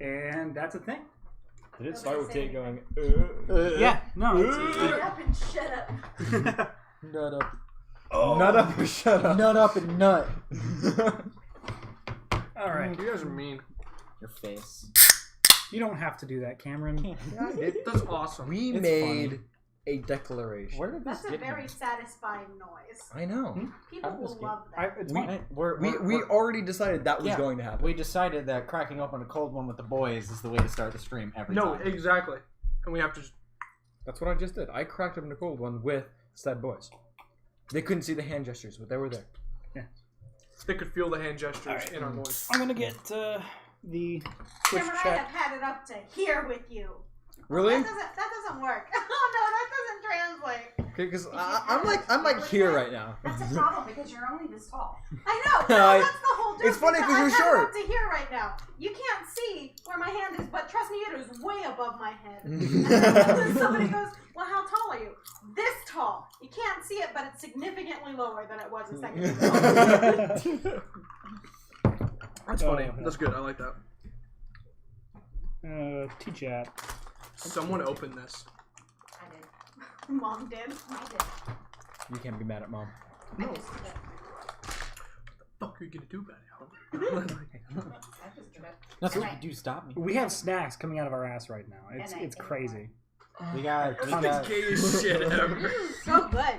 And that's a thing. Did it start with Tait going? Yeah. No. Shut up and shut up. Nut up. Oh. Nut up or shut up. Nut up and nut. All right. You guys are mean. Your face. You don't have to do that, Cameron. That's awesome. We It's made funny. a declaration. Where did this That's a get very me? satisfying noise. I know. People How did this will get- love that. It's We- fine. We already decided that was Yeah. going to happen. We decided that cracking open a cold one with the boys is the way to start the stream every No, time. exactly. And we have to. That's what I just did. I cracked open a cold one with said boys. They couldn't see the hand gestures, but they were there. They could feel the hand gestures in our voice. I'm gonna get the Twitch Cameron, I chat. have had it up to here with you. Really? That doesn't work. Oh no, that doesn't translate. Okay, because I'm like here right now. That's a problem because you're only this tall. I know. No, that's the whole difference. It's funny 'cause you're I have short. it up to here right now. You can't see where my hand is, but trust me, it is way above my head. And then somebody goes, "Well, how tall are you?" This tall. You can't see it, but it's significantly lower than it was a second ago. That's funny. That's good. I like that. T-chat. Someone opened this. I did. Mom did. I did. You can't be mad at mom. I just did it. What are you gonna do about it? I just did it. That's what And you do. Stop me. We have snacks coming out of our ass right now. It's And I it's ate crazy. We got. That's the gayest shit ever. So good.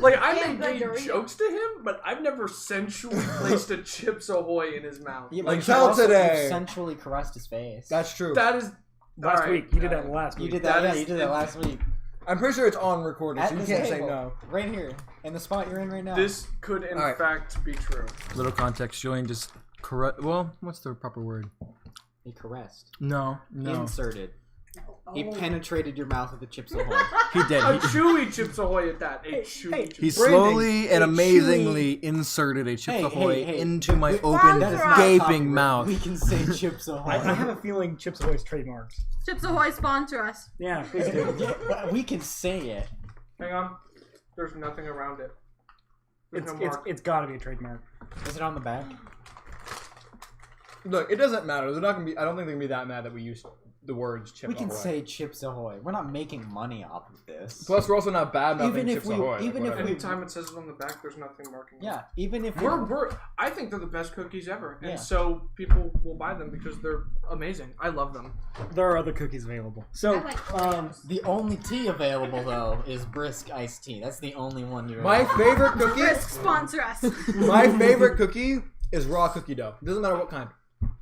Like, I Damn make good gay Dorito. jokes to him, but I've never sensually placed a Chips Ahoy in his mouth. Yeah, Like but you hell also- today. You sensually caressed his face. That's true. That is Last alright. week. You did that last You week. did that. That Yeah, is- you did that last week. I'm pretty sure it's on recording, At so you this can't say table, no. Right here, in the spot you're in right now. This could in Alright. fact be true. Little context. Julien just correct. Well, what's the proper word? He caressed. No. Inserted. He penetrated your mouth with the Chips Ahoy. He did. A chewy Chips Ahoy at that. A chewy Chips He Branding. slowly and Hey, amazingly inserted a Chips Hey, Ahoy hey. into my That open, is not gaping copyright. mouth. We can say Chips Ahoy. I have a feeling Chips Ahoy's trademarks. Chips Ahoy sponsor us. Yeah, please do. Yeah, but we can say it. Hang on. There's nothing around it. There's no mark. It's got to be a trademark. Is it on the back? Look, it doesn't matter. They're not gonna be. I don't think they're gonna be that mad that we use the words Chips We can Ahoy. say Chips Ahoy. We're not making money off of this. Plus, we're also not bad mouthing Even if Chips we- Ahoy. even if whatever. we- Anytime it says it on the back, there's nothing marking it. Yeah, even if I think they're the best cookies ever, and Yeah. so people will buy them because they're amazing. I love them. There are other cookies available. So, I like Oreos. the only tea available though is Brisk iced tea. That's the only one you're. My favorite cookie. Risk sponsor us. My favorite cookie is raw cookie dough. Doesn't matter what kind.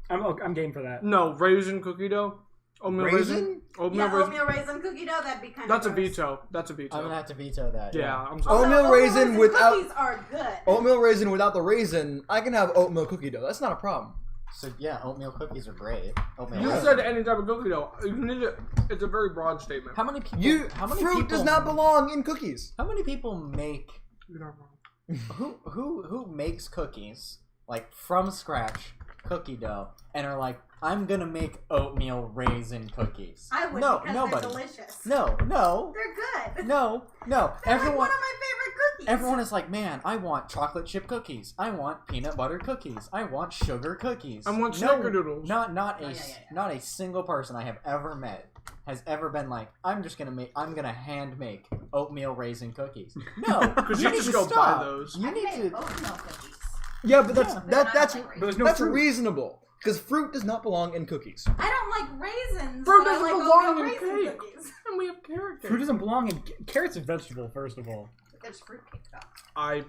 I'm game for that. No, raisin cookie dough. Oatmeal raisin. Oatmeal Yeah, raisin. oatmeal raisin cookie dough. That'd be kind That's a of gross. veto. That's a veto. I'm gonna have to veto that. yeah, I'm sorry. Also, Oatmeal raisin without- cookies are good. Oatmeal raisin without the raisin. I can have oatmeal cookie dough. That's not a problem. So yeah, oatmeal cookies are great. Oatmeal. You raisin. said any type of cookie dough. You need to, it's a very broad statement. How many people? How many Fruit people does not belong in cookies. How many people make You're not wrong. who makes cookies like from scratch cookie dough and are like, I'm gonna make oatmeal raisin cookies? I would No, because nobody. they're delicious. No, They're good. no. They're like Everyone, one of my favorite cookies. everyone is like, man, I want chocolate chip cookies. I want peanut butter cookies. I want sugar cookies. I want snickerdoodles. Not a single person I have ever met has ever been like, I'm gonna hand make oatmeal raisin cookies. No, Because you need just to go stop. buy those. You I need made to. oatmeal cookies. Yeah, but that's Yeah. that's But there's no that's fruit. reasonable because fruit does not belong in cookies. I don't like raisins. Fruit but I doesn't like belong oatmeal in raisin cake. cookies. And we have carrot cake. Fruit doesn't belong in carrots. A vegetable, first of all. There's fruitcake though. I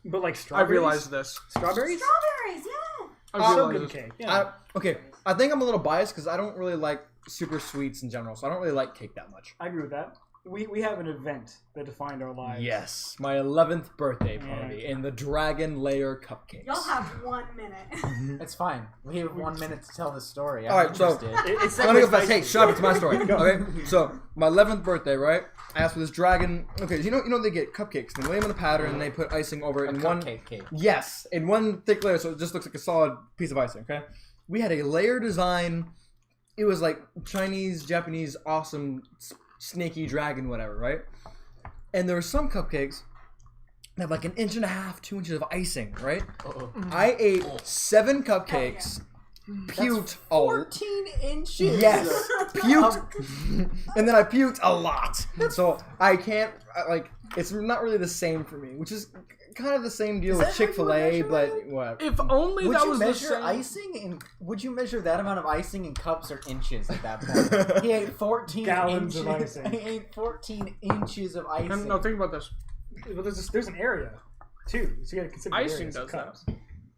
But like strawberries. realized this. Strawberries. Strawberries, yeah. I So realized good this. cake. Yeah. Okay, I think I'm a little biased because I don't really like super sweets in general, so I don't really like cake that much. I agree with that. We have an event that defined our lives. Yes, my 11th birthday party in the Dragon Layer cupcakes. Y'all have 1 minute. It's fine. We have 1 minute to tell the story. All right, so- interested. It's I'm gonna go fast. Hey, nicely. shut up! It's my story. Go. Okay, so my 11th birthday, right? I asked for this dragon. Okay, you know they get cupcakes. They lay them in a pattern and they put icing over it a in one. cupcake cake. Yes, in one thick layer, so it just looks like a solid piece of icing. Okay, we had a layer design. It was like Chinese, Japanese, awesome, snaky dragon, whatever, right? And there were some cupcakes that have like 1.5 inches, 2 inches of icing, right? Uh-oh. I ate 7 cupcakes puked 14 inches. Yes, puked, and then I puked a lot. So I can't it's not really the same for me, which is kind of the same deal with Is that how you would Chick-fil-A, measure but that? what? If only Would that you was the measure same. icing in? Would you measure that amount of icing in cups or inches at that point? He ate 14 Gallons inches. of icing. He ate 14 inches of icing. No, think about this. Well, there's an area too, so you gotta consider the Icing areas of does that. cups.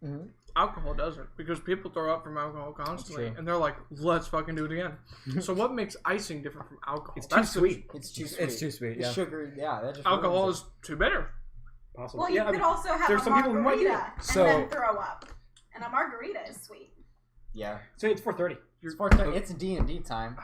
Mhm. Alcohol doesn't, because people throw up from alcohol constantly, true. and they're like, "Let's fucking do it again." So what makes icing different from alcohol? It's too That's the- sweet. It's too sweet. It's too sweet. The Yeah. sugar, yeah. That just Alcohol ruins is too bitter. Possible. Well, you yeah, could also have there's a some people who might do margarita it. So- and then throw up. And a margarita is sweet. it. Yeah. so it's 4:30. It's D&D time.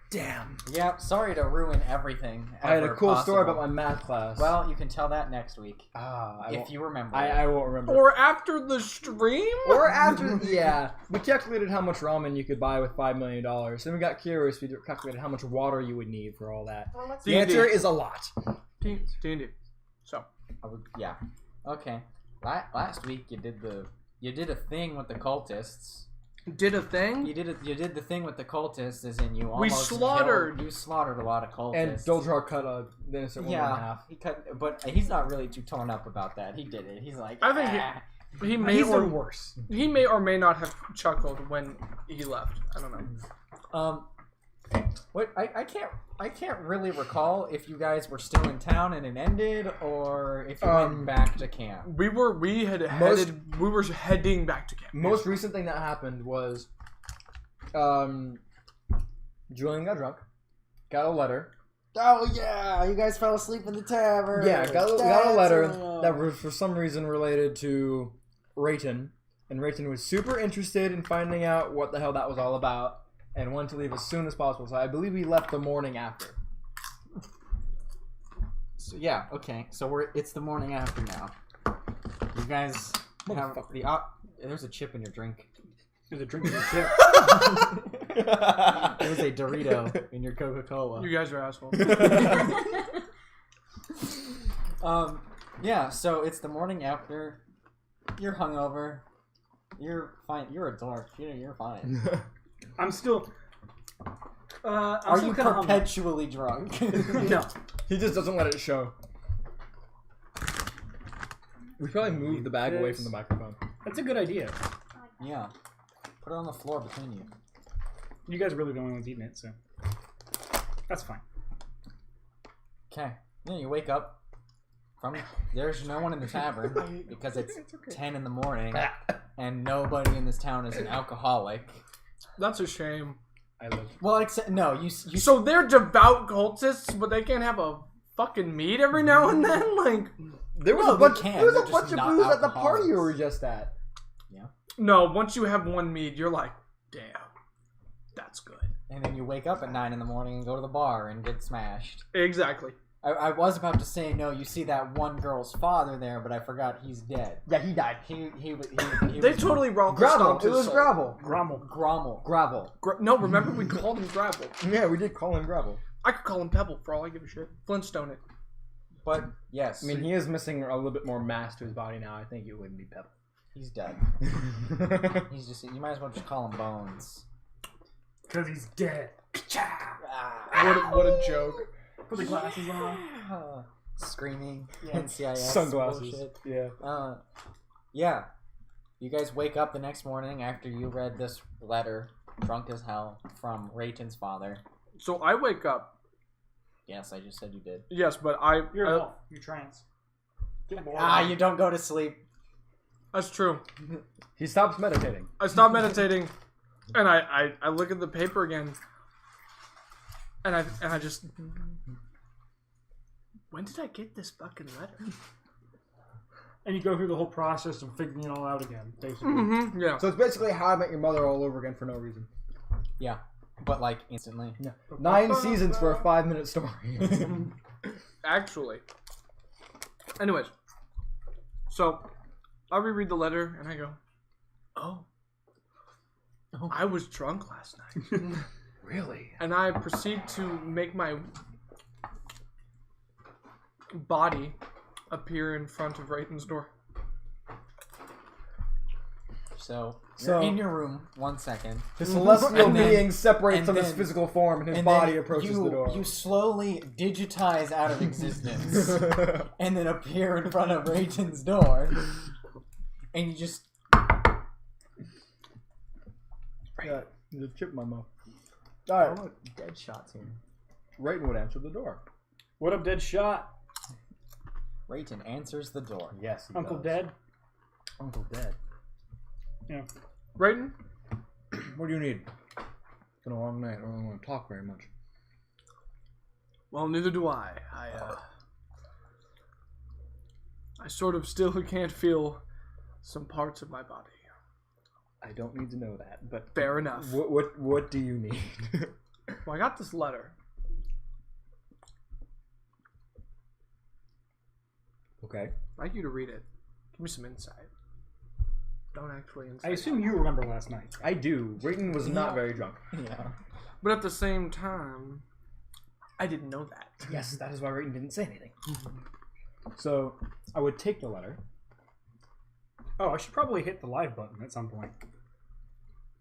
Damn. Yeah. Sorry to ruin everything. I had a ever cool story possible. about my math class. Well, you can tell that next week I if won't- you remember. I won't remember. Or after the stream. Or after, yeah, we calculated how much ramen you could buy with $5 million. Then we got curious. We calculated how much water you would need for all that. Well, let's The D&D. answer is a lot. D&D. So Yeah. Okay. Last week you did a thing with the cultists. did a thing. You did the thing with the cultists, as in you almost slaughtered- you slaughtered a lot of cultists. And Doldrar cut a innocent woman in yeah, half. he cut, but he's not really too torn up about that. He did it. He's like, I think he may He's done or worse. he may or may not have chuckled when he left. I don't know. What I can't really recall if you guys were still in town and it ended, or if you went back to camp. We were heading back to camp. Most recent thing that happened was Julien got drunk, got a letter. Oh yeah, you guys fell asleep in the tavern. Yeah, got a letter that was for some reason related to Rayton. And Rayton was super interested in finding out what the hell that was all about and wanted to leave as soon as possible. So I believe we left the morning after. So, yeah, okay. So it's the morning after now. You guys have there's a chip in your drink. There's a drink in the chip. There's a Dorito in your Coca-Cola. You guys are assholes. Yeah, so it's the morning after. You're hungover. You're fine. You're a dork. You're fine. I'm still. Are you perpetually drunk? No. He just doesn't let it show. We probably moved the bag away from the microphone. That's a good idea. Yeah. Put it on the floor between you. You guys are really the only ones eating it, so that's fine. Okay. Then you wake up from there's no one in the tavern because it's 10 in the morning and nobody in this town is an alcoholic. That's a shame. I live. Well, except no, you So they're devout cultists, but they can't have a fucking meat every now and then. Like, There was No, a bunch. they can. There was They're a just bunch of not booze at the party you alcoholics. were just at. no. Once you have one mead, you're like, damn, that's good. and then you wake up at 9 in the morning and go to the bar and get smashed. Exactly. I was about to say no. You see that one girl's father there, but I forgot he's dead. Yeah, he died. He They was totally robbed Gravel. It was gravel. Grommel. Grommel. Gravel. No, remember we called him Gravel. Yeah, we did call him gravel. I could call him Pebble for all I give a shit. Flintstone it. But yes, I mean, he is missing a little bit more mass to his body now. I think it wouldn't be Pebble. he's dead. He's just. You might as well just call him Bones. Because he's dead. What a joke. Put the glasses on. Screaming. Yeah. NCIS. Sunglasses. Bullshit. Yeah. Yeah. You guys wake up the next morning after you read this letter, drunk as hell, from Rayton's father. So I wake up. Yes, I just said you did. Yes, but You're an elf. You're trans. Get more. You don't go to sleep. That's true. He stops meditating. I stop meditating, and I look at the paper again, and I just. When did I get this fucking letter? And you go through the whole process of figuring it all out again, basically. Mm-hmm. Yeah. So it's basically How I Met Your Mother all over again for no reason. Yeah, but like instantly. Yeah. 9 seasons for a 5-minute story. Actually. Anyways, so I reread the letter and I go, oh, I was drunk last night. Really? And I proceed to make my body appear in front of Rayton's door. So So- you're in your room. 1 second. His celestial And then- being separates and from his then- physical form, and his And body then approaches the door. You slowly digitize out of existence, and then appear in front of Rayton's door, and you just Yeah, there's a chip in my mouth. Alright, dead shots here. Rayton would answer the door. What up, dead shot? Rayton answers the door. Yes, he Uncle does. dead? Uncle Dead. Yeah. Rayton? What do you need? It's been a long night. I don't want to talk very much. Well, neither do I. I sort of still can't feel some parts of my body. I don't need to know that, but Fair enough. what do you need? Well, I got this letter. Okay. I'd like you to read it. Give me some insight. Don't actually insight. I assume you remember last night. I do. Rayton was not very drunk. Yeah. But at the same time, I didn't know that. Yes, that is why Rayton didn't say anything. So, I would take the letter. Oh, I should probably hit the live button at some point.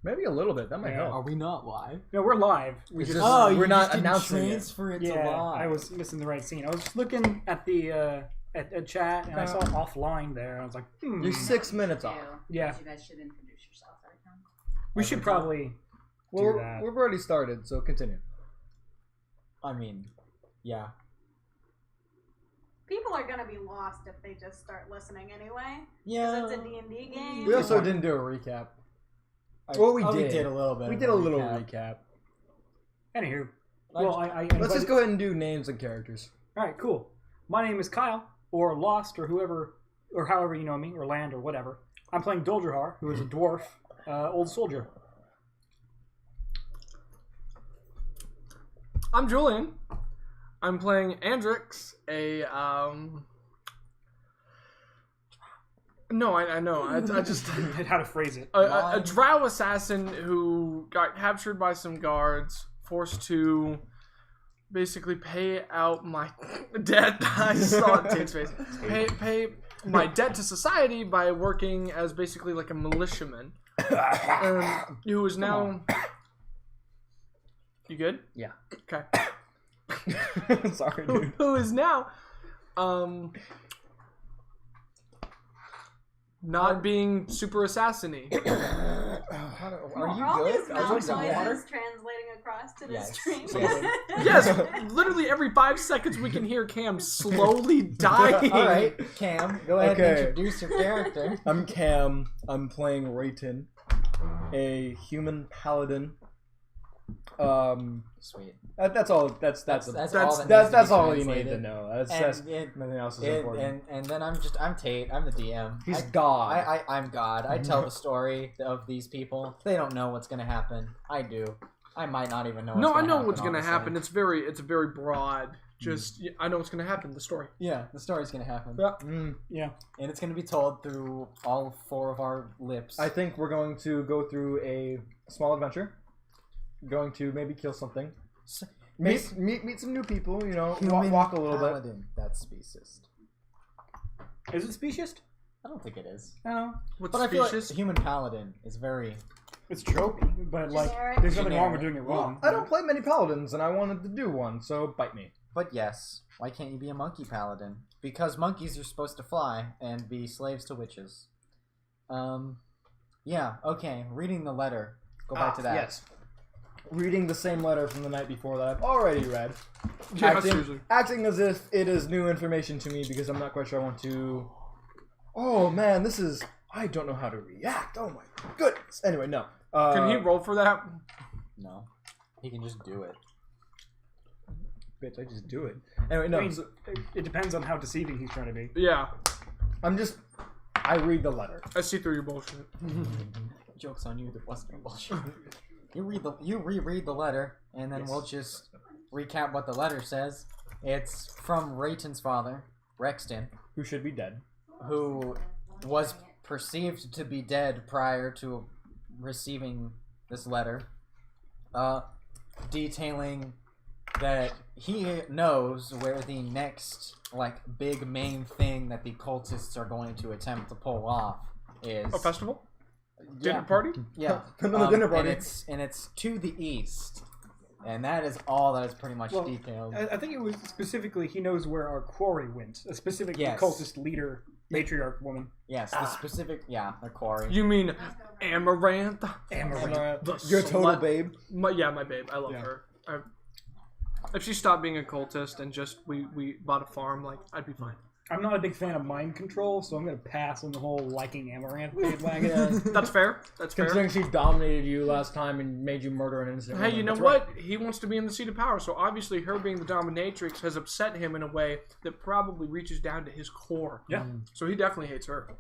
Maybe a little bit. That might Yeah. help. Are we not live? No, we're live. We It's just just- you we're not just didn't announcing it. transfer it to yeah, live. I was missing the right scene. I was just looking at the at chat and I saw offline there. I was like, You're 6 minutes off. Yeah. You guys should introduce yourself every time. we should probably Well, do that. we've already started, so continue. I mean, yeah. People are gonna be lost if they just start listening anyway. Yeah. Because it's a D&D game. We also didn't do a recap. Well, we We did. did a little bit. We of did a little recap. recap. Anywho, I well, just- I Let's invited- just go ahead and do names and characters. All right, cool. My name is Kyle, or Lost, or whoever, or however you know me, or Land, or whatever. I'm playing Doldrehar, who is a dwarf, old soldier. I'm Julien. I'm playing Andrix, a No, I know. I just How to phrase it? a drow assassin who got captured by some guards, forced to basically pay out my debt. I saw Tate's face. Pay my debt to society by working as basically like a militiaman, who is now. You good? Yeah. Okay. Sorry, dude. Who is now, not being super assassiny. Are you All good? these I mouth want some water. noises translating across to this Yes. stream. Yes, literally every 5 seconds we can hear Cam slowly dying. All right, Cam, go ahead and Okay. introduce your character. I'm Cam. I'm playing Rayton, a human paladin. Sweet. That's all. That's That's all. all that That's needs to be all you need to translated. know. That's And, nothing else is and, important. and then I'm Tait. I'm the DM. He's I- God. I'm God. I tell the story of these people. They don't know what's gonna happen. I do. I might not even know. No, what's I gonna know happen, what's gonna honestly. happen. It's very broad. Just I know what's gonna happen. The story. Yeah, the story's gonna happen, Yeah. and it's gonna be told through all 4 of our lips. I think we're going to go through a small adventure. Going to maybe kill something. Meet some new people. You know, walk a little bit. Paladin. That's speciest. Is it speciest? I don't think it is. I don't know. What's But I feel like species? human paladin is very. It's tropey, but like, Generic. there's nothing wrong with Generic. doing it wrong. I don't play many paladins, and I wanted to do one, so bite me. But yes, why can't you be a monkey paladin? Because monkeys are supposed to fly and be slaves to witches. Yeah. Okay. Reading the letter. Go back to that. Yes. Reading the same letter from the night before that I've already read. Yeah, seriously. Acting as if it is new information to me because I'm not quite sure I want to. Oh man, this is. I don't know how to react. Oh my goodness. Anyway, no. Can he roll for that? No. He can just do it. Bitch, I just do it. Anyway, no. I mean, it depends on how deceiving he's trying to be. Yeah, I'm just. I read the letter. I see through your bullshit. Joke's on you. There wasn't any bullshit. You reread the letter, and then Yes. we'll just recap what the letter says. It's from Rayton's father, Rexton, Who should be dead? who was perceived to be dead prior to receiving this letter, detailing that he knows where the next big main thing that the cultists are going to attempt to pull off is. A festival? Dinner party? Yeah. Another dinner party. And it's to the east. And that is all that is pretty much Well, detailed. I think it was specifically he knows where our quarry went. A specific Yes. cultist leader, matriarch woman. Yes, the specific, the quarry. You mean Amaranth? Amaranth. The You're a total slut. babe. My babe. I love her. If she stopped being a cultist and just we bought a farm, like, I'd be fine. I'm not a big fan of mind control, so I'm going to pass on the whole liking Amaranth bandwagon. That's fair. That's fair. Considering she dominated you last time and made you murder an innocent Hey, woman. you know That's what? He wants to be in the seat of power, so obviously her being the dominatrix has upset him in a way that probably reaches down to his core. Yeah. So he definitely hates her.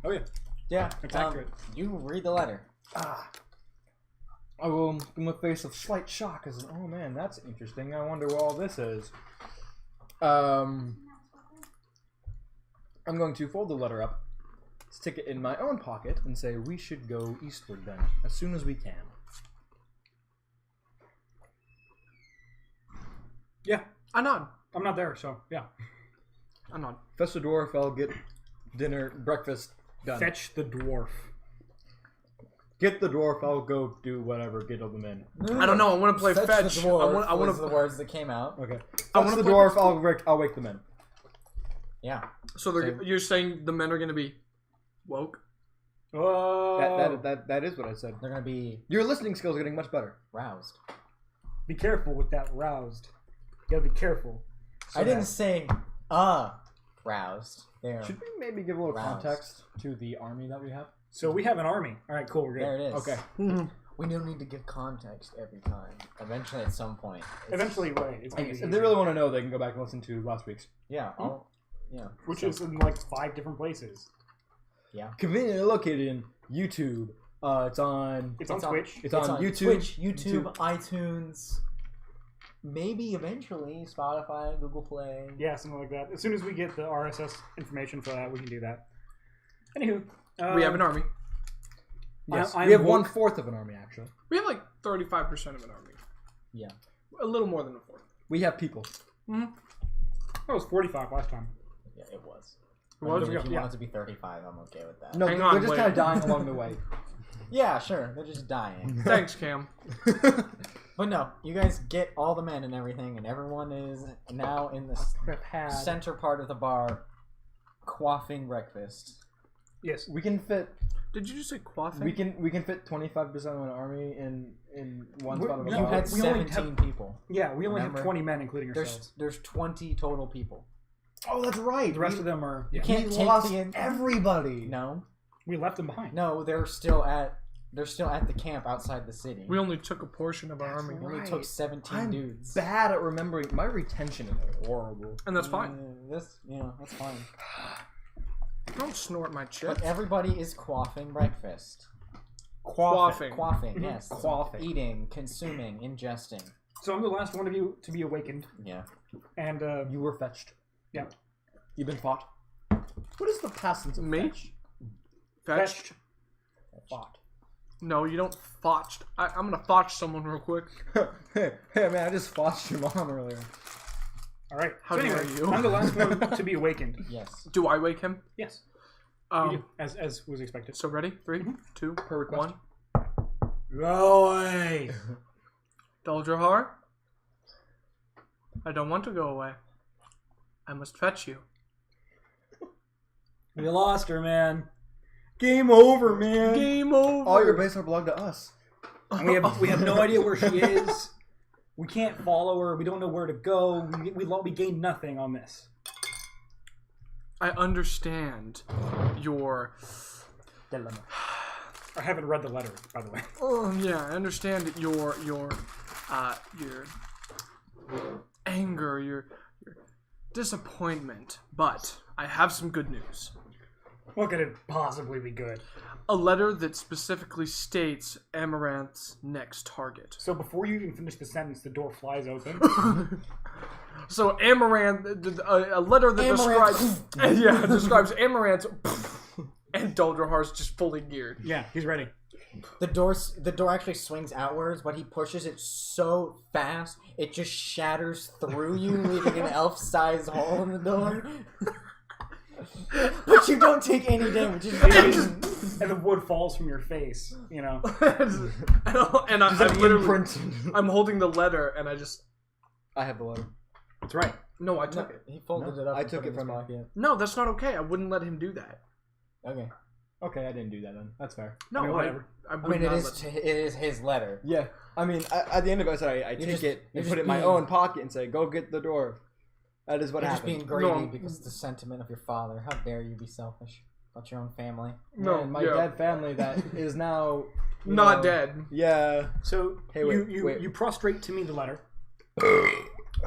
Oh, yeah. Yeah, It's accurate. You read the letter. I will in the face of slight shock as oh man, that's interesting. I wonder what all this is. I'm going to fold the letter up, stick it in my own pocket, and say we should go eastward then, as soon as we can. Yeah. I nod. I'm not there, so yeah. I nod. Fetch the dwarf, I'll get dinner, breakfast done. Fetch the dwarf. Get the dwarf, I'll go do whatever, get all the men. I don't know. I want to play fetch. The dwarf I want was the words that came out. Okay. I Fetch wanna the play dwarf, the- I'll wake the men. Yeah. So you're saying the men are going to be woke? That is what I said. They're going to be Your listening skills are getting much better. roused. Be careful with that roused. You gotta be careful. I didn't say roused. There. Should we maybe give a little Roused. context to the army that we have? So we have an army. All right, cool. We're good. There it is. Okay. We don't need to give context every time. Eventually, at some point. Eventually, right. It's gonna be If easier. they really want to know, they can go back and listen to last week's. Yeah. Yeah. Which is in like 5 different places. Conveniently located in YouTube. It's on. It's on Twitch. It's on YouTube. Twitch, YouTube, iTunes. Maybe eventually Spotify, Google Play. Yeah, something like that. As soon as we get the RSS information for that, we can do that. Anywho, We have an army. Yes, I'm we have woke. 1/4 of an army actually. We have like 35% of an army. Yeah. A little more than a fourth. We have people. That was 45 last time. Yeah, it was. Was I mean, it? if you Yeah. want it to be 35, I'm okay with that. No, Hang they're on, just wait. kind of dying along the way. Yeah, sure. They're just dying. Thanks, Cam. But no, you guys get all the men and everything, and everyone is now in the center part of the bar, quaffing breakfast. Yes. We can fit. Did you just say quaffing? We can fit 25% of an army in one spot of a You You bar. had we only 17 people. Yeah, we only Remember? have 20 men, including ourselves. There's 20 total people. Oh, that's right. The rest of them are. Yeah. can't we take lost the everybody. No, We left them behind. no, they're still at the camp outside the city. We only took a portion of our army. We only right. took 17 I'm dudes. bad at remembering. My retention is horrible. And that's fine. That's fine. Don't snort my chips. But everybody is quaffing breakfast. Quaffing. Quaffing, yes. Quaffing. Eating, consuming, ingesting. So I'm the last one of you to be awakened. Yeah. And, You were fetched. yeah. You've been fought. What is the past tense of Me? fetch? Fetched. Fought. No, you don't fotched. I'm gonna fotch someone real quick. hey man, I just fought your mom earlier. All right. How so dare anyway, you. I'm the last one to be awakened. Yes. Do I wake him? Yes. You do, as was expected. So ready? 3, 2, Per request. 1. Go away. Doldrahar, I don't want to go away. I must fetch you. We lost her, man. Game over, man. Game over. All your base are belong to us. And we have no idea where she is. We can't follow her. We don't know where to go. We gain nothing on this. I understand your. Dilemma. I haven't read the letter, by the way. Oh yeah, I understand your anger, your disappointment. But I have some good news. What could it possibly be good? A letter that specifically states Amaranth's next target. So before you even finish the sentence, the door flies open. So Amaranth, a letter that describes Amaranth's, and Doldrahar's just fully geared. Yeah, he's ready. The door actually swings outwards, but he pushes it so fast it just shatters through you, leaving an elf-sized hole in the door. But you don't take any damage. It's and the wood falls from your face. You know. And I'm literally, I'm holding the letter, and I have the letter. That's right. No, I took it. He folded it up. I and took put it in his from him. pocket. No, that's not okay. I wouldn't let him do that. Okay. Okay, I didn't do that then. That's fair. No, I mean, whatever. I I would mean, it not is let- it is his letter. Yeah, I mean, at the end of it, I said I take just- it you're and just put it in my being- own pocket and say, "Go get the dwarf." That is what You're just happened. being greedy No. because it's the sentiment of your father. How dare you be selfish about your own family? No, And my yeah. dead family that is now Not dead. Yeah. So Hey, wait, you wait. you prostrate to me the letter.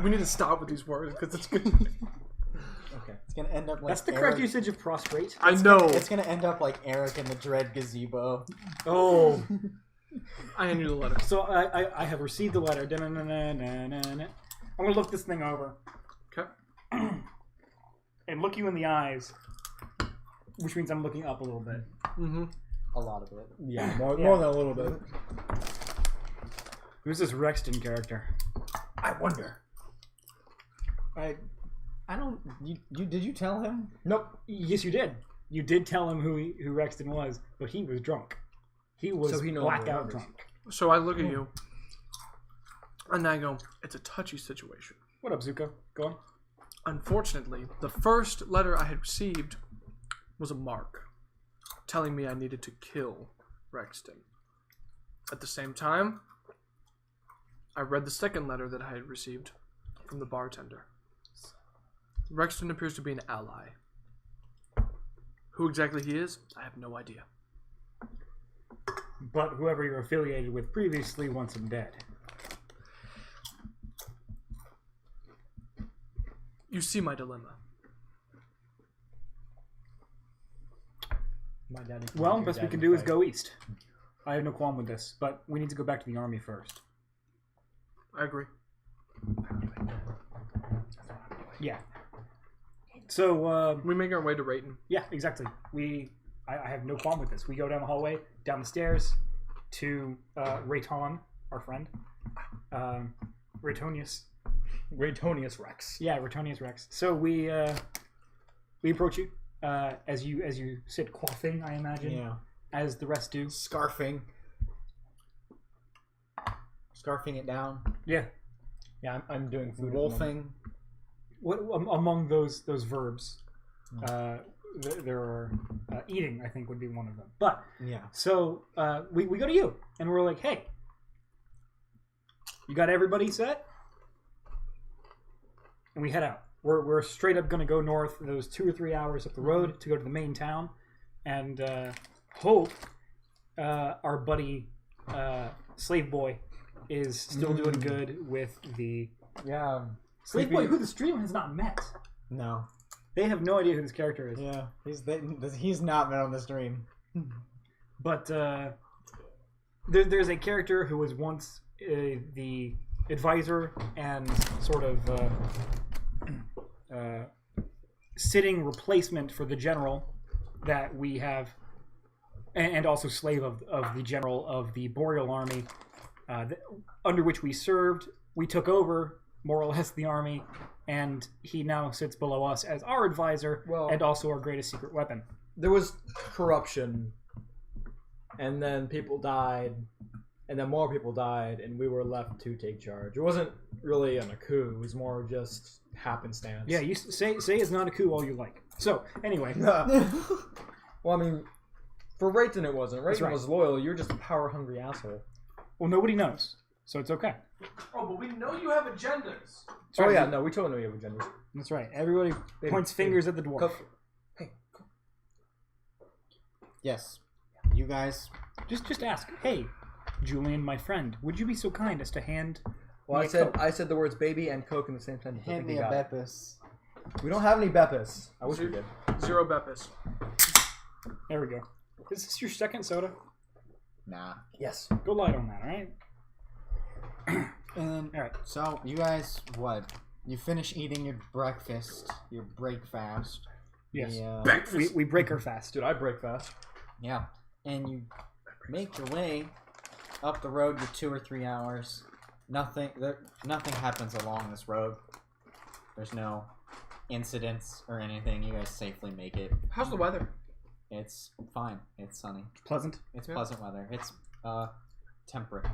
We need to stop with these words because it's good. Okay. It's gonna end up like That's the Eric. correct usage of prostrate. I know. It's gonna end up like Eric in the Dread Gazebo. Oh. I hand you the letter. So I have received the letter. Da-na-na-na-na-na. I'm gonna look this thing over Okay. and look you in the eyes, which means I'm looking up a little bit. Mm-hmm. A lot of it. Yeah, more than a little bit. Who's this Rexton character? I wonder. I don't. You did you tell him? Nope. Yes, you did. You did tell him who Rexton was, but he was drunk. He was So he no longer blackout remembers. drunk. So I look at you, and I go, "It's a touchy situation." What up, Zuko? Go on. Unfortunately, the first letter I had received was a mark telling me I needed to kill Rexton. At the same time, I read the second letter that I had received from the bartender. Rexton appears to be an ally. Who exactly he is, I have no idea. But whoever you're affiliated with previously wants him dead. You see my dilemma. My daddy. Well, best we can do is go east. I have no qualm with this, but we need to go back to the army first. I agree. Yeah. So, We make our way to Rayton. yeah, exactly. I have no qualm with this. We go down the hallway, down the stairs, to Rayton, our friend. Raytonius. Raytonius Rex. Yeah, Raytonius Rex. So we approach you as you sit quaffing, I imagine, Yeah. as the rest do. Scarfing it down. Yeah. Yeah, I'm doing food. Wolfing. What among those verbs? There are eating. I think would be one of them. But Yeah. so we go to you, and we're like, hey, you got everybody set? And we head out. We're straight up going to go north those 2 or 3 hours up the road to go to the main town, and hope our buddy Slave Boy is still doing good with the Yeah. Slave Boy, who the stream has not met. No. They have no idea who this character is. Yeah. He's not met on the stream. But there's a character who was once the advisor and sort of sitting replacement for the general that we have, and also slave of the general of the Boreal army, under which we served. We took over more or less the army, and he now sits below us as our advisor and also our greatest secret weapon. There was corruption, and then people died, and then more people died, and we were left to take charge. It wasn't really a coup; it was more just happenstance. Yeah, you say it's not a coup all you like. So anyway, Well, I mean, for Rayton it wasn't. Rayton right. was loyal. You're just a power-hungry asshole. well, nobody knows, so it's okay. Oh, but we know you have agendas. That's Oh right. yeah, no, we totally know you have agendas. That's right. Everybody points fingers at the dwarf. Yes. You guys. Just ask, hey, Julien, my friend, would you be so kind as to hand Well, me a Coke? I said the words baby and Coke in the same sentence. I Hand think me you a got it. Beppis. We don't have any Beppis. I wish we did. 0 Beppis. There we go. Is this your second soda? Nah. Yes. Go light on that, all right? All right. So, you guys, what? You finish eating your breakfast, your breakfast. Yes. We break her fast. Dude, I break fast. Yeah. And you make your way up the road, your 2 or 3 hours. Nothing happens along this road. There's no incidents or anything. You guys safely make it. How's the weather? It's fine. It's sunny. Pleasant. It's Yeah. pleasant weather. It's temperate.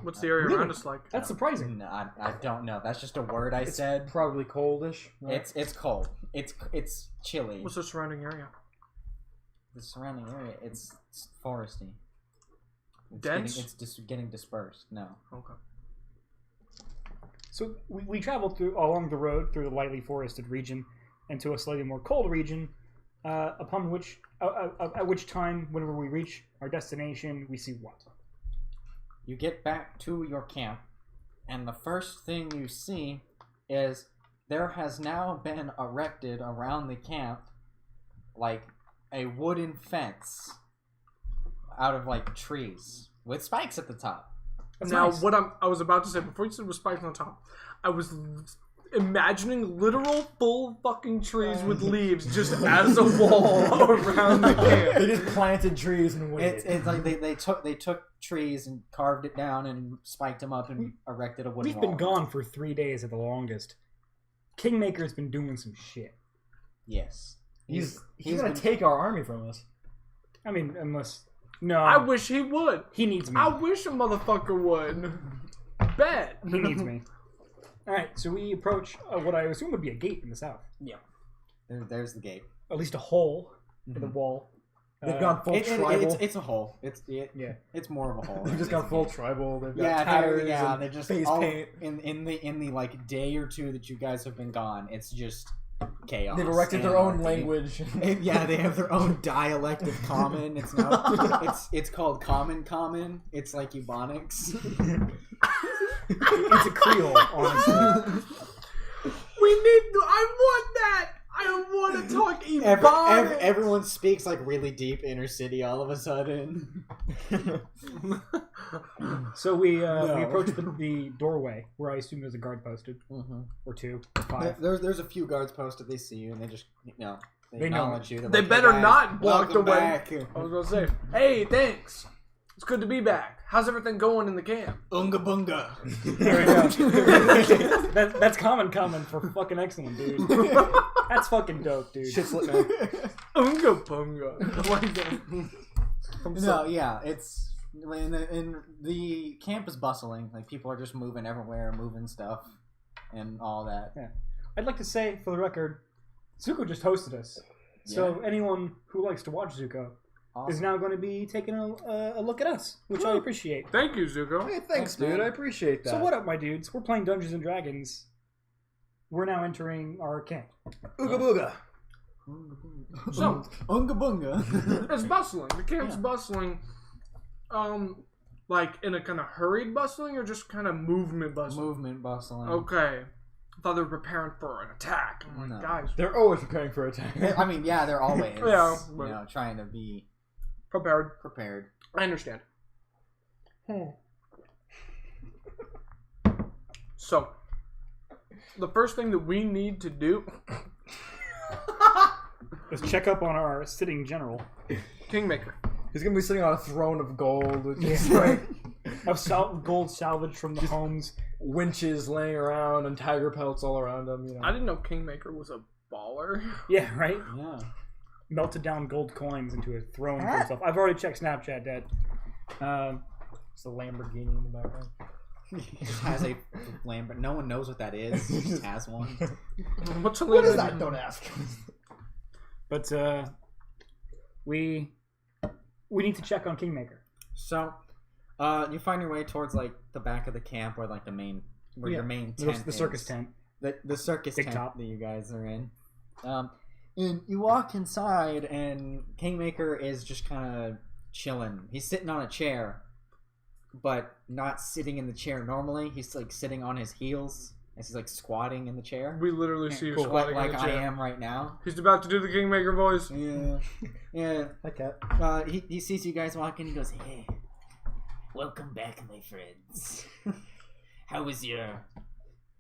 What's the area Really? around us like? That's surprising. No, I don't know. That's just a word I It's said. probably coldish. Right? It's cold. It's chilly. What's the surrounding area? The surrounding area, it's foresty. It's Dense? Getting, it's just getting dispersed. No. Okay. So we traveled along the road through the lightly forested region into a slightly more cold region, upon which, at which time, whenever we reach our destination, we see what? You get back to your camp, and the first thing you see is there has now been erected around the camp, like, a wooden fence out of, like, trees with spikes at the top. That's Now, nice. what I was about to say before you said was spikes on top, I was imagining literal full fucking trees with leaves just as a wall around the They camp. just planted trees and waited. It's like they took trees and carved it down and spiked them up and erected a wooden We've wall. been gone for 3 days at the longest. Kingmaker's been doing some shit. Yes. He's he's gonna been- take our army from us. I mean, unless... No. I wish he would. He needs me. I wish a motherfucker would. Bet. He needs me. Alright, so we approach what I assume would be a gate in the south. There's the gate. At least a hole in the wall. They've gone full tribal. It's a hole. Yeah. It's more of a hole. They've just than gone it full is a gate. tribal. They've got Yeah, tatters and they're just face all, paint. in the like day or two that you guys have been gone. It's just chaos. They've erected their own anarchy. language. Yeah, they have their own dialect of common. It's now it's called common. It's like Ebonics. It's a Creole, honestly. We need. I want that. I want to talk Ebonics. Everyone speaks like really deep inner city all of a sudden. So we approach the doorway where I assume there's a guard posted, or 2, or 5. There's a few guards posted. They see you and they just they They know. acknowledge you. They're They like, better "Hey guys, not block the welcome way." back. I was gonna say, hey, thanks. It's good to be back. How's everything going in the camp? Unga bunga. There we go. That's common for fucking excellent, dude. That's fucking dope, dude. Shit's lit now. Unga bunga. I like that. No, yeah, it's and the camp is bustling. Like people are just moving everywhere, moving stuff, and all that. Yeah. I'd like to say, for the record, Zuko just hosted us. So anyone who likes to watch Zuko is Awesome. now going to be taking a look at us, which I appreciate. Thank you, Zuko. Hey, thanks, Thanks, dude. man. I appreciate that. So what up, my dudes? We're playing Dungeons and Dragons. We're now entering our camp. Ooga booga. So, Unga bunga. it's bustling. The camp's bustling. Like in a kind of hurried bustling or just kind of movement bustling? Movement bustling. Okay. I thought they were preparing for an attack. I'm like, No. guys, They're always preparing for attack. I mean, yeah, they're always Yeah, you but- know trying to be prepared. prepared. I understand. So, the first thing that we need to do, Let's check up on our sitting general. Kingmaker. He's gonna be sitting on a throne of gold with just Yeah. like Of gold salvaged from the homes. winches laying around and tiger pelts all around him. You know. I didn't know Kingmaker was a baller. Yeah, right? Yeah. Melted down gold coins into a throne for himself. I've already checked Snapchat, Dad. It's a Lamborghini in the background. He just has a Lambert. No one knows what that is. He just has one. What's a What is Lamborghini? that? Don't ask. But we need to check on Kingmaker. So, you find your way towards like the back of the camp, or like the main, where your main tent, The circus is. tent. The circus Big tent top. that you guys are in. And you walk inside, and Kingmaker is just kind of chilling. He's sitting on a chair, but not sitting in the chair normally. He's like sitting on his heels as he's like squatting in the chair, We literally see you cool. squatting like in the I chair. am right now. He's about to do the Kingmaker voice. Yeah, yeah. Hi, cat. He sees you guys walking. He goes, "Hey, welcome back, my friends. How was your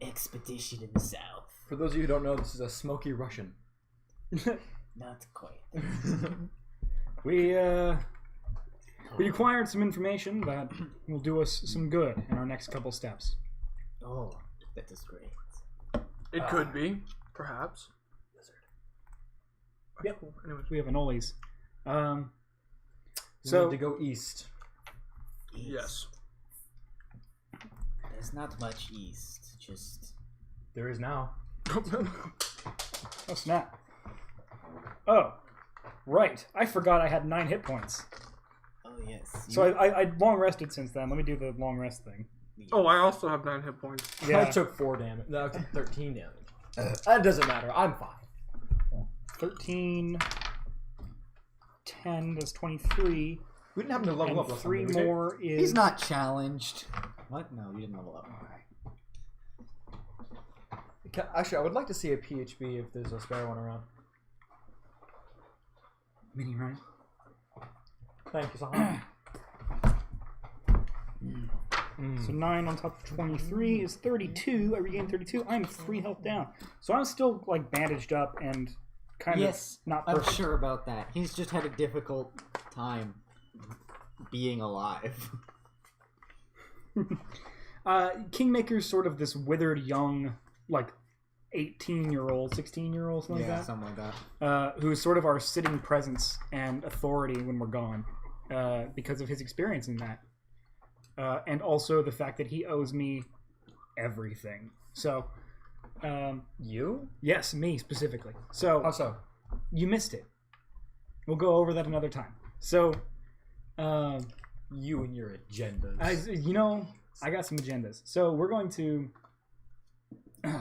expedition in the south?" For those of you who don't know, this is a smoky Russian. Not quite. We acquired some information that will do us some good in our next couple steps. Oh, that is great. It could be, perhaps. Yep. Anyways. We have anoles. So need to go east. Yes. There's not much east. Just There is now. oh snap! Oh, right. I forgot I had 9 hit points. oh yes. So I long rested since then. Let me do the long rest thing. Oh, I also have 9 hit points. Yeah. I took 4 damage. No, I took 13 damage. That doesn't matter. I'm fine. 13, 10, that's 23. We didn't happen to level And up. 3 more is... He's not challenged. What? No, you didn't level up. Actually, I would like to see a PHB if there's a spare one around. Mini run. Thank you, Sahan. So 9 on top of 23 is 32. I regained 32. I'm 3 health down. So I'm still like bandaged up and kind Yes, of not I'm perfect. sure about that. He's just had a difficult time being alive. Kingmaker's sort of this withered young, like 18-year-old, 16-year-old, something like that. Something like that. Who is sort of our sitting presence and authority when we're gone, because of his experience in that, and also the fact that he owes me everything. So, You? yes, me specifically. So How so? you missed it. We'll go over that another time. So, You and your agendas. I got some agendas. So we're going to.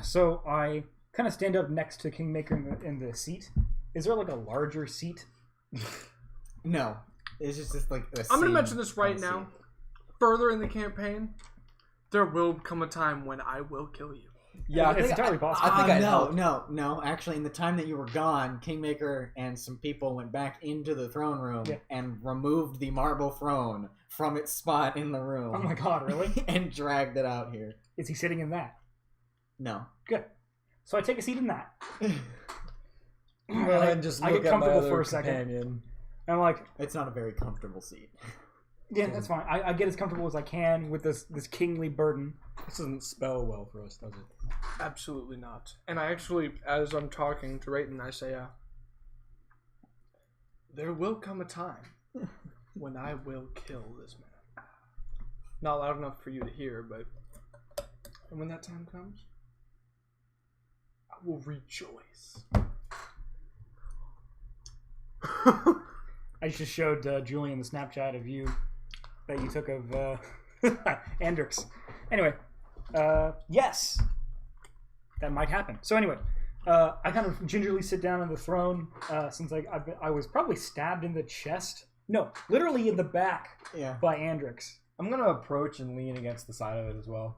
So I kind of stand up next to Kingmaker in the seat. Is there like a larger seat? No, it's just like. I'm going to mention this right now. Further in the campaign, there will come a time when I will kill you. Yeah, it's entirely possible. I think I'd help. No. Actually, in the time that you were gone, Kingmaker and some people went back into the throne room and removed the marble throne from its spot in the room. Oh my god, really? And dragged it out here. Is he sitting in that? No. Good. So I take a seat in that. And just I look get at my comfortable other for a second. companion. And I'm like, It's not a very comfortable seat. yeah, that's fine. I get as comfortable as I can with this kingly burden. This doesn't spell well for us, does it? Absolutely not. And I actually, as I'm talking to Rayton, I say, there will come a time when I will kill this man. Not loud enough for you to hear, but and when that time comes, I will rejoice. I just showed Julien the Snapchat of you that you took of Andrix. Anyway, yes, that might happen. So anyway, I kind of gingerly sit down on the throne since I was probably stabbed in the chest. No, literally in the back by Andrix. I'm gonna approach and lean against the side of it as well,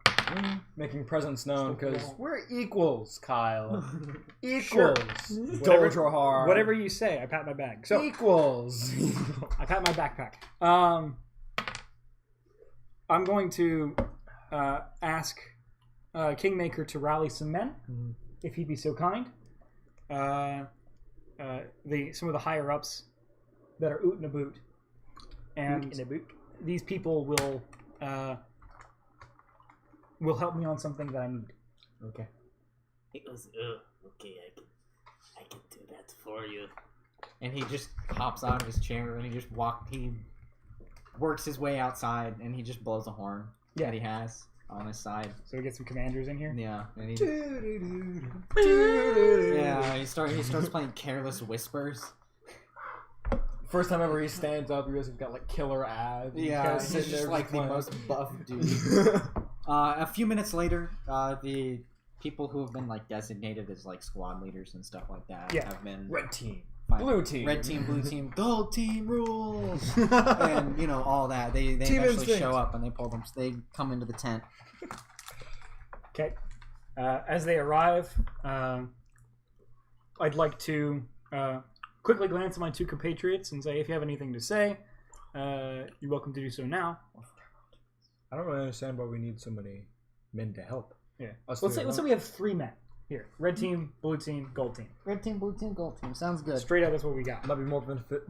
making presence known because we're equals, Kyle. Equals. Doldrohar. Whatever you say, I pat my bag. So Equals. I pat my backpack. I'm going to ask Kingmaker to rally some men, if he'd be so kind. Some of the higher ups that are oot and a boot, and these people will help me on something that I need. Okay. He goes, okay, I can do that for you. And he just hops out of his chair and he works his way outside and he just blows a horn that he has on his side. So we get some commanders in here. Yeah. And he starts playing Careless Whispers. First time ever he stands up, he realizes he's got like killer abs. Yeah, he's sitting just there like the playing. most buff dude. A few minutes later, the people who have been like designated as like squad leaders and stuff like that have been Red team, fine. blue team, red team, blue team, gold team rules, and all that. They Team eventually instinct. show up and they come into the tent. Okay. As they arrive, I'd like to quickly glance at my 2 compatriots and say, if you have anything to say, you're welcome to do so now. I don't really understand why we need so many men to help. Yeah. Us Let's three say we have 3 men here: red team, blue team, gold team. Red team, blue team, gold team. Sounds good. Straight up, that's what we got. It might be more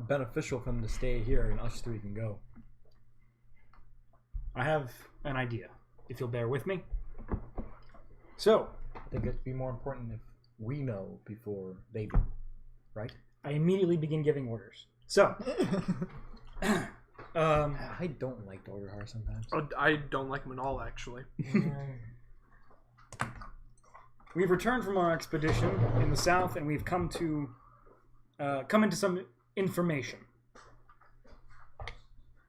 beneficial for them to stay here and us 3 can go. I have an idea, if you'll bear with me. So, I think it'd be more important if we know before they do, right? I immediately begin giving orders. So, I don't like Doldrahar sometimes. I don't like him at all, actually. we've returned from our expedition in the south, and we've come into some information.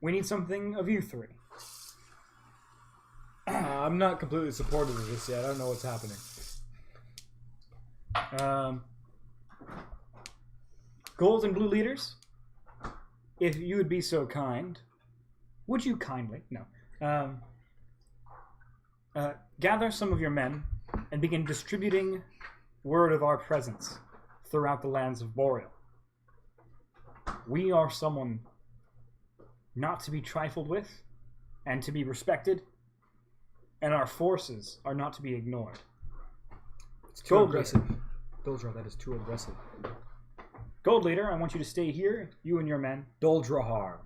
We need something of you three. I'm not completely supportive of this yet. I don't know what's happening. Gold and blue leaders, if you would be so kind, would you kindly, gather some of your men and begin distributing word of our presence throughout the lands of Boreal. We are someone not to be trifled with and to be respected, and our forces are not to be ignored. It's too Gold aggressive. Doldrahar, that is too aggressive. Gold leader, I want you to stay here, you and your men. Doldrahar.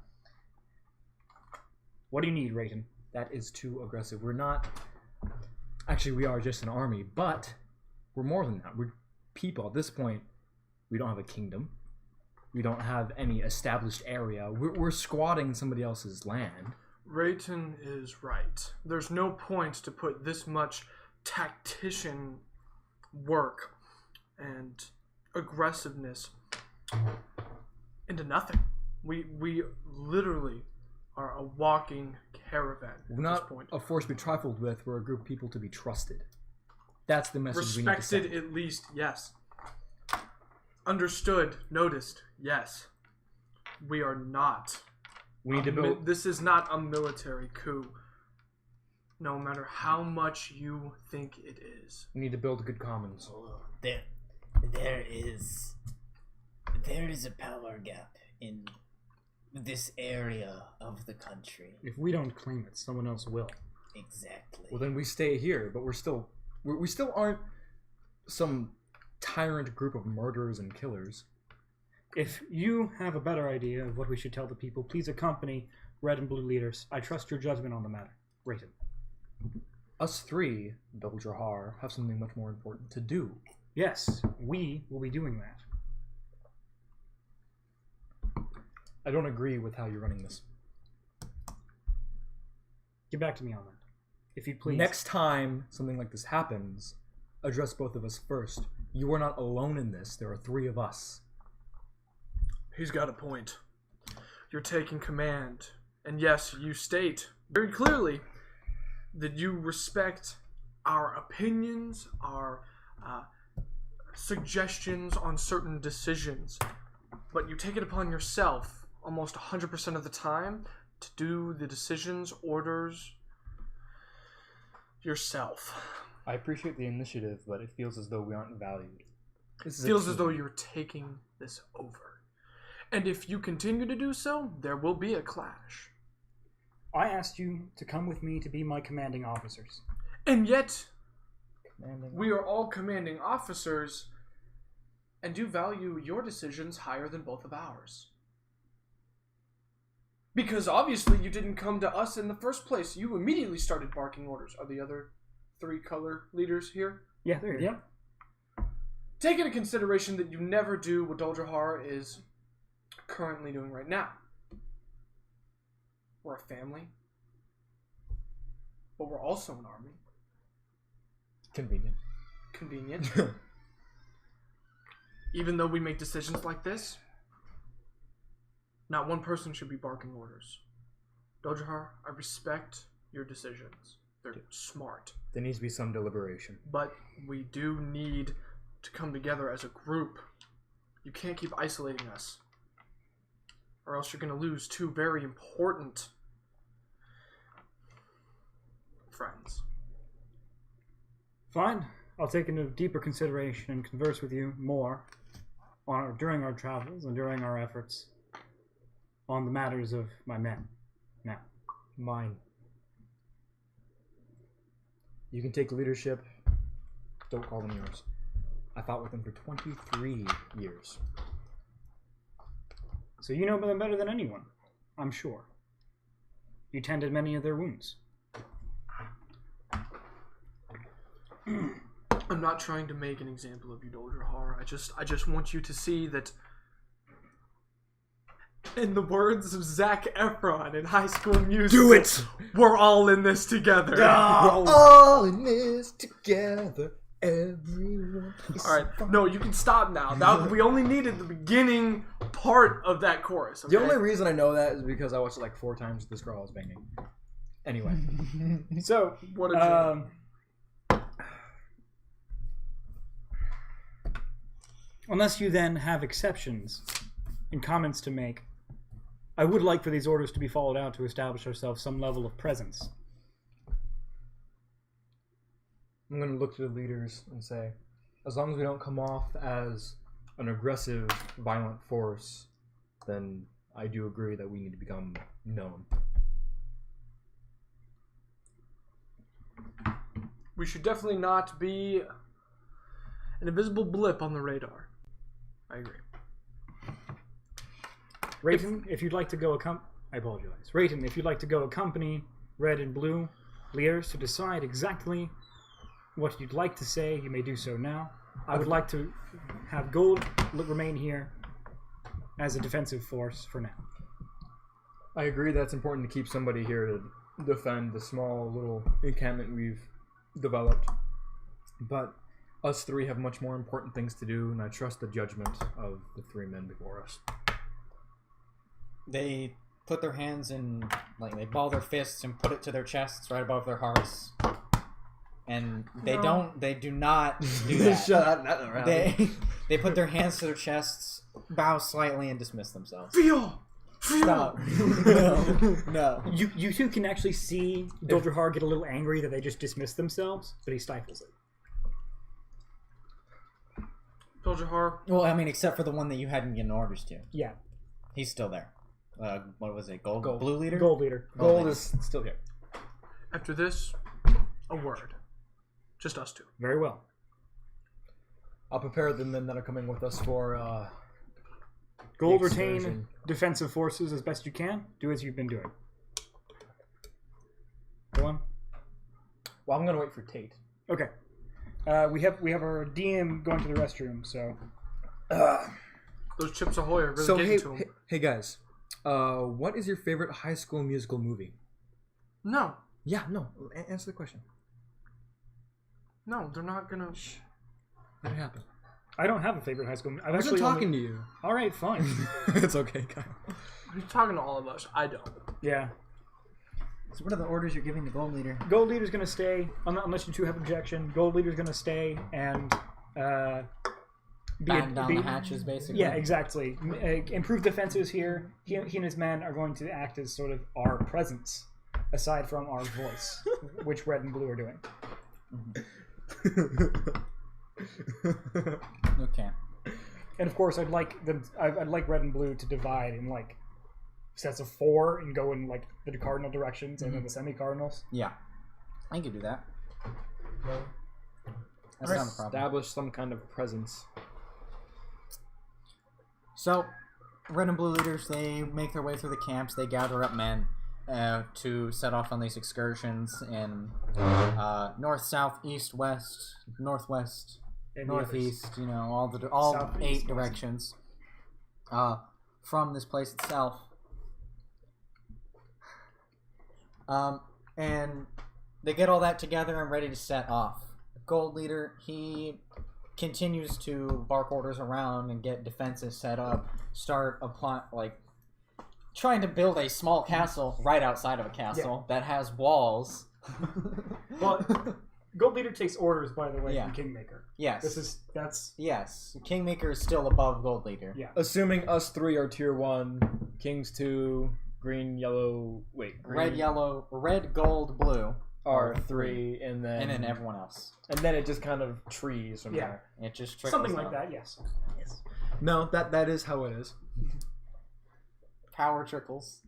What do you need, Rayton? That is too aggressive. We're not... Actually, we are just an army, but we're more than that. We're people. At this point, we don't have a kingdom. We don't have any established area. We're squatting somebody else's land. Rayton is right. There's no point to put this much tactician work and aggressiveness into nothing. We literally are a walking caravan We're at not this point. a force to be trifled with. We're a group of people to be trusted. That's the message we need to Respected, send. at least, yes. Understood, noticed, yes. We are not. We need to build... This is not a military coup. No matter how much you think it is. We need to build good commons. There is a power gap in this area of the country. If we don't claim it, someone else will. Exactly. Well, then we stay here, but we still aren't some tyrant group of murderers and killers. If you have a better idea of what we should tell the people, please accompany red and blue leaders. I trust your judgment on the matter. Rayton. Us three, Doldrahar, have something much more important to do. Yes, we will be doing that. I don't agree with how you're running this. Get back to me on that, if you please. Next time something like this happens, address both of us first. You are not alone in this. There are three of us. He's got a point. You're taking command. And yes, you state very clearly that you respect our opinions, our suggestions on certain decisions. But you take it upon yourself almost 100% of the time to do the decisions, orders yourself. I appreciate the initiative, but it feels as though we aren't valued. It feels as though you're taking this over. And if you continue to do so, there will be a clash. I asked you to come with me to be my commanding officers. And yet, we are all commanding officers and do value your decisions higher than both of ours. Because obviously you didn't come to us in the first place. You immediately started barking orders. Are the other three color leaders here? Yeah, there you go. Take into consideration that you never do what Doldrahar is currently doing right now. We're a family, but we're also an army. Convenient. Convenient. Even though we make decisions like this, not one person should be barking orders. Doldrahar, I respect your decisions. They're smart. There needs to be some deliberation. But we do need to come together as a group. You can't keep isolating us, or else you're going to lose two very important friends. Fine. I'll take into deeper consideration and converse with you more during our travels and during our efforts on the matters of my men. Now. Mine. You can take leadership. Don't call them yours. I fought with them for 23 years. So you know them better than anyone, I'm sure. You tended many of their wounds. I'm not trying to make an example of you, Doldrahar. I just want you to see that In the words of Zac Efron in High School Musical, Do it! we're all in this together. We're all in this together, everyone. Alright, no, you can stop now. We only needed the beginning part of that chorus. Okay? The only reason I know that is because I watched it like 4 times with this girl I was banging. Anyway. So, What a unless you then have exceptions and comments to make, I would like for these orders to be followed out to establish ourselves some level of presence. I'm going to look to the leaders and say, as long as we don't come off as an aggressive, violent force, then I do agree that we need to become known. We should definitely not be an invisible blip on the radar. I agree. Rayton, if you'd like to go I apologize. Rayton, if you'd like to go accompany Red and Blue leaders to decide exactly what you'd like to say, you may do so now. I would like to have Gold remain here as a defensive force for now. I agree that it's important to keep somebody here to defend the small little encampment we've developed. But us 3 have much more important things to do, and I trust the judgment of the 3 men before us. They put their hands in, like, they ball their fists and put it to their chests right above their hearts. And they do not do that. Shut up, that never happened. They put their hands to their chests, bow slightly, and dismiss themselves. Feel! Stop. No. You two can actually see Doldrihar get a little angry that they just dismissed themselves, but he stifles it. Doldrihar. Well, I mean, except for the one that you hadn't given orders to. Yeah. He's still there. What was it? Gold? Gold. Blue leader? Gold leader. Gold is still here. After this, a word. Just us 2. Very well. I'll prepare the men that are coming with us for Gold, the retain excursion. defensive forces as best you can. Do as you've been doing. Go on. Well, I'm gonna wait for Tait. Okay. We have our DM going to the restroom, so Those Chips Ahoy are really So getting to him. hey guys, what is your favorite High School Musical movie? No. Yeah, no. Answer the question. No, they're not gonna... Let it happen. I don't have a favorite high school. I wasn't talking to you. All right, fine. It's okay, Kyle. He's talking to all of us. I don't. Yeah. So what are the orders you're giving the gold leader? Gold leader's gonna stay unless you two have objection. Gold leader's gonna stay and Batten down the hatches, basically? Yeah, exactly. Improve defenses here. He and his men are going to act as sort of our presence, aside from our voice, which Red and Blue are doing. Okay. And of course, I'd like Red and Blue to divide in like sets of 4 and go in like the cardinal directions and then the semi-cardinals. Yeah. I can do that. That's Right. not a problem. Establish some kind of presence. So, red and blue leaders, they make their way through the camps. They gather up men to set off on these excursions in north, south, east, west, northwest, And northeast. You know, all South, 8 east, directions from this place itself. And they get all that together and ready to set off. Gold leader, he continues to bark orders around and get defenses set up, start trying to build a small castle right outside of a castle that has walls. Well, Gold leader takes orders, by the way, Yeah. from Kingmaker. Yes. That's Yes. Kingmaker is still above Gold leader. yeah. Assuming us 3 are tier 1, Kings 2, green, yellow, green, Red, yellow, red, gold, blue, are 3, and and then everyone else. and then it just kind of trees from Yeah. there. It just trickles Something like down. that. Yes. No, that is how it is. Power trickles.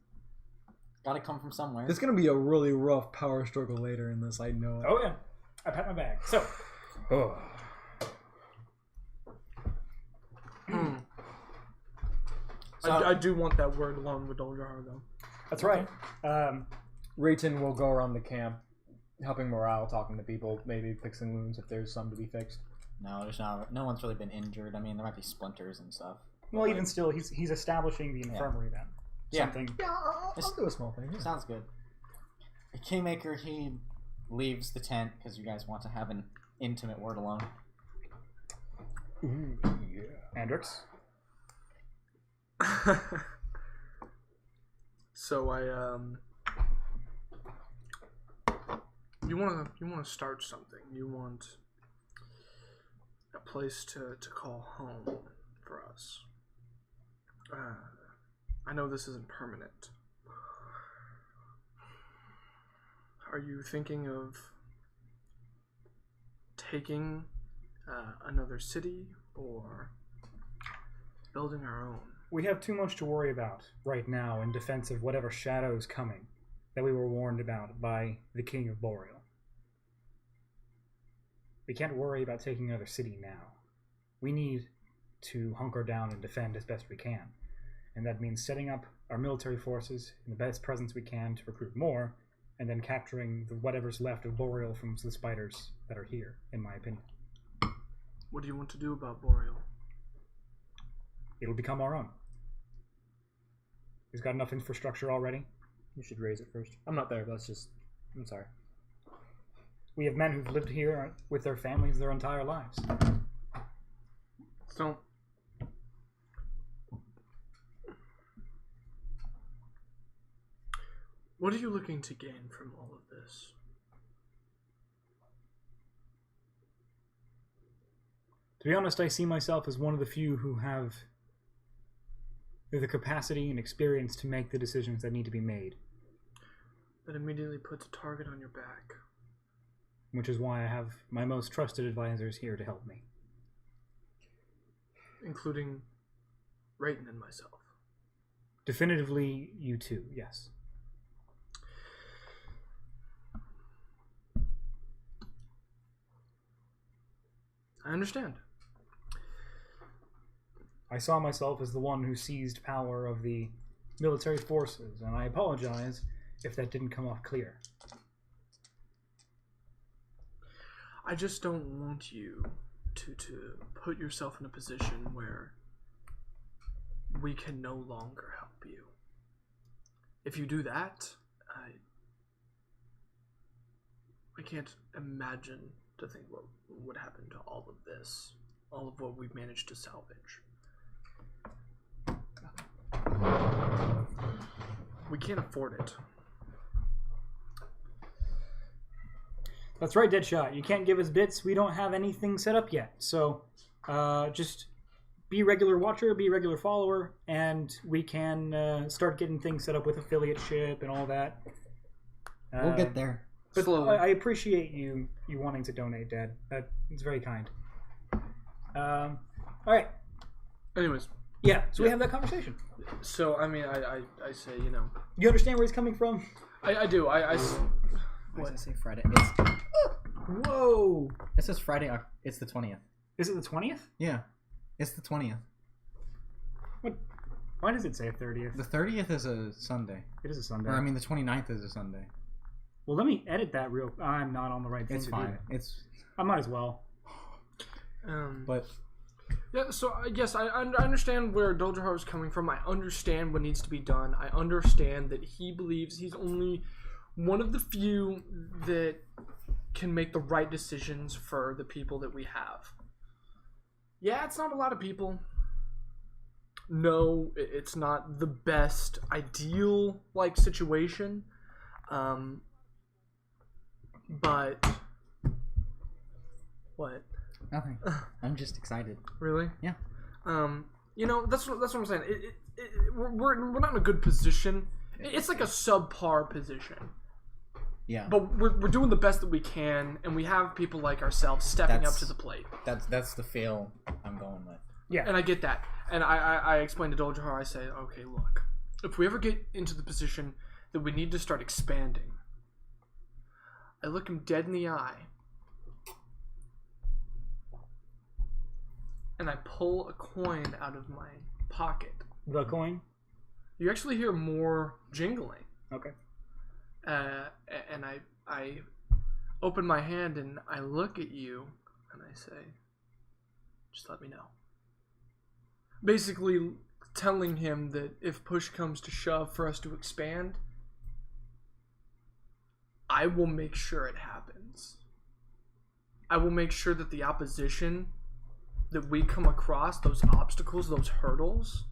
Gotta come from somewhere. There's gonna be a really rough power struggle later in this. I know it. Oh yeah. I pat my bag. So Oh. So- I do want that word alone with Dolgar, though. that's right. Rayton will go around the camp, helping morale, talking to people, maybe fixing wounds if there's some to be fixed. No, there's not. No one's really been injured. I mean, there might be splinters and stuff. Well, even still, he's establishing the infirmary then. Yeah. Something. Yeah, I'll do a small thing. Yeah. Sounds good. The Kingmaker, he leaves the tent because you guys want to have an intimate word alone. Ooh, yeah. Andrix? So you wanna start something. You want a place to call home for us. I know this isn't permanent. Are you thinking of taking another city or building our own? We have too much to worry about right now in defense of whatever shadow is coming that we were warned about by the King of Boreal. We can't worry about taking another city now. We need to hunker down and defend as best we can. And that means setting up our military forces in the best presence we can to recruit more, and then capturing whatever's left of Boreal from the spiders that are here, in my opinion. What do you want to do about Boreal? It'll become our own. We've got enough infrastructure already. You should raise it first. I'm not there, but that's just... I'm sorry. We have men who've lived here with their families their entire lives. So, what are you looking to gain from all of this? To be honest, I see myself as one of the few who have the capacity and experience to make the decisions that need to be made. That immediately puts a target on your back. Which is why I have my most trusted advisors here to help me. Including Rayton and myself. Definitively, you too, yes. I understand. I saw myself as the one who seized power of the military forces, and I apologize if that didn't come off clear. I just don't want you to put yourself in a position where we can no longer help you. If you do that, I can't imagine to think what would happen to all of this, all of what we've managed to salvage. We can't afford it. That's right, Deadshot. You can't give us bits. We don't have anything set up yet. So just be regular watcher, be regular follower, and we can start getting things set up with affiliate ship and all that. We'll get there. But Slowly. I appreciate you wanting to donate, Dad. It's very kind. All right. Anyways, Yeah, so we have that conversation. so I mean, I say, you know, You understand where he's coming from? I do. Why does it say Friday? Whoa! It says Friday. It's the 20th. Is it the 20th? Yeah, it's the 20th. What? Why does it say 30th? The 30th is a Sunday. It is a Sunday. Or I mean, the 29th is a Sunday. Well, let me edit that real. I'm not on the right thing It's to do fine. that. It's I might as well. but Yeah, so yes, I understand where Doljahar is coming from. I understand what needs to be done. I understand that he believes he's only one of the few that can make the right decisions for the people that we have. Yeah, it's not a lot of people. No, it's not the best ideal like situation. But what? nothing. I'm just excited. Really? Yeah. You know, that's what I'm saying. We're not in a good position. It's like a subpar position. Yeah. But we're doing the best that we can, and we have people like ourselves stepping up That's- to the plate. That's the feel I'm going with. Yeah. And I get that. And I explained to Doljahar, I say, okay, look, if we ever get into the position that we need to start expanding, I look him dead in the eye, and I pull a coin out of my pocket. The coin? You actually hear more jingling. Okay. And I open my hand and I look at you and I say, just let me know. basically telling him that if push comes to shove for us to expand, I will make sure it happens. I will make sure that the opposition that we come across, those obstacles, those hurdles,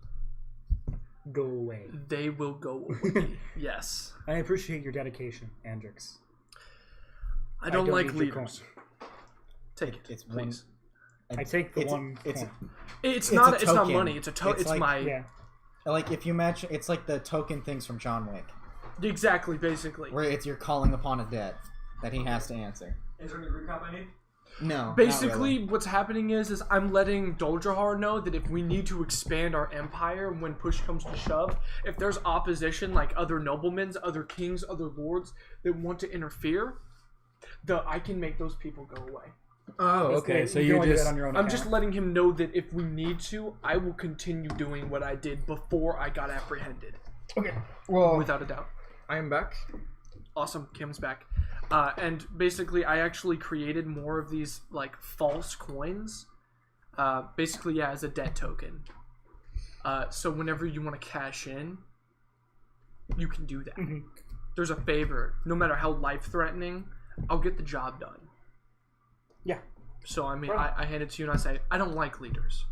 Go away. they will go away. Yes. I appreciate your dedication, Andrix. I don't like need your leaders. Take it, It's one- please. I take the It's- one it's- coin. It's a not token. money. It's a It's like- my Yeah. Like if you match, it's like the token things from John Wick, exactly basically. where it's you're calling upon a debt that he has to answer. Is there any recap I need? No, not Basically, really. what's happening is I'm letting Doljahar know that if we need to expand our empire when push comes to shove, if there's opposition like other noblemen, other kings, other lords that want to interfere, I can make those people go away. Oh, okay. So you you can only do just that on your own I'm account. just letting him know that if we need to, I will continue doing what I did before I got apprehended, okay. Well, without a doubt. I am back. Awesome, Kim's back. And basically, I actually created more of these like false coins. Basically, yeah, as a debt token. So whenever you want to cash in, you can do that. Mhm. There's a favor, no matter how life-threatening, I'll get the job done. Yeah. So I mean, Right. I hand it to you and I say, I don't like leaders.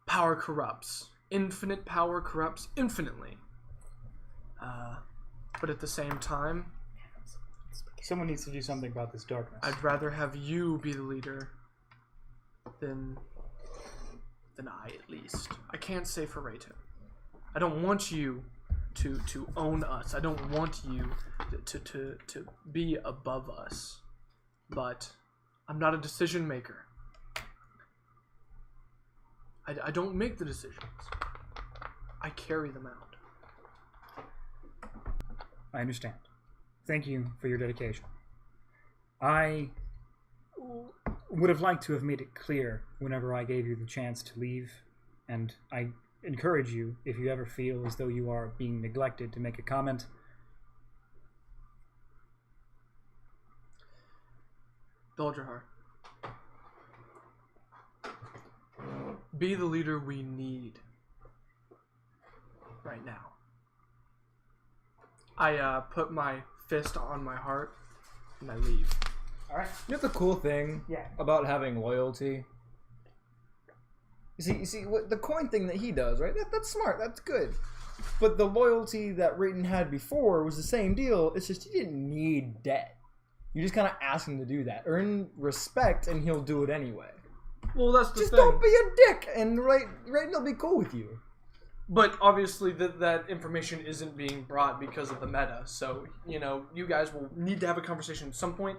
Power corrupts. Infinite power corrupts infinitely. But at the same time, Someone needs to do something about this darkness. I'd rather have you be the leader than I, at least. I can't say for Rayton. I don't want you to own us. I don't want you to be above us. But I'm not a decision maker. I don't make the decisions. I carry them out. I understand. Thank you for your dedication. I would have liked to have made it clear whenever I gave you the chance to leave, and I encourage you, if you ever feel as though you are being neglected, to make a comment. Doljahar. Be the leader we need right now. I put my fist on my heart and I leave. All right. You know the cool thing Yeah. about having loyalty? You see what the coin thing that he does, right? That's smart. That's good. But the loyalty that Rayton had before was the same deal. It's just you didn't need debt. You just kind of ask him to do that. Earn respect, and he'll do it anyway. Well, that's the Just thing. don't be a dick, and Rayton will be cool with you. But obviously that information isn't being brought because of the meta. So, you guys will need to have a conversation at some point.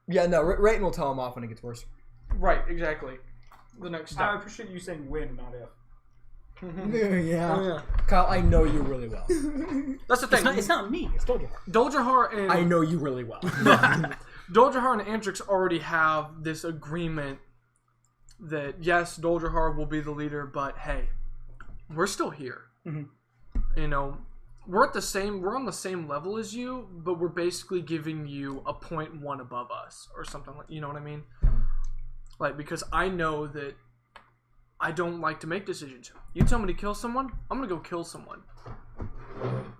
Yeah, no, Rayton will tell him off when it gets worse. Right, exactly. The next I step. appreciate you saying when, not if. Yeah. Oh, yeah. Kyle, I know you really well. That's the thing. It's not me. It's Doljahar. Doljahar and I know you really well. Doljahar and Andrix already have this agreement that yes, Doljahar will be the leader, but hey, we're still here. Mhm. We're on the same level as you, but we're basically giving you a 0.1 above us or something like, you know what I mean? Like, because I know that I don't like to make decisions. You tell me to kill someone, I'm gonna go kill someone.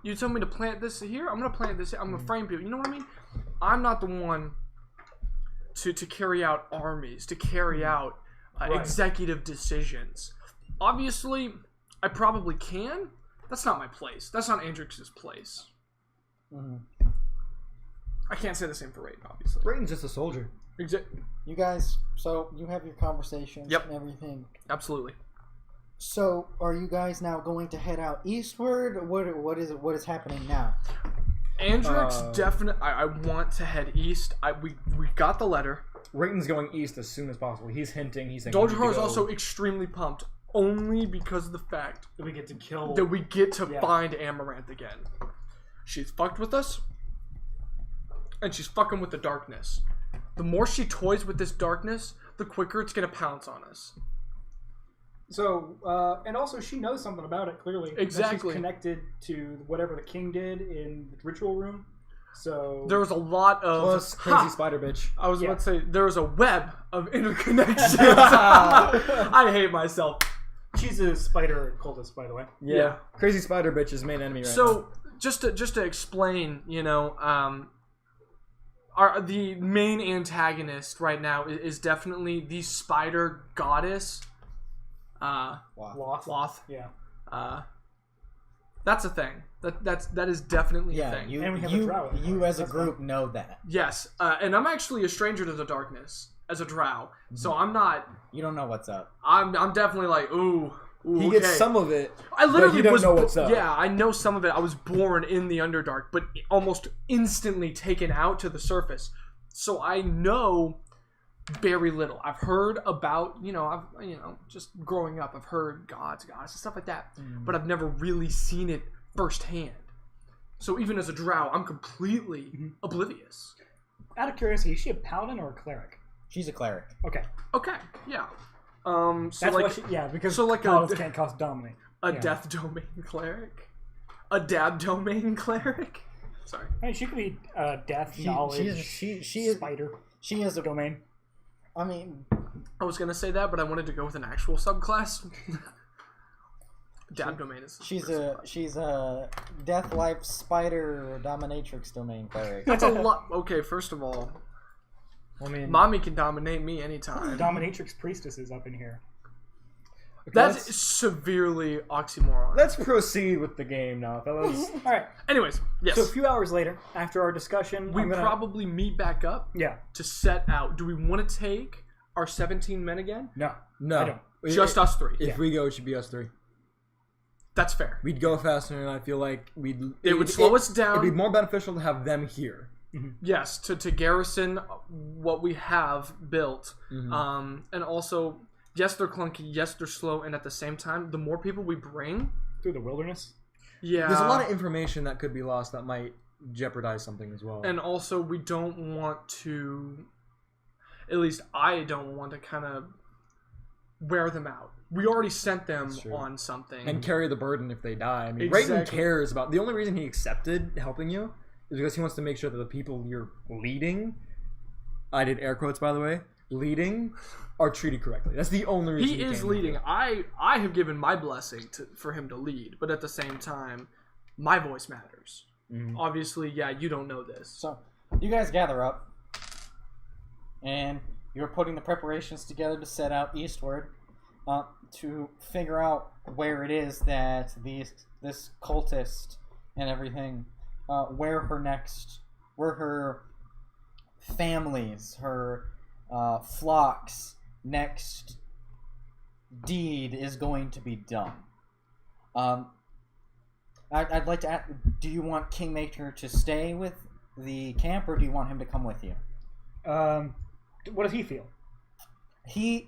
You tell me to plant this here, I'm gonna plant this here. I'm gonna frame people. You know what I mean? I'm not the one to carry out armies, to carry out Right. executive decisions. Obviously, I probably can. That's not my place. That's not Andrix's place. I can't say the same for Raiden, obviously. Rayton's just a soldier. You guys, so you have your conversations Yep. and everything. Absolutely. So, are you guys now going to head out eastward? What is happening now? Andrix definitely. I want to head east. We got the letter. Rayton's going east as soon as possible. He's hinting. He's saying. Doljahar is also extremely pumped, only because of the fact We get to kill. that we get to Yeah. find Amaranth again. She's fucked with us, and she's fucking with the darkness. The more she toys with this darkness, the quicker it's gonna pounce on us. So, and also she knows something about it, clearly. That Exactly. She's connected to whatever the king did in the ritual room. So There was a lot of Plus crazy spider bitch. I was Yeah. about to say there was a web of interconnections. I hate myself. she's a spider cultist, by the way. Yeah. Crazy spider bitch is main enemy right now. So just to explain, the main antagonist right now is definitely the spider goddess, Loth. Yeah. That's a thing. That is definitely a Yeah, thing. And we have a drow. you as a That's group know that. Yes, and I'm actually a stranger to the darkness as a drow, so I'm not. You don't know what's up. I'm definitely like ooh. he okay. gets some of it. I literally you don't was know what's up. Yeah, I know some of it. I was born in the Underdark, but almost instantly taken out to the surface. So I know very little. I've heard about, just growing up, I've heard gods, goddesses, stuff like that, but I've never really seen it firsthand. So even as a drow, I'm completely oblivious. Out of curiosity, is she a paladin or a cleric? She's a cleric. Okay. Okay, yeah. So That's like why she, yeah, because so like paladins a can't cost dominate. a Yeah. death domain cleric, a dab domain cleric. Sorry. I mean, she could be death, She- knowledge, she is- spider She is a. domain. I mean, I was gonna say that, but I wanted to go with an actual subclass. Dab domain is. she's a death life spider dominatrix domain cleric. That's a lot. Okay, first of all, I mean, mommy can dominate me anytime. dominatrix priestesses up in here. That's severely oxymoron. Let's proceed with the game now, fellas. All right. Anyways, yes. So a few hours later, after our discussion, we I'm gonna, probably meet back up yeah. to set out. Do we want to take our 17 men again? No. No. I don't. Just us three. If we go, it should be us three. That's fair. We'd go faster, and I feel like It would slow us down. It'd be more beneficial to have them here. Yes, to garrison what we have built. And also, yes, they're clunky, yes, they're slow, and at the same time, the more people we bring, Through the wilderness. yeah. There's a lot of information that could be lost that might jeopardize something as well. And also, we don't want to, at least I don't want to kind of wear them out. We already sent them That's true. on something. and carry the burden if they die. I mean, Exactly. Rayton cares about... The only reason he accepted helping you is because he wants to make sure that the people you're leading... I did air quotes, by the way. Leading are treated correctly. That's the only reason he is came with leading. you. I have given my blessing for him to lead, but at the same time, my voice matters. Obviously, yeah, you don't know this. So, you guys gather up, and you're putting the preparations together to set out eastward to figure out where it is that this cultist and everything, where her families, her flocks' next deed is going to be done. I'd like to ask, do you want Kingmaker to stay with the camp, or do you want him to come with you? What does he feel? He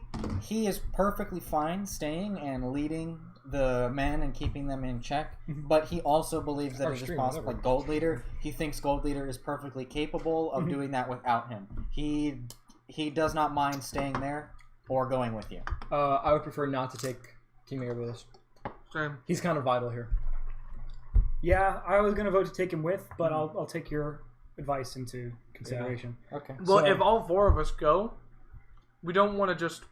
is perfectly fine staying and leading the men and keeping them in check, but he also believes that Our it is stream, possible. whatever. Like Gold Leader, he thinks Gold Leader is perfectly capable of doing that without him. He does not mind staying there or going with you. I would prefer not to take Kingmaker with us. Same. He's kind of vital here. Yeah, I was gonna vote to take him with, but I'll take your advice into consideration. Okay. Well, So- if all four of us go, we don't want to just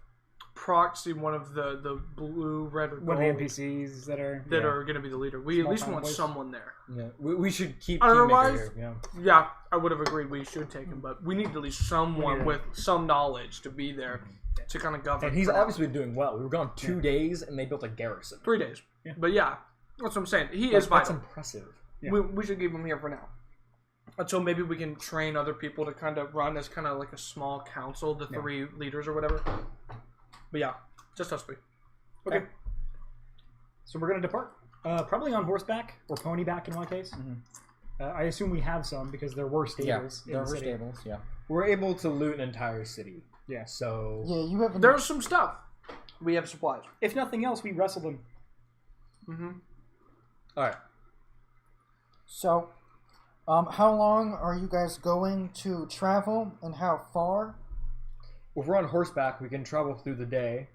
proxy one of the blue, red, or One gold of the NPCs that are are going to be the leader. We Small at least town want boys. someone there. Yeah, we should keep Otherwise- Kingmaker here. Yeah. Yeah, I would have agreed we should take him, but we need at least someone Yeah. with some knowledge to be there to kind of govern. And he's for now. obviously doing well. We were gone 2 days, and they built a garrison. 3 days. Yeah. But yeah, that's what I'm saying. He That's is vital. impressive. Yeah. We should keep him here for now. Until maybe we can train other people to kind of run as kind of like a small council, the three leaders or whatever. But yeah, just us three. okay. So we're gonna depart, probably on horseback or ponyback in one case. I assume we have some because there were stables. in there the were city. stables. Yeah. We're able to loot an entire city. Yeah. So Yeah, you have. There's some stuff. We have supplies. If nothing else, we wrestle them. all right. So, how long are you guys going to travel, and how far? If we're on horseback, we can travel through the day.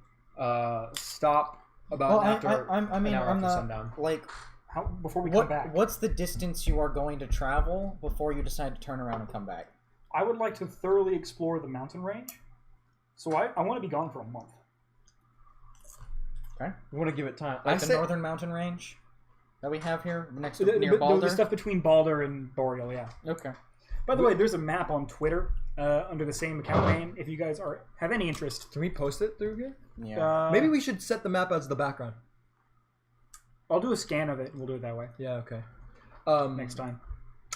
Stop about Well, after I mean, an hour I'm after not sundown. like How before we come back? What's the distance you are going to travel before you decide to turn around and come back? I would like to thoroughly explore the mountain range. So I want to be gone for a month. Okay. We want to give it time. Like the northern mountain range that we have here next to The, near Balder? the stuff between Balder and Boreal, yeah. Okay. By the way, there's a map on Twitter under the same account name. If you guys have any interest, Can we post it through here? Yeah. Maybe we should set the map as the background. I'll do a scan of it and we'll do it that way Yeah, okay. next time.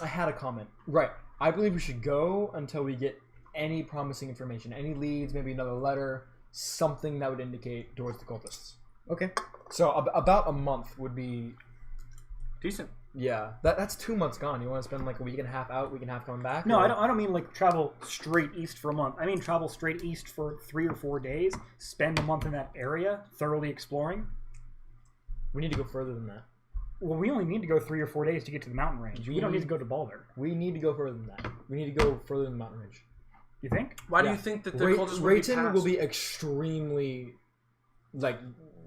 I had a comment. Right. I believe we should go until we get any promising information. Any leads, maybe another letter, something that would indicate towards the cultists. Okay. So about a month would be... Decent. Yeah. That's 2 months gone. You want to spend like a week and a half out, week and a half coming back? No, or- I don't mean like travel straight east for a month. I mean travel straight east for 3 or 4 days, spend a month in that area, thoroughly exploring. We need to go further than that. Well, we only need to go 3 or 4 days to get to the mountain range. We don't need to go to Balder. We need to go further than that. We need to go further than the mountain range. You think? Why do Yeah. you think that the Ra- cultists will be Rayton passed? will be extremely... Like,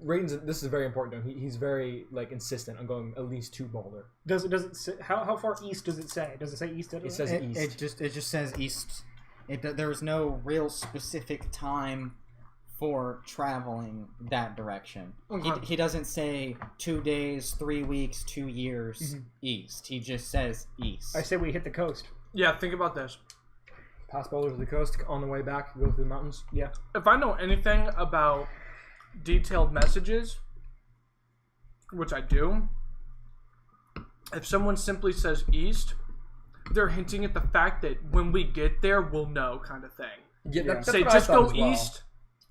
Rayton's... This is very important to him. He's very, like, insistent on going at least to Balder. Does it say, how far east does it say? Does it say east? It says east. It just says east. There's no real specific time for traveling that direction. Okay. He doesn't say 2 days, 3 weeks, 2 years east. He just says east. I say we hit the coast. Yeah, think about this. Past Balder to the coast, on the way back, go through the mountains. Yeah. If I know anything about detailed messages, which I do, if someone simply says east, they're hinting at the fact that when we get there, we'll know, kind of thing. Yeah, Yeah. that's Say, what I just thought go as well. east,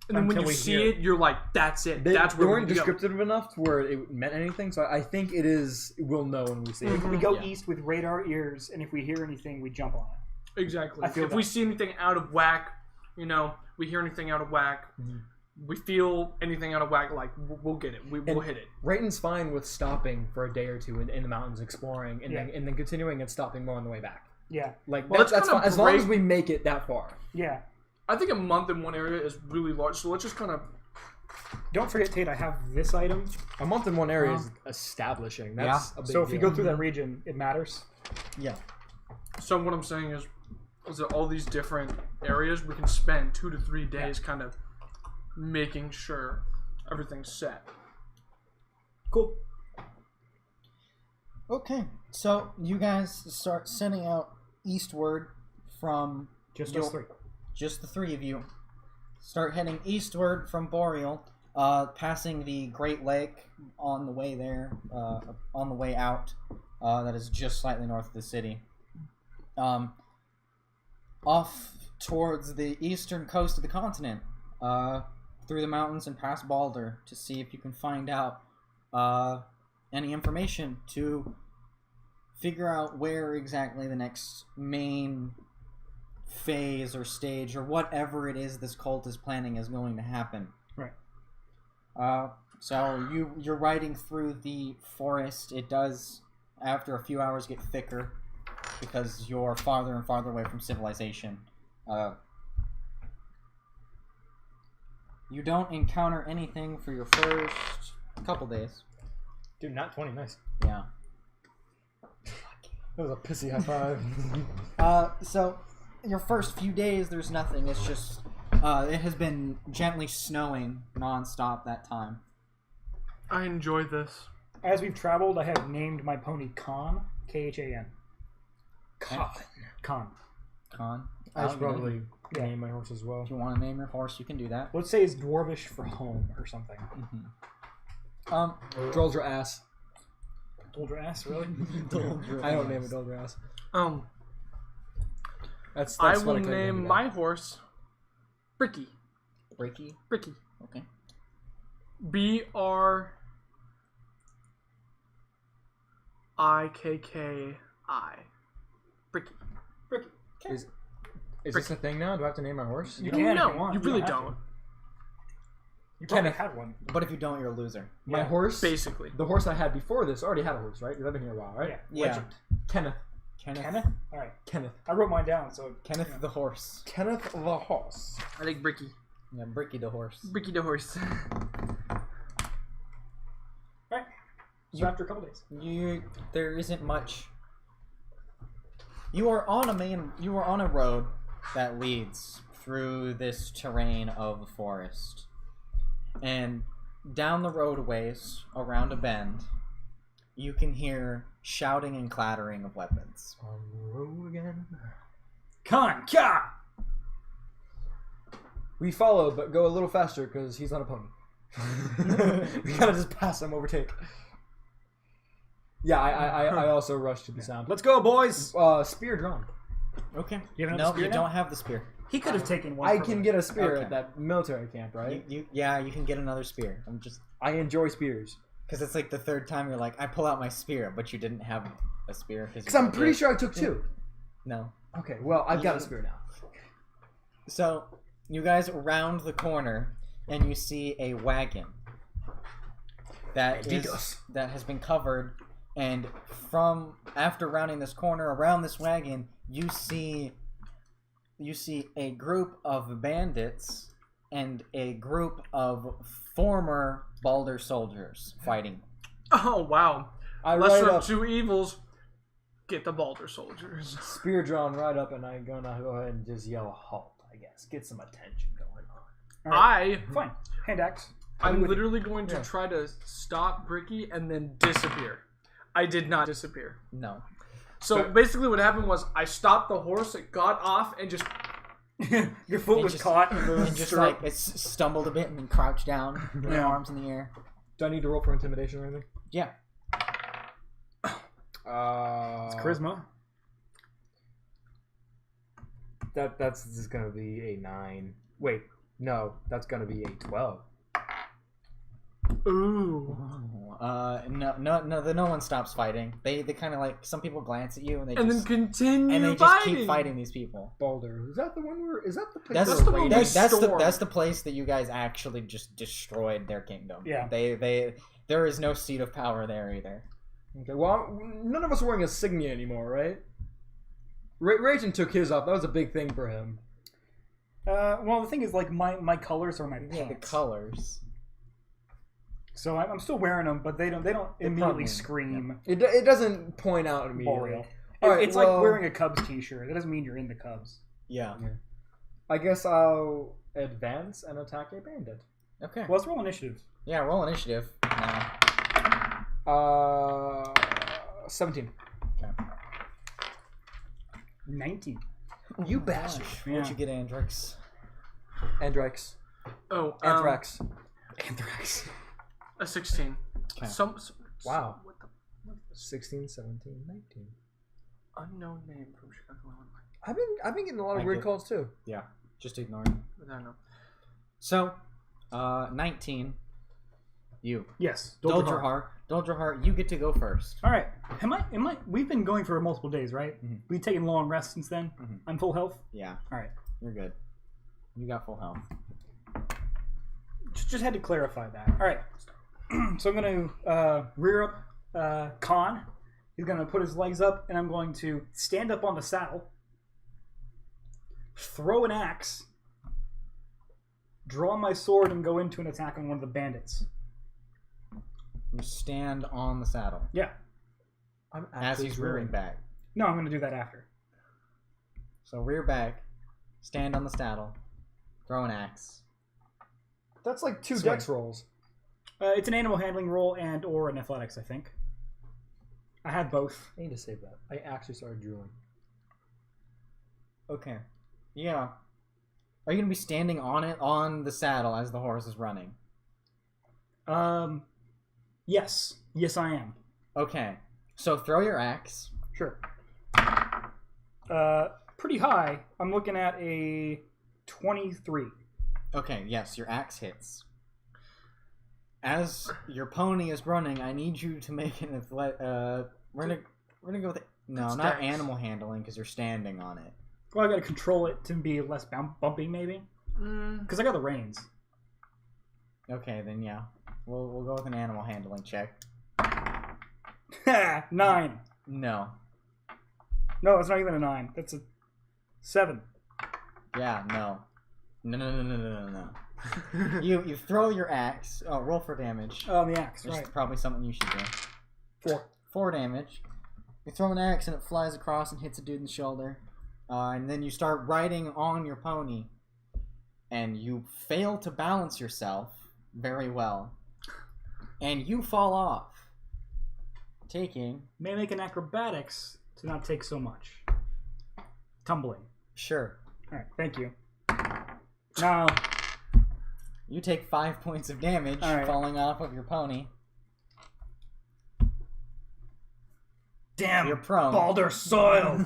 and then when Until you we see hear. it, you're like, that's it. They, That's they where weren't we go. descriptive enough to where it meant anything, so I think it is... We'll know when we see it. We go Yeah. east with radar ears, and if we hear anything, we jump on it. Exactly. I feel If we that. see anything out of whack, we hear anything out of whack, we feel anything out of whack, like, we'll get it. We'll And- hit it. Rayton's fine with stopping for a day or two in the mountains, exploring, and, Yeah. and then continuing and stopping more on the way back. Yeah. Like, Well, that's that's fine, kinda as long as break- we make it that far. Yeah. I think a month in one area is really large, so let's just kind of... Don't forget, Tate, I have this item. A month in one area is establishing. That's a big So if you deal. go through that region, it matters. Yeah. So what I'm saying is that all these different areas, we can spend 2 to 3 days kind of making sure everything's set. Cool. Okay. So you guys start sending out eastward from Just your- us 3. just the 3 of you. Start heading eastward from Boreal, passing the Great Lake on the way there, on the way out. That is just slightly north of the city. Off towards the eastern coast of the continent, through the mountains and past Balder, to see if you can find out any information to figure out where exactly the next main phase or stage or whatever it is this cult is planning is going to happen. Right. So you're riding through the forest. It does, after a few hours, get thicker because you're farther and farther away from civilization. You don't encounter anything for your first couple days. Dude, not 20, nice. Yeah. That was a pissy high five. So your first few days, there's nothing. It's just it has been gently snowing nonstop that time. I enjoy this. As we've traveled, I have named my pony Khan. Khan. Con. Khan. Con. I should Okay. probably Yeah. name my horse as well. If you want to name your horse, you can do that. Let's say it's Dwarvish for home or something. Doldra ass. Doldra ass, really? I don't name it Doldra ass. That's I what will couldn't name it. my horse Bricky. Breaky. Bricky. Okay. Brikki. Bricky. Is this a thing now? Do I have to name my horse? You can if No, you want. you really have to. don't. You probably Kenneth. had one. But if you don't, you're a loser. My horse? Basically. The horse I had before this already had a horse, right? You've been here a while, right? Yeah. Yeah. Legend. Kenneth. Kenneth? Alright. Kenneth. I wrote mine down, so... Kenneth yeah. the horse. Kenneth the horse. I like Bricky. Yeah, Bricky the horse. Bricky the horse. So after a couple days. There isn't much. You are on a road that leads through this terrain of the forest. And down the roadways, around a bend, you can hear shouting and clattering of weapons. On the road again. Con, Kya! We follow, but go a little faster because he's on a pony. We gotta just pass him, overtake. Yeah, I also rush to the sound. Let's go, boys! Spear drawn. Okay. You have no, spear you now? don't have the spear. He could have taken one. I from can me. get a spear Okay. at that military camp, right? You can get another spear. I'm just I enjoy spears. because it's like the third time you're like, I pull out my spear, but you didn't have a spear Because I'm pretty sure I took two. No. Okay, well, I've got a spear now. So you guys round the corner and you see a wagon that has been covered, and from after rounding this corner around this wagon, you see a group of bandits and a group of former Balder soldiers fighting. Oh wow! I Lesser ride of up, two evils. Get the Balder soldiers. spear drawn right up, and I'm gonna go ahead and just yell halt, I guess. Get some attention going on. Alright, fine. Hand axe. I'm with literally going to Yeah. try to stop Bricky and then disappear. I did not disappear. No. So basically, what happened was I stopped the horse, it got off, and just Your foot It was just- caught in the And just stirrup. like it stumbled a bit and then crouched down, with Yeah. arms in the air. Do I need to roll for intimidation or anything? Yeah. It's charisma. That's just gonna be a 9. Wait, no, that's gonna be a 12. ooh. No one stops fighting. They kind of like, some people glance at you and they And then just continue just fighting. keep fighting these people. Balder, is that the one where? Is that the place? That's That's the one we stormed. that's the place that you guys actually just destroyed their kingdom. Yeah. There is no seat of power there either. Okay, well, none of us are wearing a signia anymore, right? Raging took his off. That was a big thing for him. Well, the thing is, like, my colors are my pants. Yeah, the colors. So I'm still wearing them, but they don't immediately probably- scream It doesn't point out immediately. Boreal. All right, It's well, like wearing a Cubs t-shirt. That doesn't mean you're in the Cubs. Yeah. I guess I'll advance and attack a bandit. Okay. Well, let's roll initiative. Yeah, roll initiative. Now. 17. 19. You bastard. What'd you get, Andrix? Andrax. Oh, Anthrax. Anthrax. a 16. Okay. Wow. What the 16, 17, 19. unknown name from Chicago, Illinois? I've been getting a lot of I weird get- calls too. Yeah. Just ignore it. I don't know. So, 19. You. Yes. Doldrahar, you get to go first. All right. Am I? We've been going for multiple days, right? Mhm. We've taken long rests since then. Mhm. I'm full health. Yeah. All right. You're good. You got full health. Just had to clarify that. All right. So I'm going to rear up Khan. He's going to put his legs up, and I'm going to stand up on the saddle, throw an axe, draw my sword, and go into an attack on one of the bandits. You stand on the saddle Yeah. I'm as actually he's rearing back. No, I'm going to do that after. So rear back, stand on the saddle, throw an axe. That's like 2 Swing. dex rolls. It's an animal handling roll and or an athletics, I think. I have both. I need to save that. I actually started drooling. Okay. Yeah. Are you gonna be standing on the saddle as the horse is running? Yes. Yes, I am. Okay. So throw your axe. Sure. Pretty high. I'm looking at a 23. Okay, yes, your axe hits. As your pony is running, I need you to make an athletic. We're gonna go with it. No, That's not dex. animal handling because you're standing on it. Well, I gotta control it to be less bumpy, maybe. Mm, Because I got the reins. Okay, then yeah, we'll go with an animal handling check. 9. No. No, it's not even a 9. That's a 7. Yeah, no. No. You throw your axe. Oh, roll for damage. Oh, the axe, Which right. is probably something you should do. 4 damage. You throw an axe and it flies across and hits a dude in the shoulder. And then you start riding on your pony. And you fail to balance yourself very well. And you fall off. Taking... May make an acrobatics to not take so much. Tumbling. Sure. Alright, thank you. Now... You take 5 points of damage falling off of your pony. Damn! You're prone. Balder soil!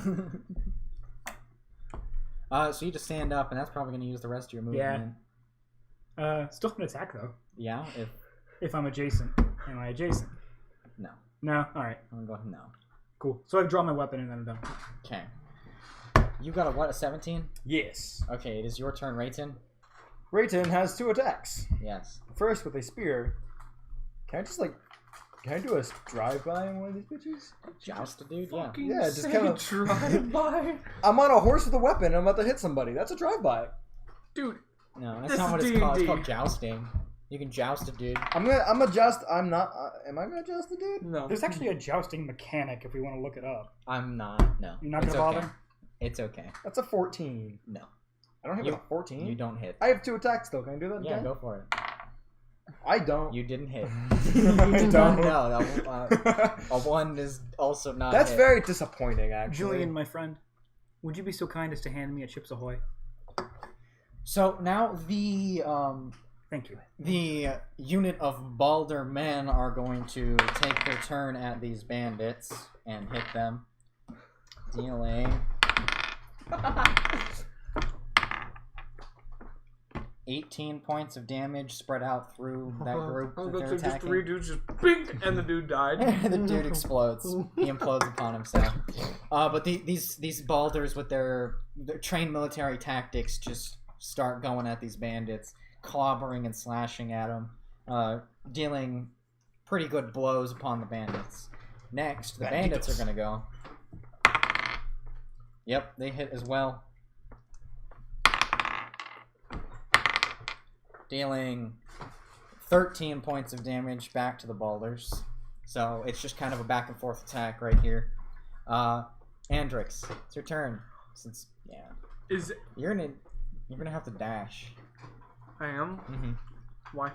So you just stand up, and that's probably going to use the rest of your movement. Yeah. Still can attack, though. Yeah, If I'm adjacent. Am I adjacent? No. No? Alright. I'm going to go no. Cool. So I've drawn my weapon and then I'm done. Okay. You got a 17? Yes. Okay, it is your turn, Rayton. Rayton has 2 attacks. Yes. First with a spear. Can I do a drive-by on one of these bitches? Joust a dude? Yeah. Yeah, just kind of drive by. I'm on a horse with a weapon and I'm about to hit somebody. That's a drive-by. Dude, No, that's This not is what it's called. It's D&D. called jousting. You can joust a dude. I'm not, am I gonna adjust the dude? no. There's actually a jousting mechanic if we want to look it up. I'm not. No. You're not It's gonna okay. bother? It's okay. That's a 14. No. I don't have You- a 14. You don't hit. I have 2 attacks though. Can I do that Yeah, again? go for it. I don't. You didn't hit. I don't. No, a 1 is also not That's hit. very disappointing, actually. Julian, my friend, would you be so kind as to hand me a Chips Ahoy? So now the Thank you. the unit of Balder men are going to take their turn at these bandits and hit them, dealing 18 points of damage spread out through that group I was that about they're to say just attacking. 3 dudes just bink, and the dude died. The dude explodes. He implodes upon himself. But these Balders with their trained military tactics just start going at these bandits, clobbering and slashing at them, dealing pretty good blows upon the bandits. Next, the bandits are going to go. Yep, they hit as well. Dealing 13 points of damage back to the Balders. So it's just kind of a back and forth attack right here. Andrix, it's your turn. Since Is you're gonna have to dash. I am? Mm-hmm. Why?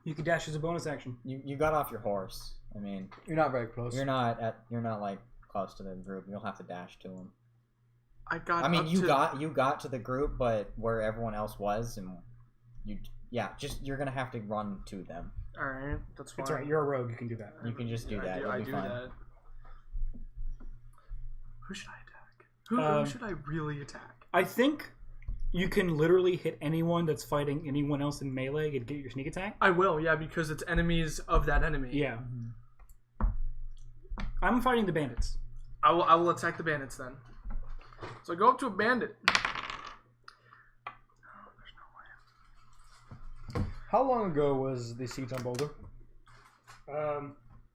You can dash as a bonus action. You got off your horse. I mean, You're not very close. you're not like close to the group. You'll have to dash to them. I got. I mean, up you to... got to the group, but where everyone else was, and you're gonna have to run to them. All right, that's fine. It's alright, you're a rogue, you can do that. You can just do that. It'll I be do fine. that. Who should I attack? Who should I really attack? I think you can literally hit anyone that's fighting anyone else in melee and get your sneak attack. I will, yeah, because it's enemies of that enemy. Yeah. I'm fighting the bandits. I will attack the bandits then. So I go up to a bandit. How long ago was the siege on Boulder? A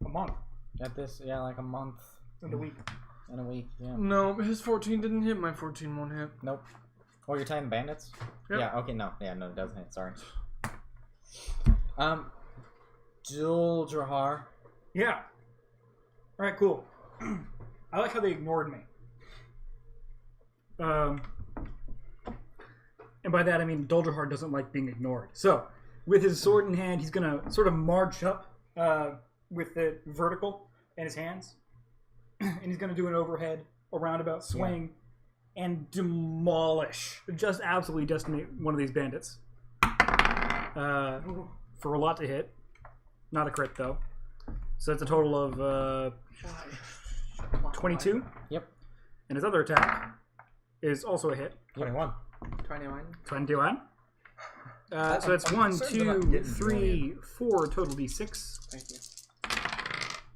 month At this, like a month and a week. and a week. Yeah. No, his 14 didn't hit. My 14 won't hit. Nope. Oh, you're tying bandits? Yep. Yeah, okay, no. Yeah, no, it doesn't hit, sorry. Duldrahar. Yeah. Alright, cool. I like how they ignored me. And by that I mean Duldrahar doesn't like being ignored. So, with his sword in hand, he's gonna sort of march up with the vertical in his hands. And he's gonna do an overhead, a roundabout swing, and demolish, just absolutely decimate one of these bandits. For a lot to hit. Not a crit, though. So that's a total of 22. Yep. And his other attack is also a hit. 21. 21. 21. So that's I'm 1, concerned that I'm 2, getting 3, 4, total d6. Thank you.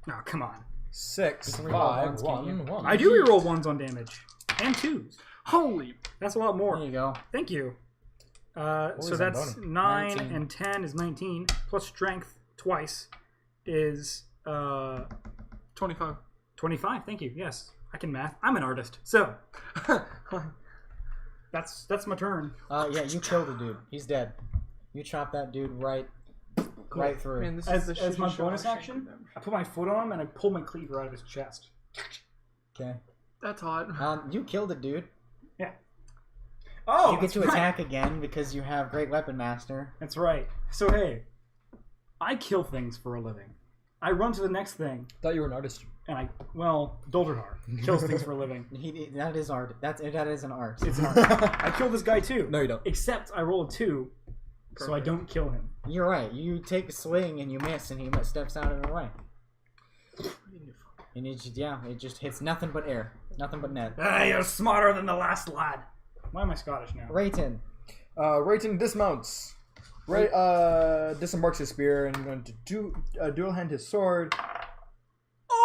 Oh, come on. 6, You can reroll 5, ones, can't 1, you? 1. I do reroll 1s on damage. And 2s. Holy! That's a lot more. There you go. Thank you. So was that's Zamboni? 9 19. and 10 is 19. Plus strength twice is 25. 25. Thank you. Yes, I can math. I'm an artist. So that's my turn. Yeah, you killed the dude. He's dead. You chop that dude right right through. Man, this As, is the as my shittiest show bonus I've action, shanked them. I put my foot on him and I pull my cleaver out of his chest. Okay. That's hot. You killed it, dude. Oh, You get that's to right. attack again because you have Great Weapon Master. That's right. So hey, I kill things for a living. I run to the next thing, Thought you were an artist. and Dolderhar kills things for a living. That is art. That is an art. It's hard. I kill this guy too. No, you don't. Except I roll a 2, so I Perfect. don't kill him. You're right. You take a swing and you miss, and he steps out of the way. And it just hits nothing but air, nothing but net. Ah, you're smarter than the last lad. Why am I Scottish now? Rayton, Rayton dismounts. Disembarks his spear and going to dual hand his sword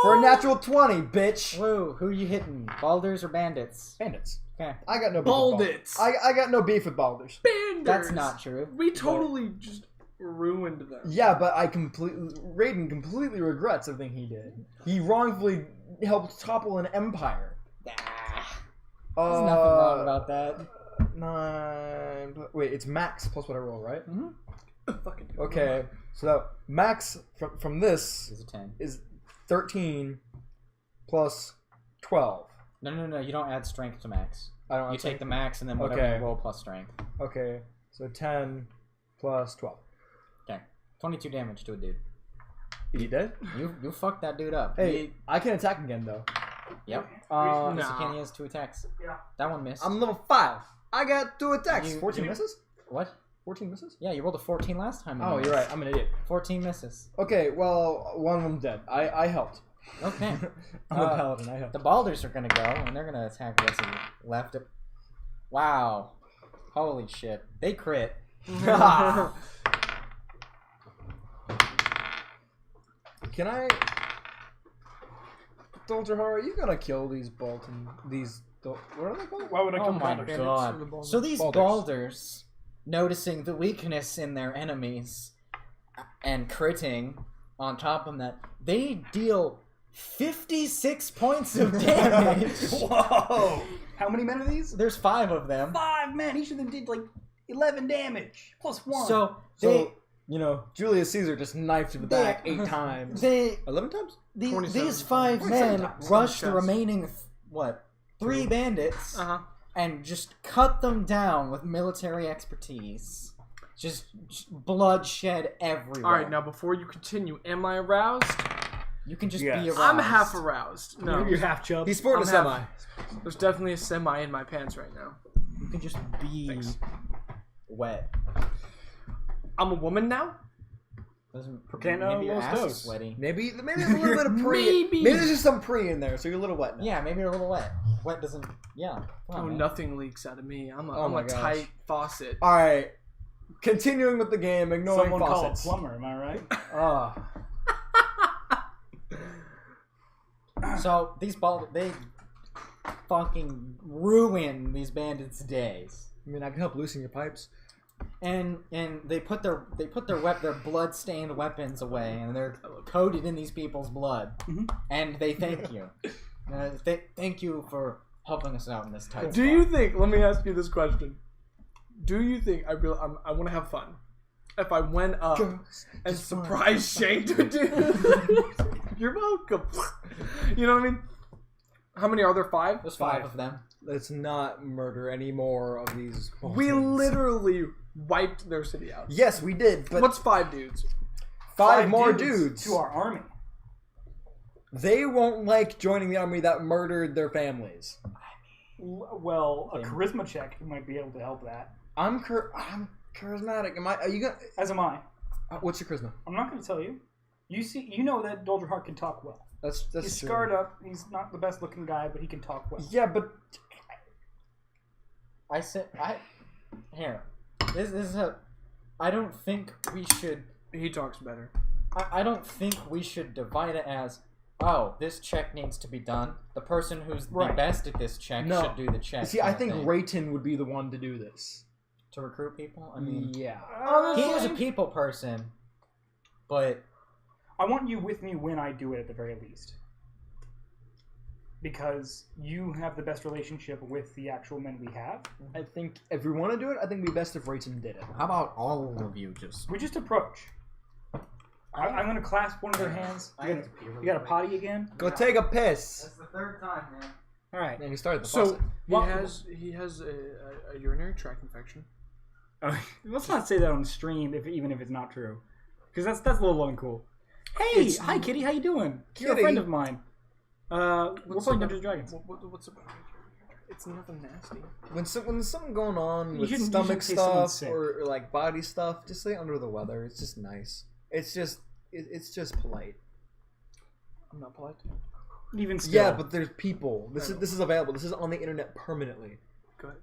for a natural 20, bitch. woo, who you hitting? Balders or bandits? Bandits. Okay, I got no beef with Bandits. I got no beef with balders. Banders. that's not true. We totally just ruined them. Yeah, but Raiden completely regrets everything he did. He wrongfully helped topple an empire. There's nothing wrong about that. 9. Wait, it's max plus what I roll, right? Fucking Okay, so max from this It's a 10. is 13 plus 12. No. You don't add strength to max. I don't. You take the max and then whatever Okay. you roll plus strength. Okay, so 10 plus 12. Okay, 22 damage to a dude. Is he dead? You fucked that dude up. Hey, I can attack again though. Yep. Uh, Yes, you can. He has 2 attacks. Yeah. That one missed. I'm level 5. I got 2 attacks. You- 14 misses? What? 14 misses? Yeah, you rolled a 14 last time. Oh, you're right. I'm an idiot. 14 misses. Okay, well, one of them's dead. I helped. Okay. I'm a paladin. I helped. The Balders are gonna go, and they're gonna attack what's left. Wow. Holy shit. They crit. Can I? Soldier Horror, are you gonna kill these Bolton? What are they called? Why would I kill Oh the my Balders? god. So these Balders. Balders, noticing the weakness in their enemies and critting on top of that, they deal 56 points of damage. Whoa! How many men are these? There's 5 of them. 5 men. Each of them did like 11 damage plus 1. So So, you know, Julius Caesar just knifed him back 8 times. they 11 times? these 27 5 27 men times. rush the 7 remaining 3 bandits Uh huh. and just cut them down with military expertise. Just bloodshed everywhere. All right, now before you continue, am I aroused? you can just Yes. be aroused. I'm half aroused. No, You're half chub. He's sporting a I'm semi. there's definitely a semi in my pants right now. You can just be wet. I'm a woman now. Doesn't Can't, maybe your Los ass is Dos. sweaty. Maybe there's a little bit of pre. Maybe. Maybe there's just some pre in there, so you're a little wet now. Yeah, maybe you're a little wet. Wet doesn't. Yeah. Come Oh, on, man. nothing leaks out of me. I'm Oh my a gosh. tight faucet. All right. Continuing with the game, ignoring Someone call a faucets. plumber, am I right? Ah. So these they fucking ruin these bandits' days. I mean, I can help loosen your pipes. And they put their their blood stained weapons away, and they're coated in these people's blood. Mhm. And they thank you. Thank you for helping us out in this tight Do spot. you think? Let me ask you this question. Do you think I want to have fun? If I went up Girls, and just fun. surprise shanked a dude, you're welcome. You know what I mean? How many are there? 5? There's 5 of them. Let's not murder any more of these. We Boltons. literally wiped their city out. Yes, we did, but What's 5 dudes? five more dudes. to our army. They won't like joining the army that murdered their families. Well, a charisma check might be able to help that. I'm charismatic. Are you gonna? As am I. What's your charisma? I'm not going to tell you. You know that Dolderhart can talk well. That's He's true. scarred up. He's not the best looking guy, but he can talk well. Yeah, but Here. This is a. I don't think we should. He talks better. I don't think we should divide it as. Oh, this check needs to be done. The person who's the Right. best at this check No. should do the check. see, I kind of think thing. Rayton would be the one to do this. To recruit people? I mean, Yeah. he is a people person, but I want you with me when I do it at the very least. Because you have the best relationship with the actual men we have. I think if we want to do it, I think it'd be best if Rayton did it. how about all of you just. We just approach. I'm going to clasp one of their hands. You got a potty again? Go take a piss. That's the third time, man. All right. Man, you started the So faucet. he has a urinary tract infection. Let's not say that on stream, even if it's not true, because that's a little uncool. Hey, hi Kitty, how you doing? You're a Kitty. friend of mine. We're playing Dungeons and Dragons. What's about it? It's nothing nasty. When there's something going on You with shouldn't stomach say someone's stuff sick. or like body stuff, just say under the weather. It's just nice. It's just polite. I'm not polite. Even still. Yeah, but there's people. This is available. This is on the internet permanently. Go ahead.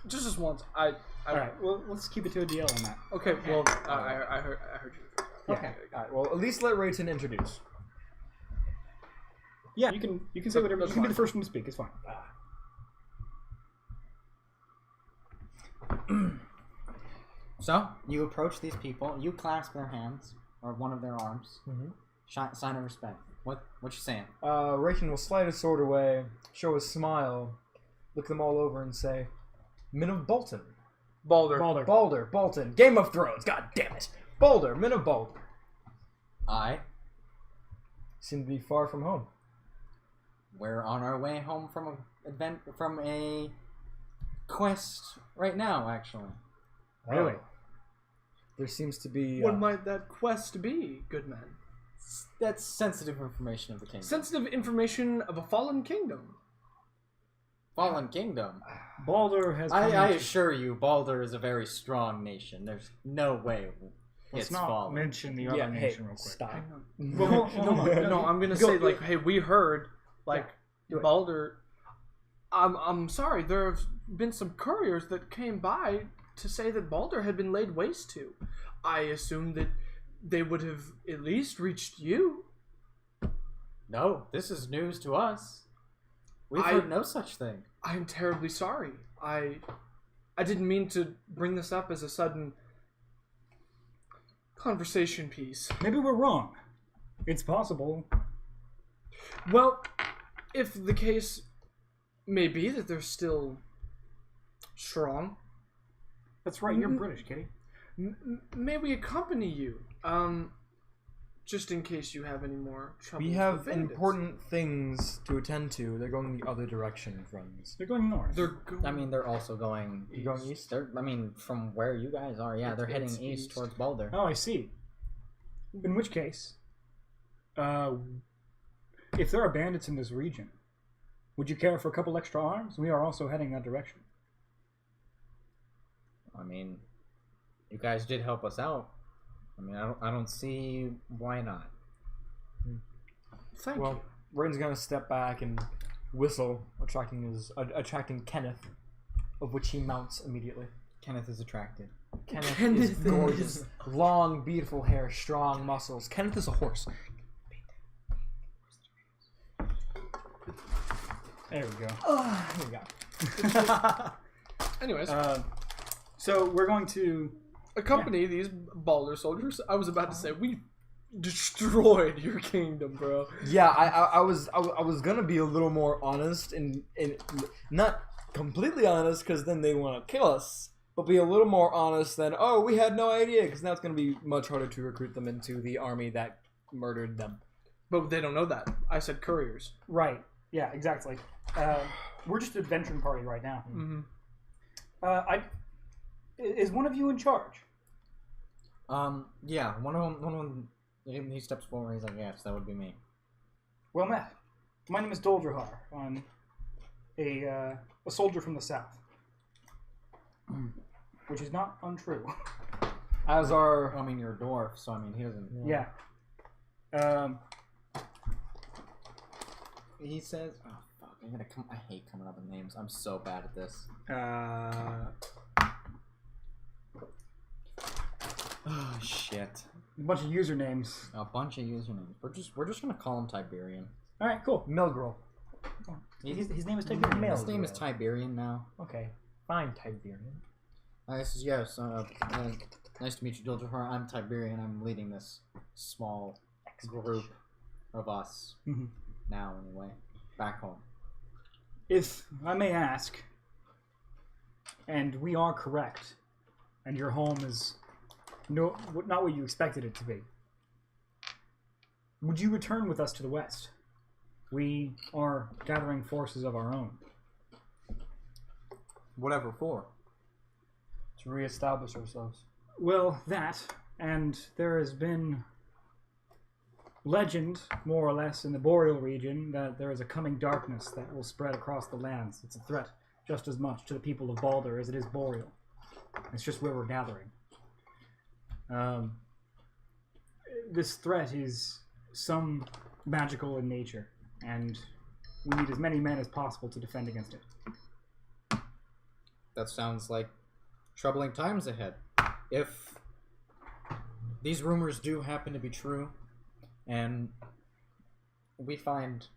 Just this once. I all right. Well, let's keep it to a DL on that. Okay. Well, I heard you. Yeah. Okay. All right. Well, at least let Rayton introduce. Yeah, you can say whatever. You That's can be the fine. first one to speak. It's fine. So, you approach these people, you clasp their hands, or one of their arms, sign of respect. What you saying? Rayton will slide his sword away, show a smile, look them all over, and say, "Men of Bolton, Balder. Bolton, Game of Thrones. God damn it, Boulder, men of Boulder. I. Seem to be far from home. We're on our way home from a quest right now, actually. Really? There seems to be. What might that quest be, good man? That's sensitive information of the kingdom. Sensitive information of a fallen kingdom. Fallen kingdom. Baldur has. I assure you, Baldur is a very strong nation. There's no way Let's it's not fallen. mention the other Yeah, hey, nation real quick. stop. Well, hold on. No, I'm gonna Go- say like, hey, we heard like do it. Baldur. I'm sorry. There have been some couriers that came by to say that Baldur had been laid waste to. I assumed that they would have at least reached you. No, this is news to us. We've heard no such thing. I am terribly sorry. I didn't mean to bring this up as a sudden conversation piece. Maybe we're wrong. It's possible. Well, if the case may be that they're still strong, That's right. You're British, Kitty. may we accompany you? Just in case you have any more trouble. We have important things to attend to. They're going the other direction, friends. They're going north. I mean, they're also going. You going east? I mean, from where you guys are, yeah, they're heading it's east east. towards Baldur. Oh, I see. In which case, if there are bandits in this region, would you care for a couple extra arms? We are also heading that direction. I mean, you guys did help us out. I mean, I don't see why not. Thank Well, you. Rayton's gonna step back and whistle, attracting Kenneth, of which he mounts immediately. Kenneth is attracted. Kenneth Kenneth is is- gorgeous, long, beautiful hair, strong muscles. Kenneth is a horse. There we go. Here we go. Anyways, So we're going to. accompany these Baldur soldiers. I was about to say we destroyed your kingdom, bro. Yeah, I was gonna be a little more honest and not completely honest because then they want to kill us, but be a little more honest than we had no idea because now it's gonna be much harder to recruit them into the army that murdered them. But they don't know that. I said couriers. Right. Yeah, exactly. We're just an adventuring party right now. Mm-hmm. Is one of you in charge? Yeah, one of them, he steps forward. He's like, yes, that would be me. Well met. My name is Doldrahar. I'm a soldier from the south, which is not untrue. As our I mean, you're a dwarf, so I mean, he doesn't. Yeah. He says, "Oh fuck, I hate coming up with names. I'm so bad at this." Oh shit! A bunch of usernames. A bunch of usernames. We're just gonna call him Tiberian. All right, cool. Milgrel. His name is Tiberian. Male. His name is Tiberian now. Okay, fine, Tiberian. This is yes. Nice to meet you, Doldrahar. I'm Tiberian. I'm leading this small group of us Mhm. now, anyway. Back home. If I may ask, and we are correct, and your home is not what you expected it to be. would you return with us to the west? We are gathering forces of our own. Whatever for. To reestablish ourselves. Well, that, and there has been legend, more or less, in the Boreal region that there is a coming darkness that will spread across the lands. It's a threat just as much to the people of Balder as it is Boreal. It's just where we're gathering. This threat is some magical in nature, and we need as many men as possible to defend against it. That sounds like troubling times ahead. If these rumors do happen to be true, and we find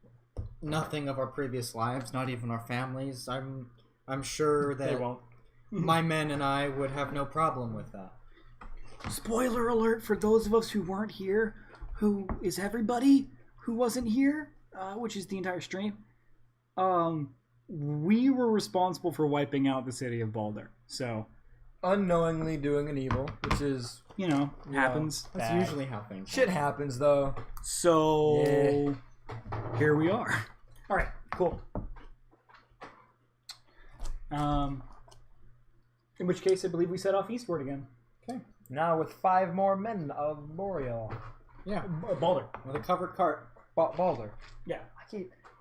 nothing of our previous lives, not even our families, I'm sure that They won't. my men and I would have no problem with that. Spoiler alert for those of us who weren't here, who is everybody who wasn't here, which is the entire stream. We were responsible for wiping out the city of Balder. So, Unknowingly doing an evil, which is... you know, Yeah. happens. That's Bad. usually how things Shit happens, though. So, here we are. All right, cool. In which case, I believe we set off eastward again. Now with 5 more men of Boreal. Yeah, Balder. with a covered cart. Balder. Yeah.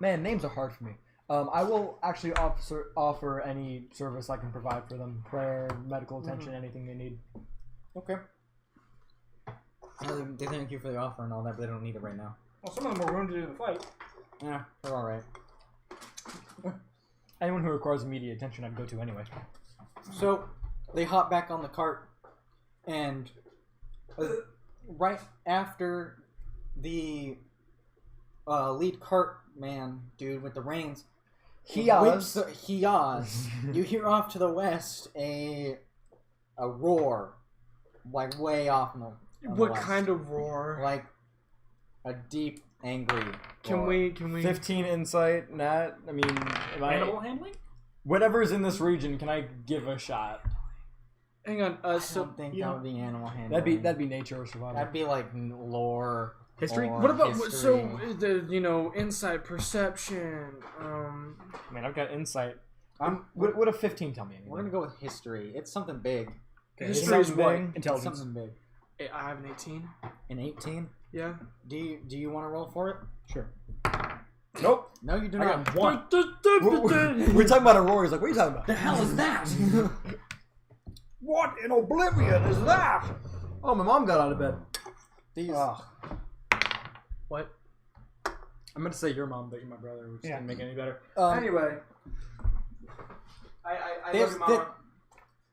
Man, names are hard for me. I will actually offer any service I can provide for them. Prayer, medical attention, anything they need. Okay. They thank you for the offer and all that, but they don't need it right now. Well, some of them were wounded in the fight. Yeah, they're alright. Anyone who requires immediate attention I'd go to anyway. So, they hop back on the cart, and right after the lead cart man dude with the reins Hiaz. you hear off to the west a roar, like way off on the What west. kind of roar? Like a deep, angry Can roar. we? 15 insight, Nat. I mean, Animal handling? whatever's in this region, can I give a shot? Hang on. I So don't think you that know, would be animal handling. That'd be nature or survival. That'd be like lore. History? or what about history. so the insight perception? I mean, I've got insight. I'm, What a 15 tell me? Anyway? we're gonna go with history. It's something big. History is something what? big. It's Intelligence. something big. I have an 18. An 18. Yeah. Do you want to roll for it? Sure. Nope. No, you do I not. got 1. We're talking about a roar. He's like, what are you talking about? The hell is that? What in oblivion is that? Oh, my mom got out of bed. These. What? I meant to say your mom, but you're my brother, which didn't make it any better. Anyway, I There's love your mom.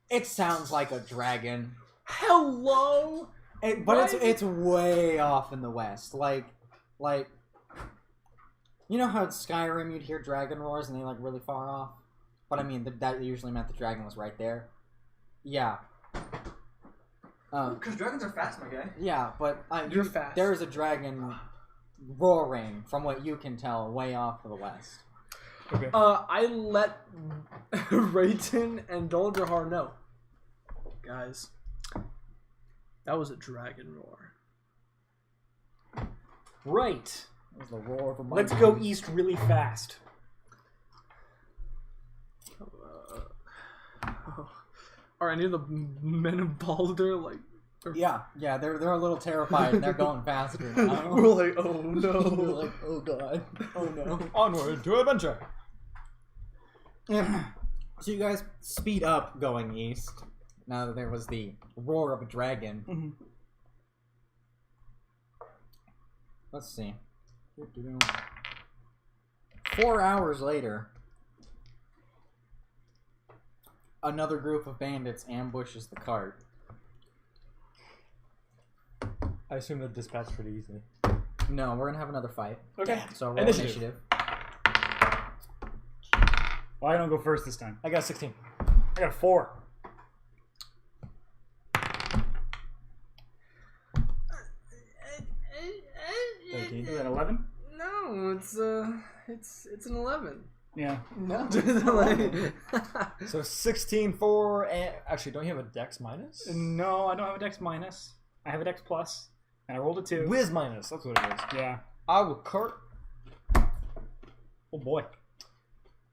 it sounds like a dragon. Hello. But it's way off in the west. Like, you know how in Skyrim you'd hear dragon roars and they like really far off. But I mean that usually meant the dragon was right there. Yeah. Because dragons are fast, my guy. Yeah, but You're fast. there is a dragon roaring, from what you can tell, way off to the west. Okay. I let Rayton and Doljahar know. Guys, that was a dragon roar. Right. It was the roar of a Let's monkey. go east really fast. Are any of the men of Balder like? Yeah, they're a little terrified and they're going faster now. We're like, oh They're no. like, oh god, oh no. Onward to adventure. So you guys speed up going east. Now that there was the roar of a dragon. Mhm. Let's see. 4 hours later, another group of bandits ambushes the cart. I assume the dispatch pretty easy. No, we're gonna have another fight. Okay. So roll Initiative. initiative. Well, I don't go first this time. I got 16. I got a 4. You got 11? No, it's an 11. Yeah. No. So 16 for... And, actually, don't you have a dex minus? No, I don't have a dex minus. I have a dex plus. And I rolled a 2. Whiz minus. That's what it is. Yeah. I will cart. Oh boy.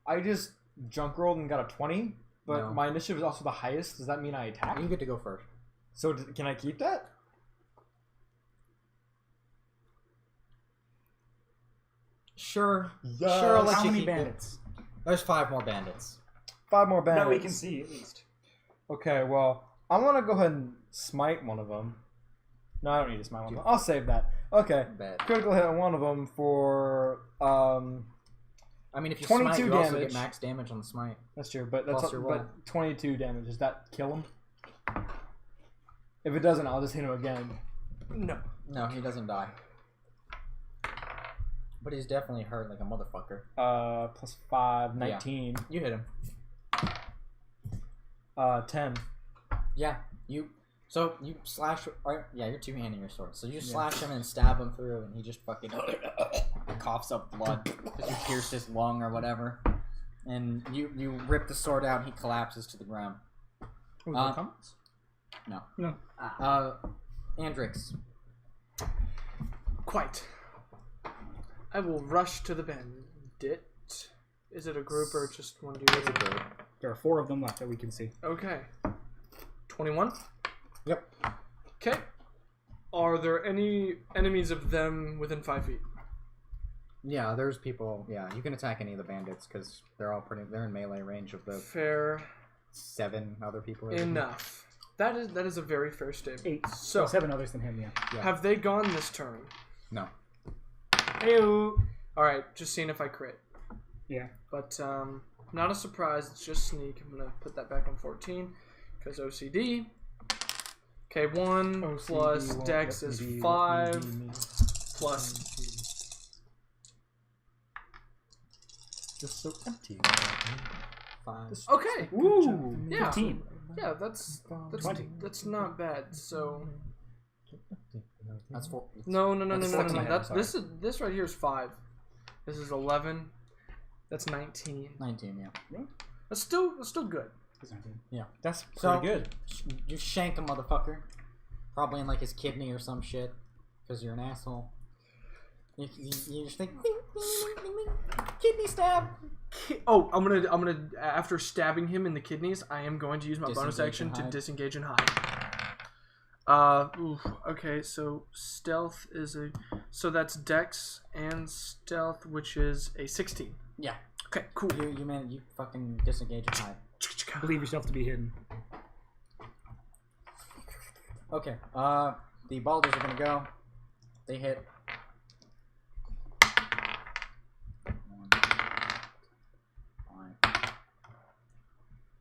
I just junk rolled and got a 20, but No. my initiative is also the highest. Does that mean I attack? You get to go first. So can I keep that? Sure. Yes. Sure, I'll let How you many keep it. bandits? There's 5 more bandits. 5 more bandits. That we can see at least. Okay, well, I'm gonna go ahead and smite one of them. No, I don't need to smite one of them. I'll save that. Okay. Bad. Critical hit on one of them for I mean, if you 22 smite, you also damage. get max damage on the smite. That's true, but that's Plus your roll. but 22 damage. Does that kill him? If it doesn't, I'll just hit him again. No. No, he doesn't die. But he's definitely hurt like a motherfucker. Plus 5, 19. You hit him. 10. Yeah, you. So you slash. Or, yeah, you're two-handing your sword. So you slash him and stab him through, and he just fucking coughs up blood because you pierced his lung or whatever. And you rip the sword out, and he collapses to the ground. Was there comments? No. No. Andrix. Quite. I will rush to the bandit. Is it a group or just one dude? It's a group. There are 4 of them left that we can see. Okay. 21? Yep. Okay. Are there any enemies of them within 5 feet? Yeah, there's people. Yeah, you can attack any of the bandits because they're all pretty. They're in melee range of the Fair 7 other people. enough. That is a very fair statement. 8. So, 7 others than him, yeah. Yeah. have they gone this turn? No. Ew. Alright, just seeing if I crit. Yeah. But, not a surprise, it's just sneak. I'm gonna put that back on 14, because OCD. Okay, 1 OCD plus won't Dex let is me be 5, what me. plus... Just so empty. 5. Okay! Ooh. Yeah. 15. Yeah, that's 20. not bad, so... That's 4. No. That's 14, That's sorry. this right here is 5. This is 11. That's 19. 19. Yeah. That's still good. Yeah. That's So pretty good. You shank a motherfucker, probably in like his kidney or some shit, because you're an asshole. You just think ding, ding, ding, ding, ding. Kidney stab. Oh, I'm gonna after stabbing him in the kidneys, I am going to use my bonus Disengage action and to hide. disengage and hide. Okay, so stealth is so that's Dex and stealth, which is a 16. Yeah. Okay, cool. You fucking disengage and hide. Believe yourself to be hidden. Okay. The balders are gonna go. They hit. 1, 5.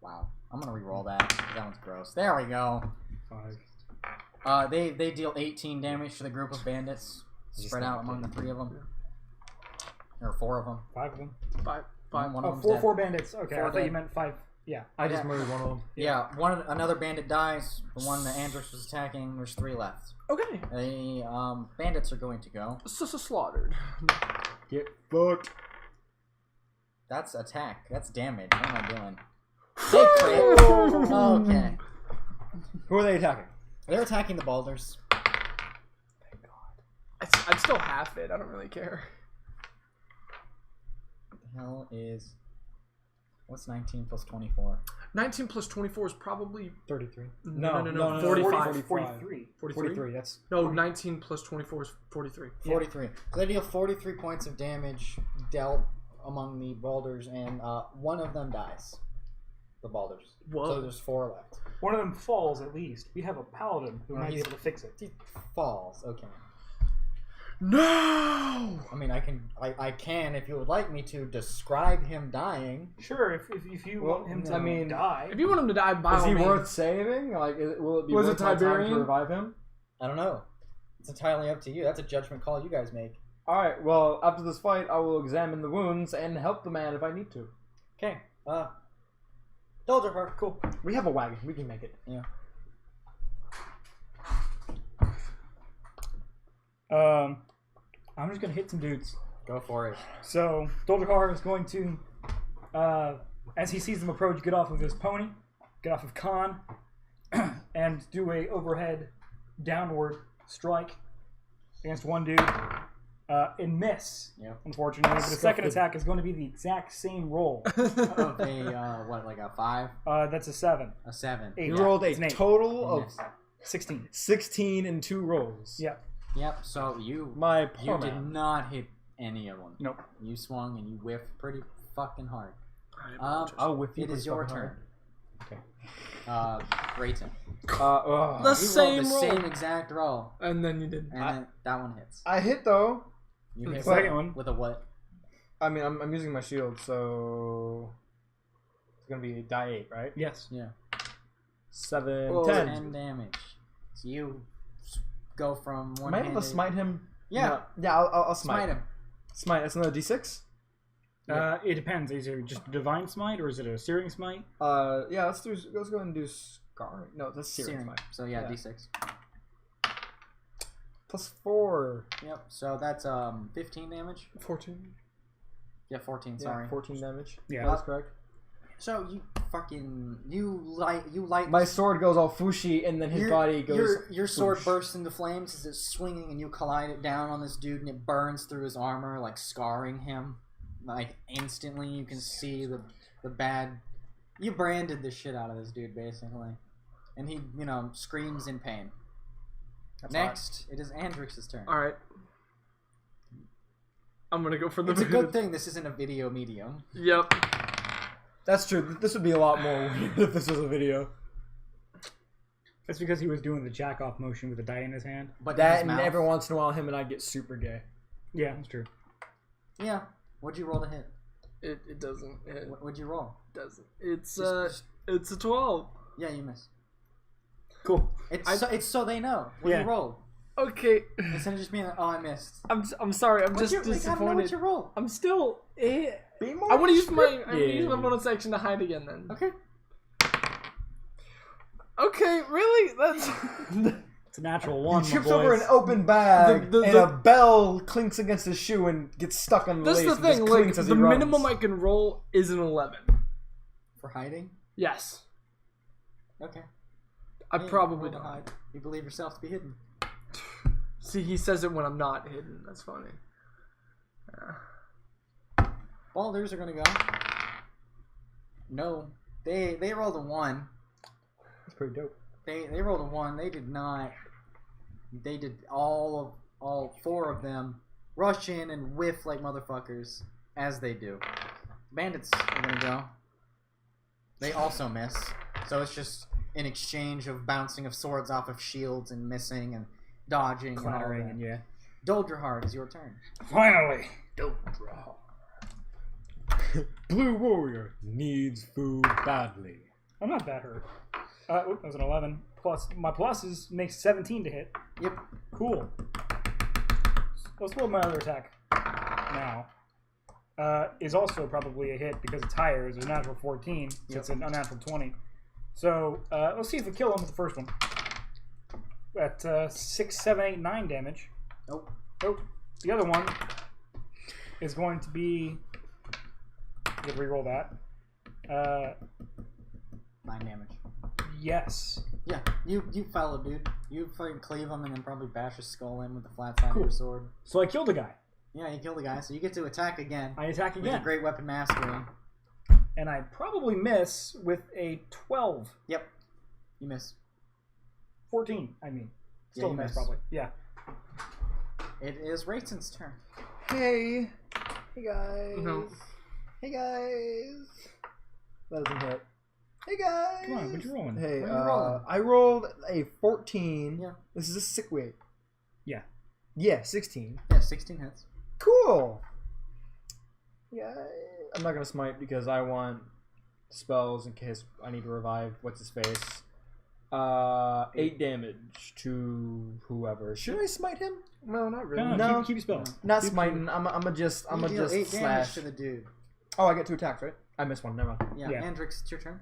Wow. I'm gonna re-roll that. 'Cause that one's gross. There we go. 5. They deal 18 damage to the group of bandits spread out among the 3 of them, or 4 of them. 5 of them. 5. One of Oh, them's 4 dead. 4 bandits. Okay, 4 I thought you dead. meant 5. Yeah. I just Yeah. murdered one of them. Yeah, another bandit dies. The one that Andrus was attacking. There's 3 left. Okay. The bandits are going to go. So slaughtered. Get fucked. That's attack. That's damage. What am I doing? Hey, crit. Okay. Who are they attacking? They're attacking the balders. I'd still half it. I don't really care. What the hell is... What's 19 plus 24? 19 plus 24 is probably 33. no, 45. 45. 43. 43. That's No, 19 plus 24 is 43. 43. So they deal 43 points of damage dealt among the balders, and one of them dies. The balders. Whoa. So there's 4 left. One of them falls at least. We have a paladin who No, might be he's- able to fix it. He falls. Okay. No! I mean, I can if you would like me to describe him dying. Sure, if you Well, want him to I mean, die. If you want him to die, by Is all he means. worth saving? Like, will it be Was worth it my time to Tiberian? revive him? I don't know. It's entirely up to you. That's a judgment call you guys make. Alright, well, after this fight, I will examine the wounds and help the man if I need to. Okay. Dolder, cool. We have a wagon. We can make it. Yeah. I'm just gonna hit some dudes. Go for it. So Doldrakar is going to, as he sees them approach, get off of his pony, get off of Khan, and do a overhead downward strike against one dude. And miss, Yep. unfortunately. But the second attack is going to be the exact same roll. Of a what, like a 5, That's a 7. a 7. 8. You rolled a It's an 8. total You of missed. 16. 16 in 2 rolls. Yeah. Yep. So you My you poor did man. not hit any of them. Nope. You swung and you whiffed pretty fucking hard. I'll whiff you It pretty is your fucking turn. hard. Rayton. The You rolled the same roll. same exact roll, And then you did. and then that one hits. I hit though. You The hit second one. with a what? I mean, I'm using my shield, so it's gonna be die 8, right? Yes. Yeah. 7, Well, 10. 10 damage. So you go from one. Am I able to smite him? Yeah. No. Yeah, I'll smite. Smite him. Smite. That's another D6. It depends. Is it just divine smite or is it a searing smite? Yeah. Let's go ahead and do scarring. No, that's searing Searing. smite. So yeah, Yeah. D6. Plus 4. Yep. So that's 15 damage. 14. Yeah, 14. Yeah, Sorry. 14 damage. Yeah. That's correct. So you light My sword goes all fooshy, and then his body goes. your sword whoosh. bursts into flames as it's swinging, and you collide it down on this dude, and it burns through his armor, like scarring him. Like instantly, you can see the bad. You branded the shit out of this dude, basically, and he screams in pain. That's Next, it is Andrix's turn. All right. I'm gonna go for the. It's a good thing this isn't a video medium. Yep. That's true. This would be a lot more weird if this was a video. That's because he was doing the jack off motion with the die in his hand. But in That his and mouth- every once in a while, him and I get super gay. Yeah, that's true. Yeah. What'd you roll to hit? It doesn't. It What'd you roll? doesn't. It's Just- it's a 12. Yeah, you missed. Cool. It's so they know what Yeah. you rolled. Okay. Instead of just being like, oh, I missed. I'm sorry. I'm just You gotta know disappointed. what you roll. I'm still. Be more I want to use my. I'm descriptive. gonna use my bonus action to hide again. Then. Okay. Okay. Really? That's. It's a natural one. He my trips boys. over an open bag, The- and a bell clinks against his shoe and gets stuck on the That's lace. the and just thing. Like clinks as the he runs. minimum I can roll is an 11. For hiding? Yes. Okay. I Yeah, probably roll to don't. hide. You believe yourself to be hidden. See, he says it when I'm not hidden. That's funny. Balders are gonna go. No. They rolled a 1. That's pretty dope. They rolled a 1. They did not. They did all 4 of them rush in and whiff like motherfuckers, as they do. Bandits are gonna go. They also miss. So it's just an exchange of bouncing of swords off of shields and missing and dodging Clattering and and yeah. Doldrehard, is your turn. Finally. Blue warrior needs food badly. I'm not that hurt. That was an 11. Plus, my pluses makes 17 to hit. Yep. Cool. Let's roll my other attack now. Is also probably a hit because it's higher. It's a natural 14. So Yep. it's an unnatural 20. So let's see if we kill him with the first one. At 6, 7, 8, 9 damage. Nope. Nope. The other one is going to be. I could reroll that. 9 damage. Yes. Yeah, you fell a dude. You fucking cleave him and then probably bash his skull in with the flat side of Cool. your sword. So I killed a guy. Yeah, you kill the guy, so you get to attack again. I attack With again. your great weapon mastery. And I probably miss with a 12. Yep. You miss. 14, I mean. Yeah, Still you a miss, miss. probably. Yeah. It is Rayton's turn. Hey guys. No. Hey guys. That doesn't hit. Hey guys. Come on, what you rolling? Hey, What are you rolling? I rolled a 14. Yeah. This is a sick weight. Yeah. Yeah, 16. Yeah, 16 hits. Cool. Yeah, I'm not gonna smite because I want spells in case I need to revive. What's his face? 8 damage to whoever. Should I smite him? No, not really. No, No. keep your spell. Not Keep- smiting. I'm a just You deal 8 damage slash. to the dude. Oh, I get 2 attacks, right? I missed one. Never mind. Yeah, Yeah. Andrix, it's your turn.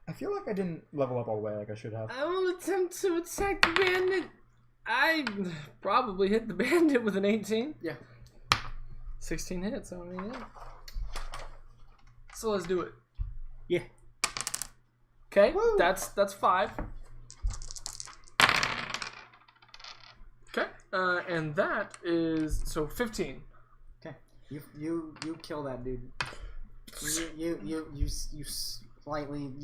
I feel like I didn't level up all the way like I should have. I will attempt to attack the bandit. I probably hit the bandit with an 18. Yeah. 16 hits. I mean, yeah. So let's do it. Yeah. Okay, Woo. that's 5. Okay. And that is so 15. Okay. You kill that dude. You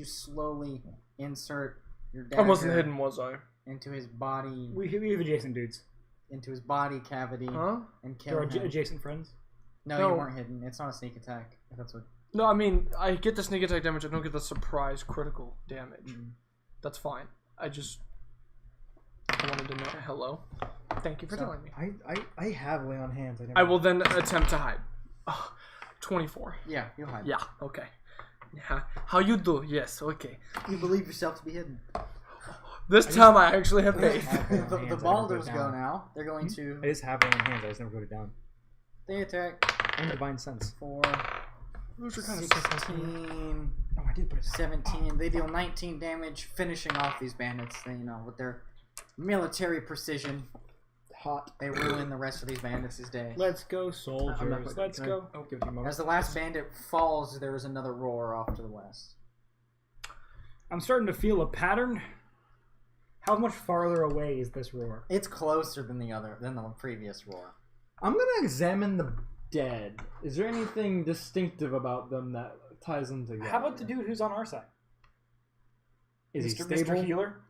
slowly insert your dagger I wasn't hidden, was I? into his body, We have adjacent dudes. into his body cavity, Huh? and There kill are him. adjacent friends. No, No. you weren't hidden. It's not a sneak attack. If that's what. No, I mean, I get the sneak attack damage. I don't get the surprise critical damage. Mm. That's fine. I wanted to know. Hello. Thank you for So- telling me. I have lay on hands. I will then attempt to hide. 24. Yeah, you hide. Yeah, okay. Yeah. How you do? Yes, okay. You believe yourself to be hidden. This time I actually have faith. The Balders go now. They're going to. I just have lay on hands. I just never put it down. They attack And divine sense. for Those are kind of 16, Oh, I did put it. 17. They deal 19 damage, finishing off these bandits. They, with their military precision, Hot. they ruin the rest of these bandits' day. Let's go, soldiers. Let's go. Oh, give it to you, As the last bandit falls, there is another roar off to the west. I'm starting to feel a pattern. How much farther away is this roar? It's closer than the previous roar. I'm gonna examine the dead. Is there anything distinctive about them that ties them together? How about the dude who's on our side? Is he Mr. stable? Mr. Healer?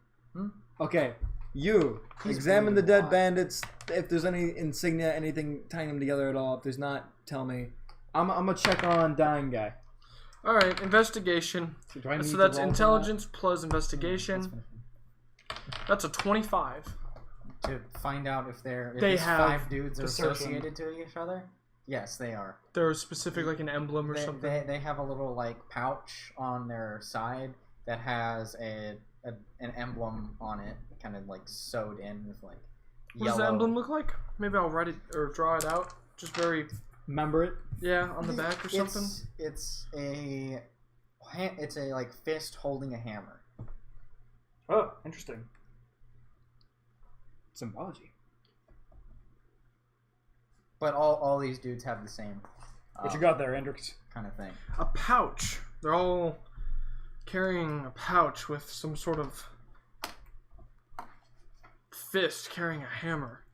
Okay, you He's examine the bleeding a dead lot. bandits. If there's any insignia, anything tying them together at all. If there's not, tell me. I'm gonna check on dying guy. Alright, investigation. Do I need So to that's roll for intelligence plus investigation. That's That's a 25. to find out if They these have 5 dudes are the search associated to each other. Yes, they are. There's specific like an emblem or something. They have a little pouch on their side that has an emblem on it, kind of sewed in with What yellow. does the emblem look like? Maybe I'll write it or draw it out. Just very, that? Remember it? yeah, on the back or something. It's a fist holding a hammer. Oh, interesting. Symbology. But all these dudes have the same What you got there, Hendrix? kind of thing. A pouch. They're all carrying a pouch with some sort of fist carrying a hammer.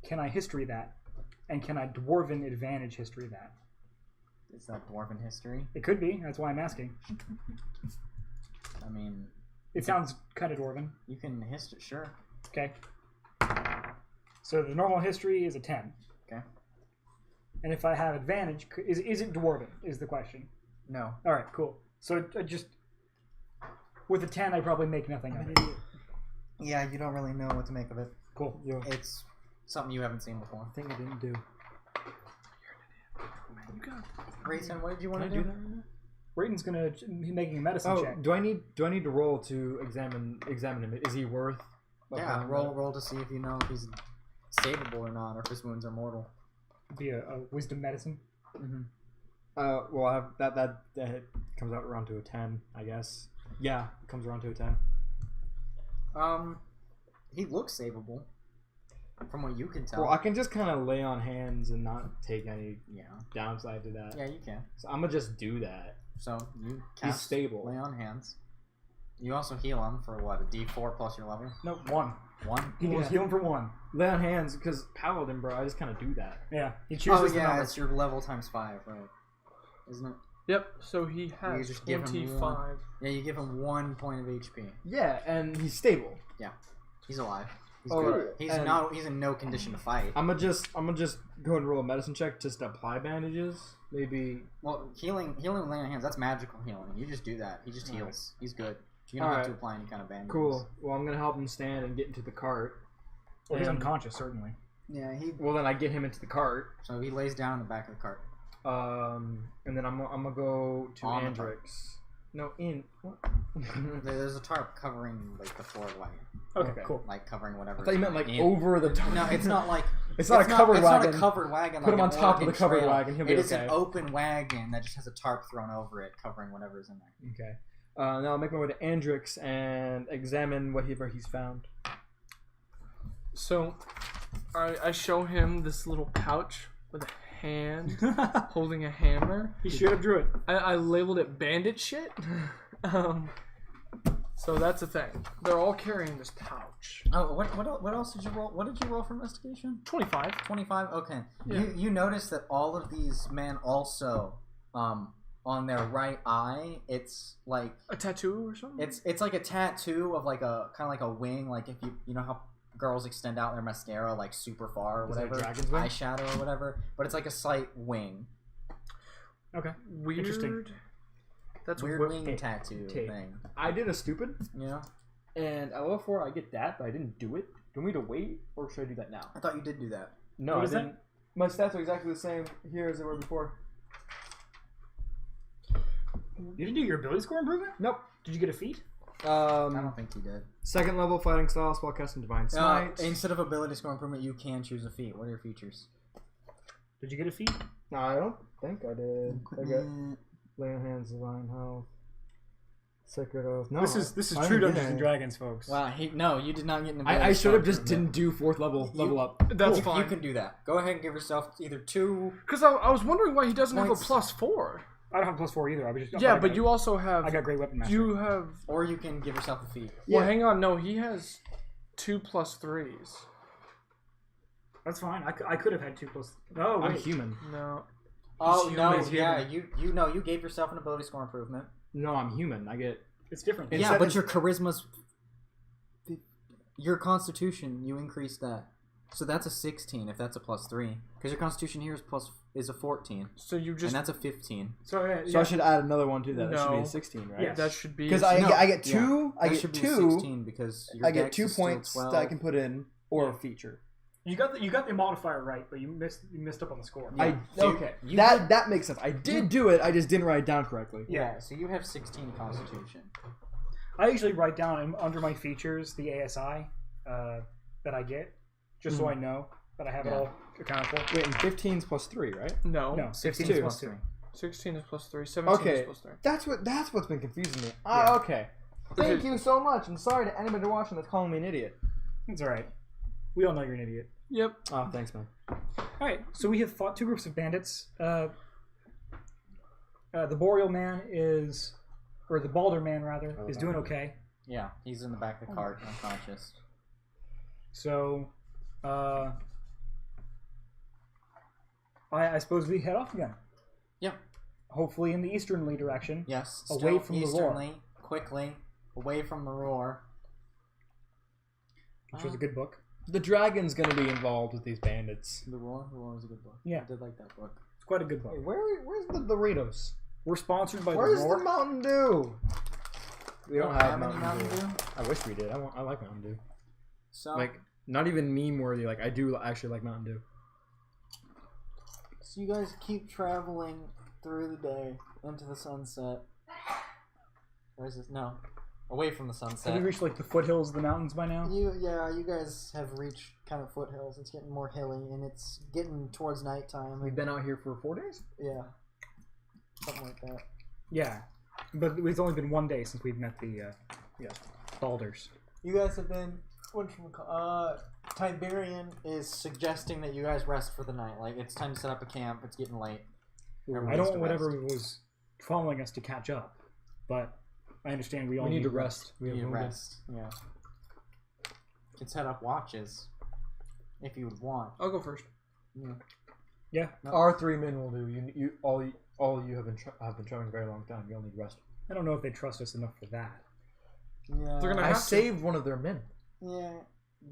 Can I history that? And can I dwarven advantage history that? Is that dwarven history? It could be. That's why I'm asking. I mean, It sounds kind of dwarven. you can history, sure. Okay. So the normal history is a 10. Okay. And if I have advantage, is it dwarven? Is the question. No. All right, cool. So just with a 10, I probably make nothing of it. Yeah, you don't really know what to make of it. Cool. It's something you haven't seen before. Thing I didn't do. You got Rayson, what did you want Can to I do? do that right now? Rayton's gonna be making a medicine Oh, check. do I need to roll to examine him? Is he worth? Yeah, roll to see if you know if he's savable or not, or if his wounds are mortal. Be a wisdom medicine. Mm-hmm. Well, I have that hit comes out around to a 10, I guess. Yeah, it comes around to a 10. He looks savable, from what you can tell. Well, I can just kind of lay on hands and not take any Yeah. downside to that. Yeah, you can. So I'm gonna just do that. So you He's cast stable. Lay on hands. You also heal him for what, a D4 plus your level? No, 1. 1? He can just heal him for 1. Lay on hands because paladin, bro. I just kind of do that. Yeah. He Oh chooses the yeah, number. it's your level times 5, right? Isn't it? Yep, so he has just give him 25. Yeah, you give him 1 point of HP. Yeah, and he's stable. He's alive. He's Oh, good. He's and- he's in no condition to fight. I'm gonna just go and roll a medicine check just to apply bandages. Maybe. Well, healing with laying on hands, that's magical healing. You just do that. He just Alright. heals. He's good. You don't have Alright. to apply any kind of bandage. Cool. Well, I'm gonna help him stand and get into the cart. Well, he's And- unconscious, certainly. Yeah, Well, then I get him into the cart. so he lays down in the back of the cart. And then I'm gonna go to On the Andrix. No, in. What? There's a tarp covering the floor of the wagon, Okay, Okay. cool. covering whatever. I thought you meant in. over the top. No, it's not like It's not a covered It's wagon. not a covered wagon. Put like him on an top of the Oregon covered Trail. wagon. He'll be It is okay. an open wagon that just has a tarp thrown over it, covering whatever's in there. Okay. Now I'll make my way to Andrix and examine whatever he's found. So I show him this little pouch with a hand holding a hammer. He straight up drew it. I labeled it bandit shit. So that's a thing. They're all carrying this pouch. Oh, what else did you roll? What did you roll for investigation? 25. 25. Okay. Yeah. You notice that all of these men also on their right eye, it's like A tattoo or something? it's like a tattoo of like a kind of like a wing, like if you know how girls extend out their mascara like super far or Is that whatever, dragon's wing? eyeshadow or whatever, but it's like a slight wing, Okay. Weird. Interesting. That's weird weird. wing tattoo Tait. thing. I did a stupid, You know, and at level 4 I get that, but I didn't do it. Do we need to wait, or should I do that now? I thought you did do that. No, What I is that? didn't. My stats are exactly the same here as they were before. You didn't do your ability score improvement? Nope. Did you get a feat? I don't think you did. Second level fighting style, spellcasting divine smite. Instead of ability score improvement, you can choose a feat. What are your features? Did you get a feat? No, I don't think I did. I got lay on hands, divine health, sacred oath. No, This is I true didn't get Dungeons any. and Dragons, folks. Wow, no, you did not get an ability I should score have just improvement. didn't do 4th level up. That's You fine. can do that. Go ahead and give yourself either 2. Because I was wondering why he doesn't have a Points. +4. I don't have +4 either. I was just Yeah, but you also have. I got great weapon master. You have. Or you can give yourself a feat. Well, Yeah. hang on. No, he has 2 +3s. That's fine. I could have had 2 plus. Oh I'm wait. human. No. Oh He's no, human. yeah, you know you gave yourself an ability score improvement. No, I'm human. I get. It's different. Instead Yeah, but of- your charisma's, your constitution, you increased that, so that's a 16 if that's a +3. Because your constitution here is a 14, So you and just. that's a 15. So So I should add another one to that. That should be No. a 16, right? Yeah. That should be. Because No, I get 2. That I get should be 2. 16 because your I get dex 2 is still points 12. that I can put in, or a feature. You got the modifier right, but you missed up on the score. Yeah. So Okay, you that makes sense. I did do it. I just didn't write it down correctly. Yeah, so you have 16 constitution. I usually write down under my features the ASI that I get, just so I know that I have it Yeah. all accounted for. Wait, and 15's +3, right? No. No, 16 2. is plus 3. 16 is +3. 17 Okay, is +3. that's what's been confusing me. Yeah. Okay. Thank you so much, and sorry to anybody watching that's calling me an idiot. It's all right. We all know you're an idiot. Yep. Oh, thanks, man. All right, so we have fought 2 groups of bandits. The Boreal Man or the Balder Man rather, is doing okay. Yeah, he's in the back of the cart, unconscious. So, I suppose we head off again. Yeah. Hopefully in the easternly direction. Yes, Away still from the roar. easternly, quickly, away from the roar. Which was a good book. The dragon's gonna be involved with these bandits. The roar was a good book. Yeah. I did like that book. It's quite a good book. Hey, where's the Doritos? We're sponsored by Where's the Roar. the Mountain Dew? We don't have any Mountain Dew. I wish we did. I like Mountain Dew. So, Like, not even meme worthy. Like, I do actually like Mountain Dew. so you guys keep traveling through the day into the sunset. Where's this? No, away from the Have sunset. we reached like the foothills of the mountains by now? You guys have reached kind of foothills. It's getting more hilly, and it's getting towards nighttime. We've been out here for 4 days? Yeah, something like that. Yeah, but it's only been 1 day since we've met the Balders. You guys have been. Tiberian is suggesting that you guys rest for the night. Like, it's time to set up a camp. It's getting late. I Everybody don't needs want to whatever rest. was following us to catch up, but I understand we all We need to rest. We You have need to wounded. rest. Yeah. You can set up watches if you would want. I'll go first. Yeah, Our 3 men will do. All you have been traveling a very long time. You'll need rest. I don't know if they trust us enough for that. Yeah. They're gonna I have to. saved one of their men. Yeah.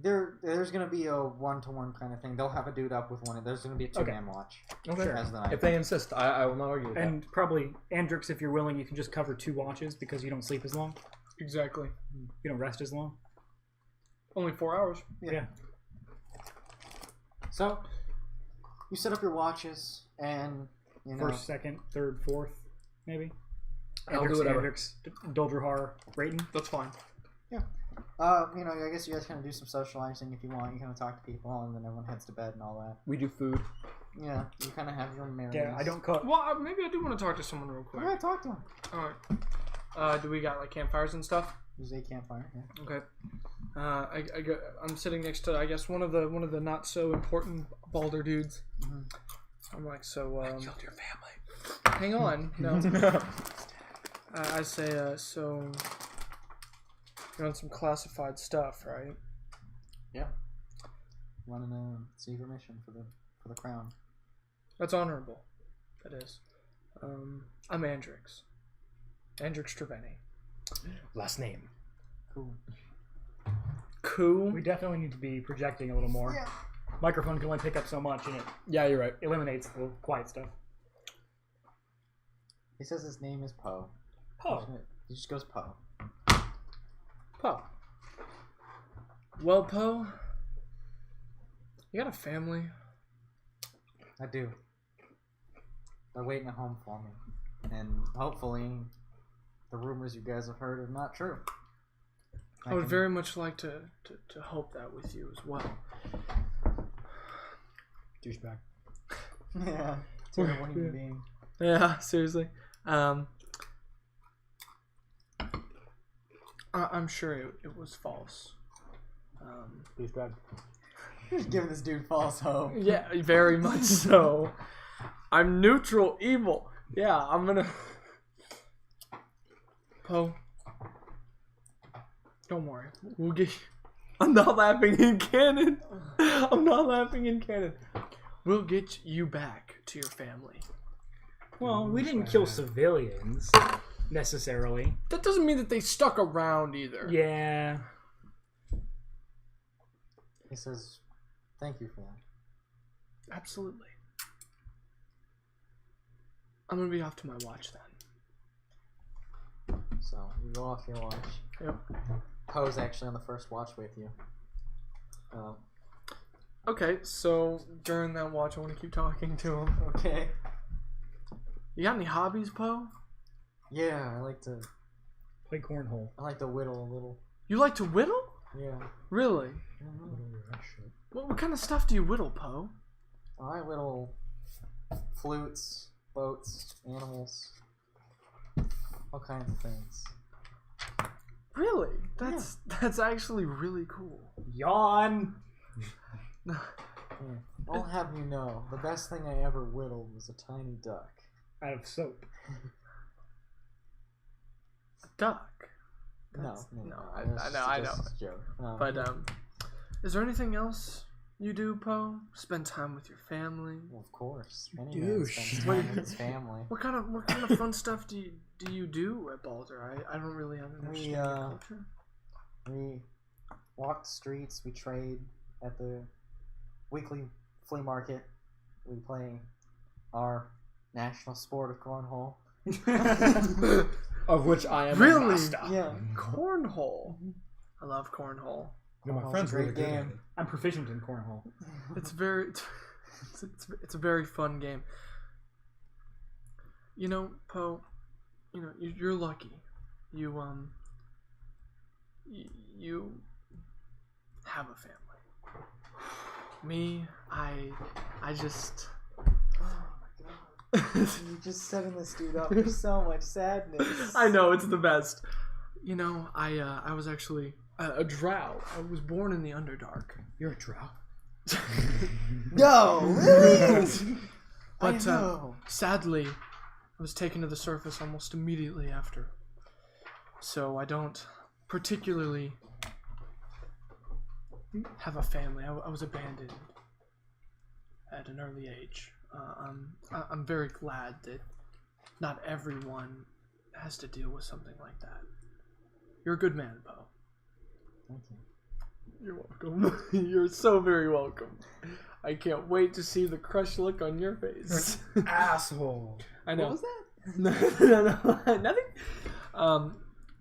There's gonna be a 1-to-1 kind of thing. They'll have a dude up with one. There's gonna be a 2-man watch. Okay. As the night. If they insist, I will not argue with And probably, Andrix, if you're willing, you can just cover 2 watches because you don't sleep as long. Exactly. You don't rest as long. Only 4 hours. Yeah. So you set up your watches, and you know. First, second, third, fourth, maybe. I'll do whatever. Andrix, Doldrehar, Rayton. That's fine. You know, I guess you guys kind of do some socializing if you want. You kind of talk to people, and then everyone heads to bed and all that. We do food. Yeah, you kind of have your merries. Yeah, I don't cook. Well, maybe I do want to talk to someone real quick. Yeah, talk to them. All right. Do we got like campfires and stuff? Use a campfire. Yeah. Okay. I'm sitting next to I guess one of the not so important Balder dudes. Mhm. I'm like, so Killed your family. hang on. No. I say so you're on some classified stuff, right? Yeah. Running a secret mission for the crown. That's honorable. That is. I'm Andrix. Andrix Treveni. Last name. Cool. Cool. We definitely need to be projecting a little more. Yeah. Microphone can only pick up so much, and it Yeah, you're right. eliminates the quiet stuff. He says his name is Poe. Poe. He just goes Poe. Poe. Well, Poe, you got a family? I do. They're waiting at home for me. And hopefully the rumors you guys have heard are not true. I would very much like to hope that with you as well. Douchebag. Yeah. Terrible human being. Yeah, seriously. I'm sure it was false. Douchebag. You're giving this dude false hope. Yeah, very much so. I'm neutral evil. Yeah, I'm gonna... Poe. Don't worry. We'll get... I'm not laughing in canon. I'm not laughing in canon. We'll get you back to your family. Well, we didn't kill civilians, necessarily. That doesn't mean that they stuck around either. Yeah. He says, thank you for that. Absolutely. I'm gonna be off to my watch then. So, you go off your watch. Yep. Poe's actually on the first watch with you. Okay, so during that watch, I want to keep talking to him. Okay. You got any hobbies, Poe? Yeah, I like to Play cornhole. whittle a little. You like to whittle? Yeah. Really? What kind of stuff do you whittle, Poe? I whittle flutes, boats, animals, all kinds of things. Really? That's actually really cool. Yawn. Yeah. I'll have you know, the best thing I ever whittled was a tiny duck. Out of soap. Duck. No, I that's know. just a joke. But is there anything else you do, Poe? Spend time with your family. Well, of course. Any man douche. spends time with his family. What kind of fun stuff do you do at Baldur? I don't really understand your culture. We walk the streets. We trade at the weekly flea market. We play our national sport of cornhole. Of which I am a Really? master. Yeah. Cornhole. I love cornhole. No, my Cornhole's friend's a great really good at game. it. I'm proficient in cornhole. It's very, it's a very fun game. You know, Poe, you know you're lucky. You you have a family. Me, I just. You're just setting this dude up for so much sadness. I know, it's the best. You know, I was actually a drow. I was born in the Underdark. You're a drow. No, really? But I know. sadly, I was taken to the surface almost immediately after. So I don't particularly have a family. I was abandoned at an early age. I'm very glad that not everyone has to deal with something like that. You're a good man, Poe. Thank you. You're welcome. You're so very welcome. I can't wait to see the crushed look on your face. Asshole. I know. What was that? no, nothing.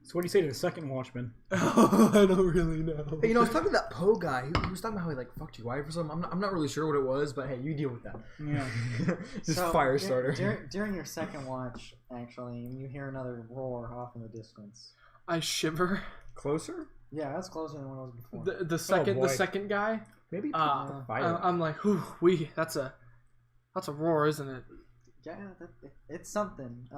So what do you say to the second watchman? I don't really know. Hey, you know, I was talking to that Poe guy. He was talking about how he like fucked your wife or something. I'm not really sure what it was, but hey, you deal with that. Yeah. Just So, fire starter. During your second watch, actually, you hear another roar off in the distance. I shiver. Closer? Yeah, that's closer than what it was before. The boy. second guy. Maybe I'm like, whew, that's a roar, isn't it? Yeah, it's something.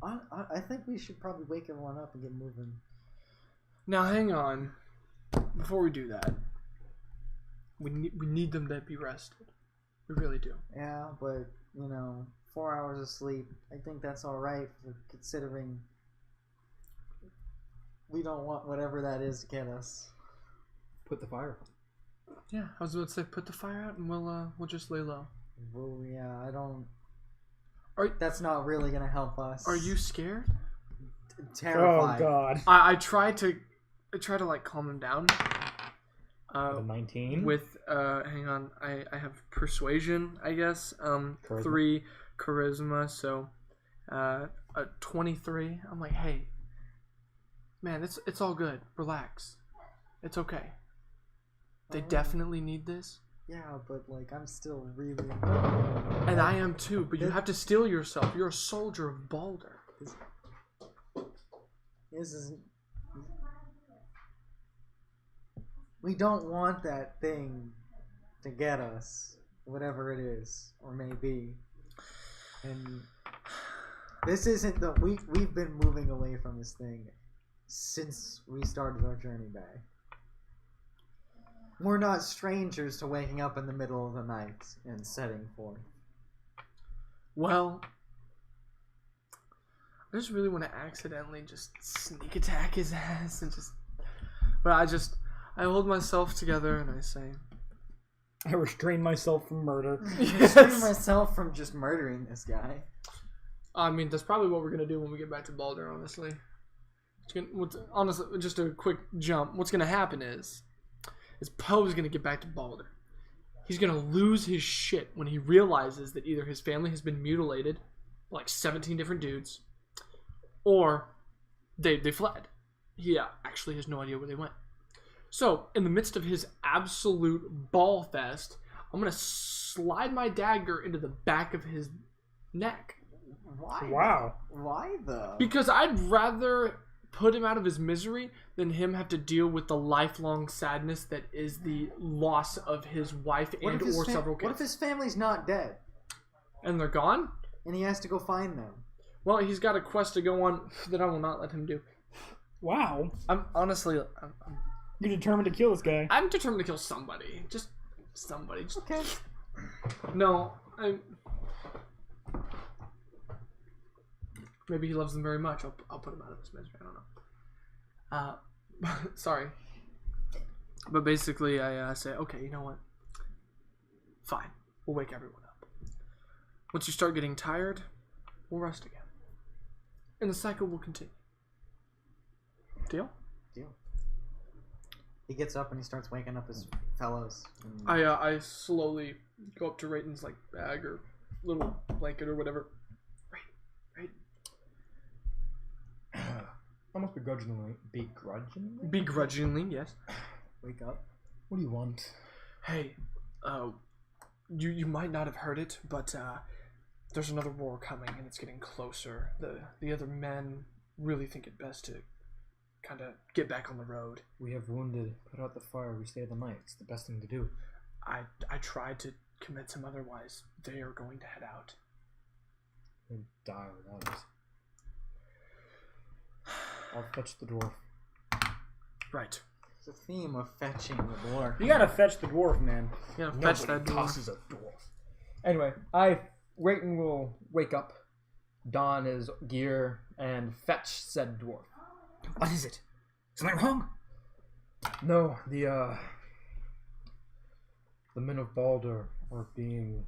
I think we should probably wake everyone up and get moving. Now hang on. Before we do that, we need them to be rested. We really do. Yeah, but 4 hours of sleep. I think that's all right, considering we don't want whatever that is to get us. Put the fire. Yeah, I was about to say put the fire out and we'll just lay low. Well, yeah, I don't. Are- That's not really gonna help us. Are you scared? Terrified? Oh God. I try to like calm him down. The 19. With hang on, I have persuasion, I guess. Charisma. 3 charisma, so a 23. I'm like, hey, man, it's all good. Relax. It's okay. They definitely need this. Yeah, but like I'm still really. And I am too, but you have to steel yourself. You're a soldier of Baldur. This is. We don't want that thing to get us, whatever it is or may be. And this isn't the we've been moving away from this thing since we started our journey back. We're not strangers to waking up in the middle of the night and setting forth. Well, I just really want to accidentally just sneak attack his ass and just. But I hold myself together and I say, I restrain myself from murder. Restrain myself from just murdering this guy. I mean, that's probably what we're gonna do when we get back to Baldur. Honestly, honestly, just a quick jump. What's gonna happen is Poe's gonna get back to Baldur. He's gonna lose his shit when he realizes that either his family has been mutilated, like 17 different dudes, or they fled. He actually has no idea where they went. So, in the midst of his absolute ball fest, I'm gonna slide my dagger into the back of his neck. Why? Wow. Why though? Because I'd rather put him out of his misery than him have to deal with the lifelong sadness that is the loss of his wife and or several kids. What if his family's not dead And they're gone? and he has to go find them? Well, he's got a quest to go on that I will not let him do. Wow. I'm honestly, You're determined to kill this guy. I'm determined to kill somebody. Just somebody. Just, Okay. no, maybe he loves them very much. I'll put him out of his misery. I don't know. Sorry. But basically, I say, okay, you know what? Fine. We'll wake everyone up. Once you start getting tired, we'll rest again. And the cycle will continue. Deal? Deal. He gets up and he starts waking up his fellows. And I slowly go up to Rayton's like bag or little blanket or whatever. Right. Almost begrudgingly. Begrudgingly, yes. wake up. What do you want? Hey, you might not have heard it, but there's another war coming and it's getting closer. The other men really think it best to kind of get back on the road. We have wounded. Put out the fire. We stay the night. It's the best thing to do. I tried to convince him otherwise. They are going to head out. We'll die without us. I'll fetch the dwarf. Right. It's a theme of fetching the dwarf. You gotta fetch the dwarf, man. You gotta fetch that door. tosses a dwarf. Anyway, Rayton will wake up, don his gear, and fetch said dwarf. What is it? Something wrong? No, the men of Baldur are being...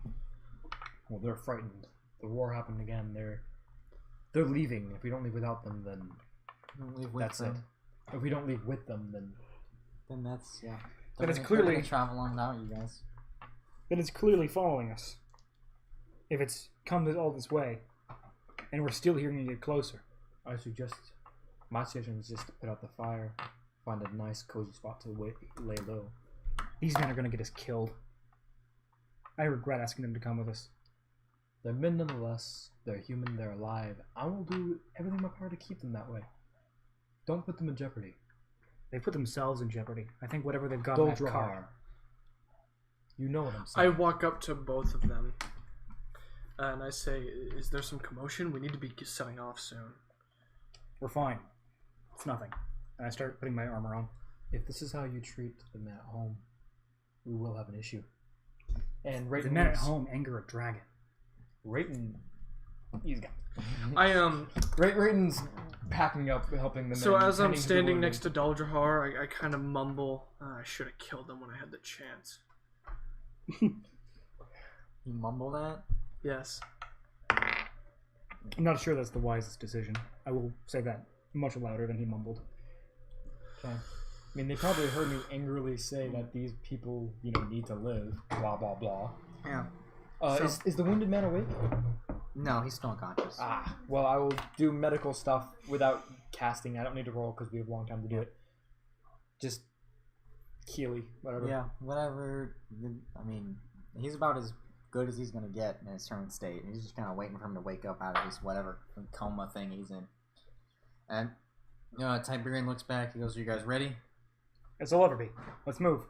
Well, they're frightened. The war happened again. They're leaving. If we don't leave without them, then Don't leave with that's them. it. If we don't leave with them, then... Then that's, yeah. Then it's They're clearly- gonna travel on without you guys. Then it's clearly following us. If it's come all this way, and we're still here and get closer. My suggestion is just to put out the fire, find a nice cozy spot to lay low. These men are gonna get us killed. I regret asking them to come with us. They're men nonetheless. They're human. They're alive. I will do everything in my power to keep them that way. Don't put them in jeopardy. They put themselves in jeopardy. I think whatever they've got in that car. You know what I'm I saying. walk up to both of them and I say, is there some commotion? We need to be setting off soon. We're fine. It's nothing. And I start putting my armor on. If this is how you treat the men at home, we will have an issue. And The Rayton men at home anger a dragon. Rayton, he's got. I Rayton's packing up, helping them. So as I'm standing next to Daldrahar, I kind of mumble, I should have killed him when I had the chance. You mumble that? Yes. I'm not sure that's the wisest decision. I will say that much louder than he mumbled. Okay. I mean, they probably heard me angrily say that these people, need to live. Blah blah blah. Yeah. Is the wounded man awake? No, he's still unconscious. Well, I will do medical stuff without casting. I don't need to roll because we have a long time to do it. Just Keely, whatever. Yeah, whatever. I mean, he's about as good as he's gonna get in his current state. He's just kind of waiting for him to wake up out of this whatever coma thing he's in. And Tiberian looks back. He goes, "Are you guys ready?" It's a Loverby. Let's move.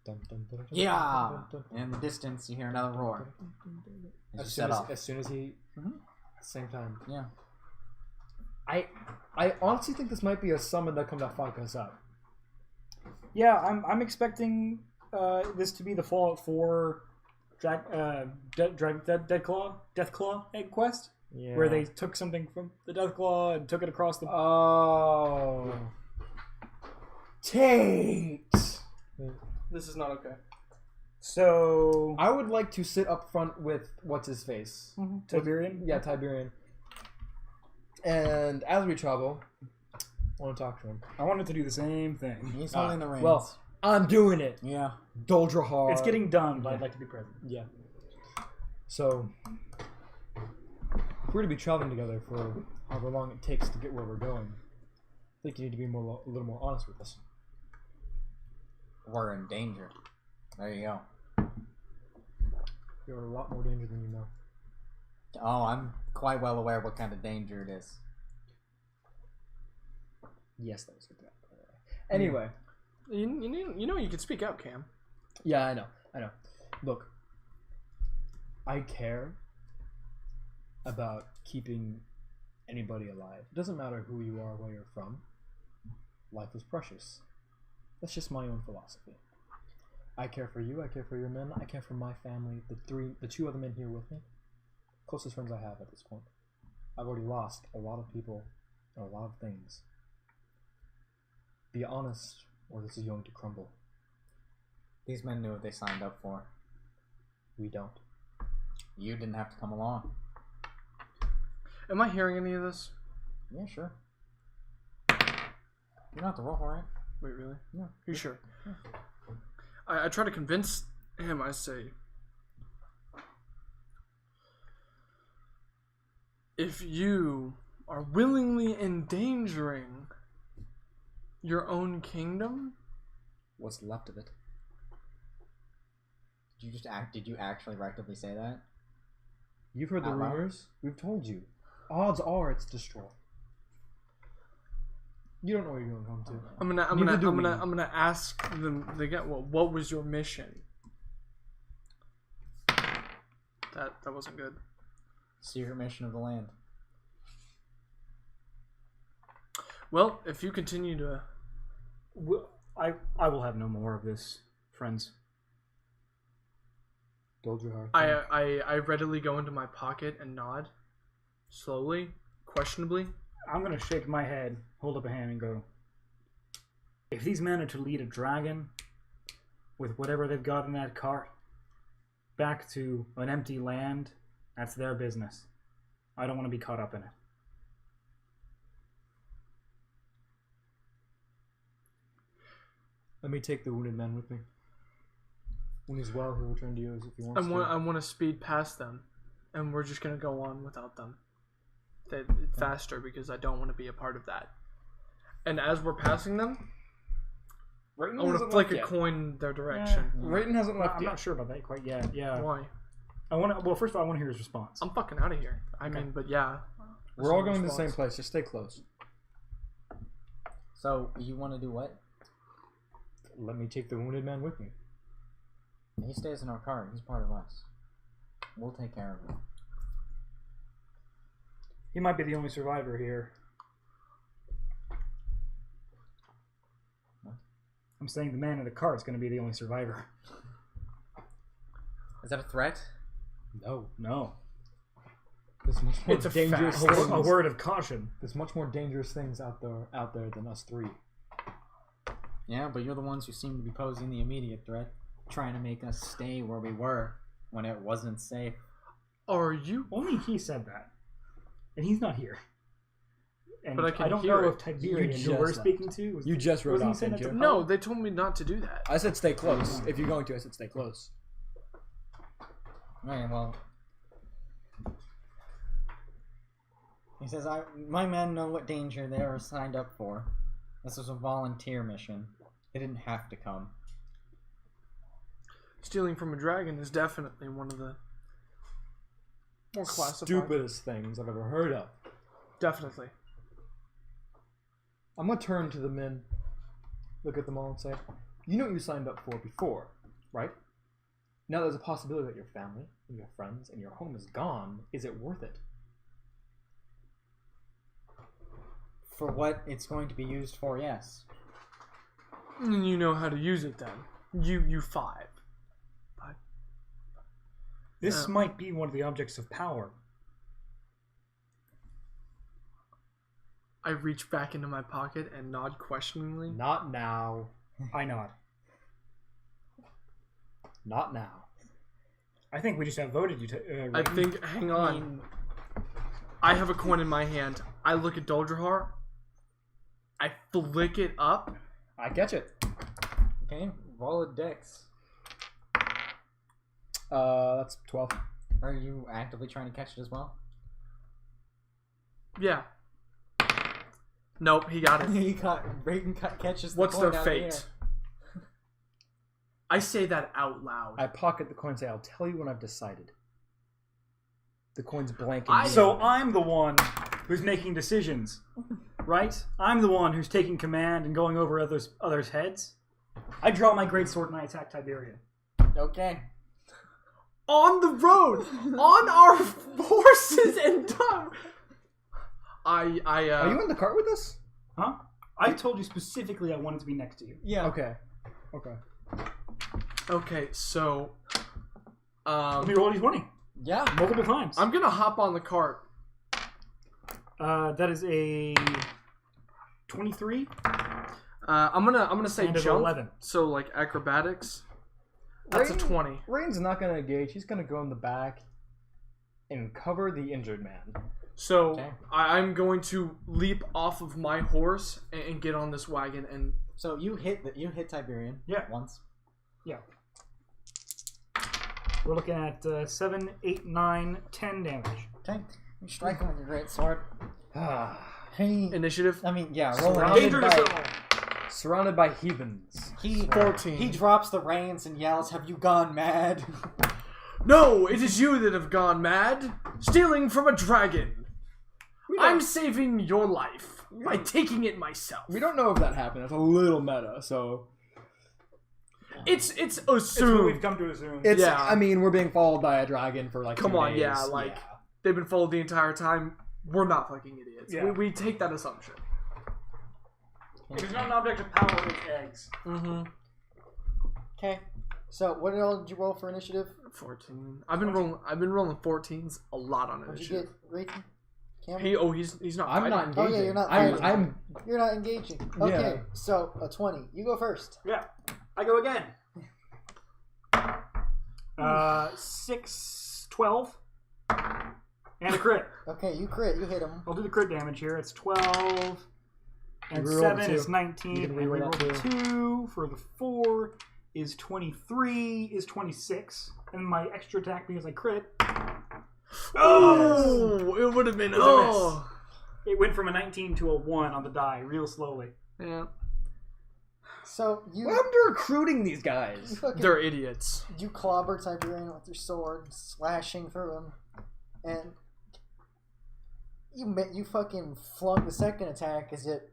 Dun, dun, dun, dun, Yeah. dun, dun, dun. In the distance, you hear another roar. As you As set off. soon as he, at the same time. Yeah. I honestly think this might be a summon that come to fuck us up. Yeah, I'm expecting this to be the Fallout 4 Deathclaw egg quest, Yeah. where they took something from the Deathclaw and took it across the. Oh. Tait. This is not okay. So I would like to sit up front with what's his face. Tiberian. Yeah, Tiberian. And as we travel, I want to talk to him. I wanted to do the same thing. He's holding the reins. Well, I'm doing it. yeah. Doldrahar. It's getting done, but I'd like to be present. Yeah. So, if we're to be traveling together for however long it takes to get where we're going, I think you need to be a little more honest with us. We're in danger. There you go. You're in a lot more danger than you know. Oh, I'm quite well aware what kind of danger it is. Yes, that was good. Anyway. You can speak out, Cam. Yeah, I know. Look, I care about keeping anybody alive. It doesn't matter who you are, where you're from. Life is precious. That's just my own philosophy. I care for you, I care for your men, I care for my family, the two other men here with me. Closest friends I have at this point. I've already lost a lot of people and a lot of things. Be honest, or this is going to crumble. These men knew what they signed up for. We don't. You didn't have to come along. Am I hearing any of this? Yeah, sure. You don't have to roll for it. Wait, really? Yeah. You sure? I try to convince him. I say, if you are willingly endangering your own kingdom, What's left of it? Did you actually actively say that? You've heard the Out loud? rumors. We've told you. Odds are it's destroyed. You don't know what you're going home to. Neither do we. I'm gonna ask them again. Well, what was your mission? That wasn't good. Secret mission of the land. Well, if you continue to, I will have no more of this, friends. Doldrahar. I readily go into my pocket and nod, slowly, questionably. I'm gonna shake my head, hold up a hand, and go. If these men are to lead a dragon with whatever they've got in that cart back to an empty land, that's their business. I don't want to be caught up in it. Let me take the wounded man with me. When he's well, he'll return to you as if he wants I to. want to speed past them, and we're just gonna go on without them. Faster because I don't want to be a part of that. And as we're passing them, I want to flick a coin their direction. Rayton hasn't left I'm yet. not sure about that quite yet. Yeah. Why? I want to. Well, first of all, I want to hear his response. I'm fucking out of here. I mean, but yeah. We're all going to the same place. Just stay close. So, you want to do what? Let me take the wounded man with me. He stays in our car. He's part of us. We'll take care of him. He might be the only survivor here. What? I'm saying the man in the cart is going to be the only survivor. Is that a threat? No. No. There's much more It's a dangerous fact. things. A word of caution. There's much more dangerous things out there than us three. Yeah, but you're the ones who seem to be posing the immediate threat, trying to make us stay where we were when it wasn't safe. Are you? Only he said that, and he's not here. And But I can don't hear know it. if Tiberian, You who we're just speaking to, was You just wrote wasn't he off, saying didn't that you? to No, Paul? they told me not to do that. I said stay close. If you're going to, I said stay close. Alright, well. He says, my men know what danger they are signed up for. This was a volunteer mission. They didn't have to come. Stealing from a dragon is definitely one of the more classified. Stupidest things I've ever heard of. Definitely. I'm gonna turn to the men, look at them all, and say, "You know what you signed up for before, right? Now there's a possibility that your family and your friends and your home is gone. Is it worth it?" For what it's going to be used for, yes. And you know how to use it then. You 5. This might be one of the objects of power. I reach back into my pocket and nod questioningly. Not now. I nod. Not now. I think we just outvoted you. To, I think, hang on. I have a coin in my hand. I look at Doldrahar. I flick it up. I catch it. Okay, roll a dex. That's 12. Are you actively trying to catch it as well? Yeah. Nope, he got it. Brayden catches the What's coin their out of the fate? air. I say that out loud. I pocket the coin and say, "I'll tell you when I've decided." The coin's blank. So I'm the one who's making decisions, right? I'm the one who's taking command and going over others' heads. I draw my greatsword and I attack Tiberian. Okay. On the road! On our horses and time! Are you in the cart with us? Huh? I told you specifically I wanted to be next to you. Yeah. Okay. Okay. Okay, so... Let me roll a d20 Yeah. multiple times. I'm gonna hop on the cart. That is a 23 I'm gonna say and an jump. 11. So like acrobatics. That's a 20. Rain's not gonna engage. He's gonna go in the back and cover the injured man. So Okay. I'm going to leap off of my horse and get on this wagon and So you hit Tiberian. Yeah. Once. Yeah. We're looking at 7, 8, 9, 10 damage. Okay. You strike him with your great sword. He. initiative. I mean, yeah. Roll Surrounded it. Dangerous by- Surrounded by heathens. He 14. He drops the reins and yells, "Have you gone mad?" No, it is you that have gone mad, stealing from a dragon. I'm saving your life by taking it myself. We don't know if that happened. It's a little meta, so It's It's what we've assumed. come to assume. it's. Yeah. I mean, we're being followed by a dragon for like. Come 2 on, days. yeah, like they've been followed the entire time. We're not fucking idiots. Yeah. We take that assumption. If it's not an object of power, it's eggs. Mm-hmm. Okay. So what did you roll for initiative? 14. I've been rolling 14s a lot on What'd you initiative. get, Rayton? He's not. I'm fighting. not engaging. Oh, yeah, you're not I'm. fighting. I'm. You're not engaging. Okay. So a 20. You go first. Yeah. I go again. 6, 12, and a crit. Okay, you crit. You hit him. I'll do the crit damage here. It's 12, and You reroll 7 the is 2. 19, You and can reroll reroll that the 2 for the 4 is 23, is 26, and my extra attack because I crit. Oh, it would have been. It's a Oh, It went from a 19 to a 1 on the die, real slowly. yeah. So you. What happened to recruiting these You, guys? fucking, They're idiots. you clobber Tiberian with your sword, slashing through him, and you fucking flung the second attack as it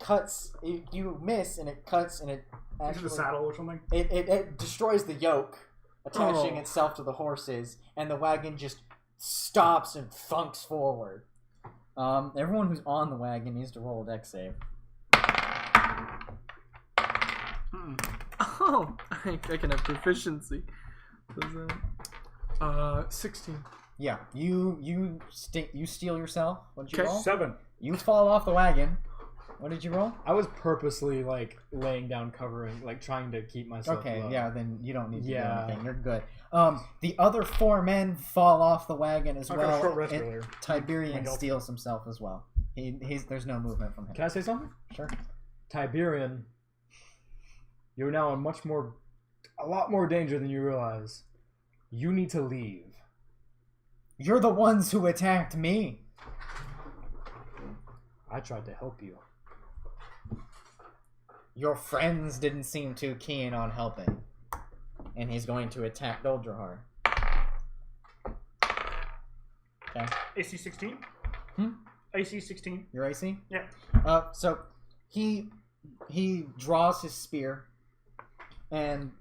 cuts. You miss and it cuts and it Into actually the saddle or something. it destroys the yoke, attaching Oh. itself to the horses, and the wagon just stops and thunks forward. Everyone who's on the wagon needs to roll a dex save. Oh, I can have proficiency. 16. Yeah, you steal yourself. What did you Okay. roll? 7. You fall off the wagon. What did you roll? I was purposely like laying down, covering, like trying to keep myself. Okay, low. yeah, then you don't need to Yeah. do anything. You're good. The other 4 men fall off the wagon as I got a well. short rest and earlier. Tiberian My health. steals himself as well. He's there's no movement from him. Can I say something? Sure. Tiberian, you're now in a lot more danger than you realize. You need to leave. You're the ones who attacked me. I tried to help you. Your friends didn't seem too keen on helping. And he's going to attack Doldrahar. Okay. AC 16? Hmm? AC 16. Your AC? Yeah. So he draws his spear and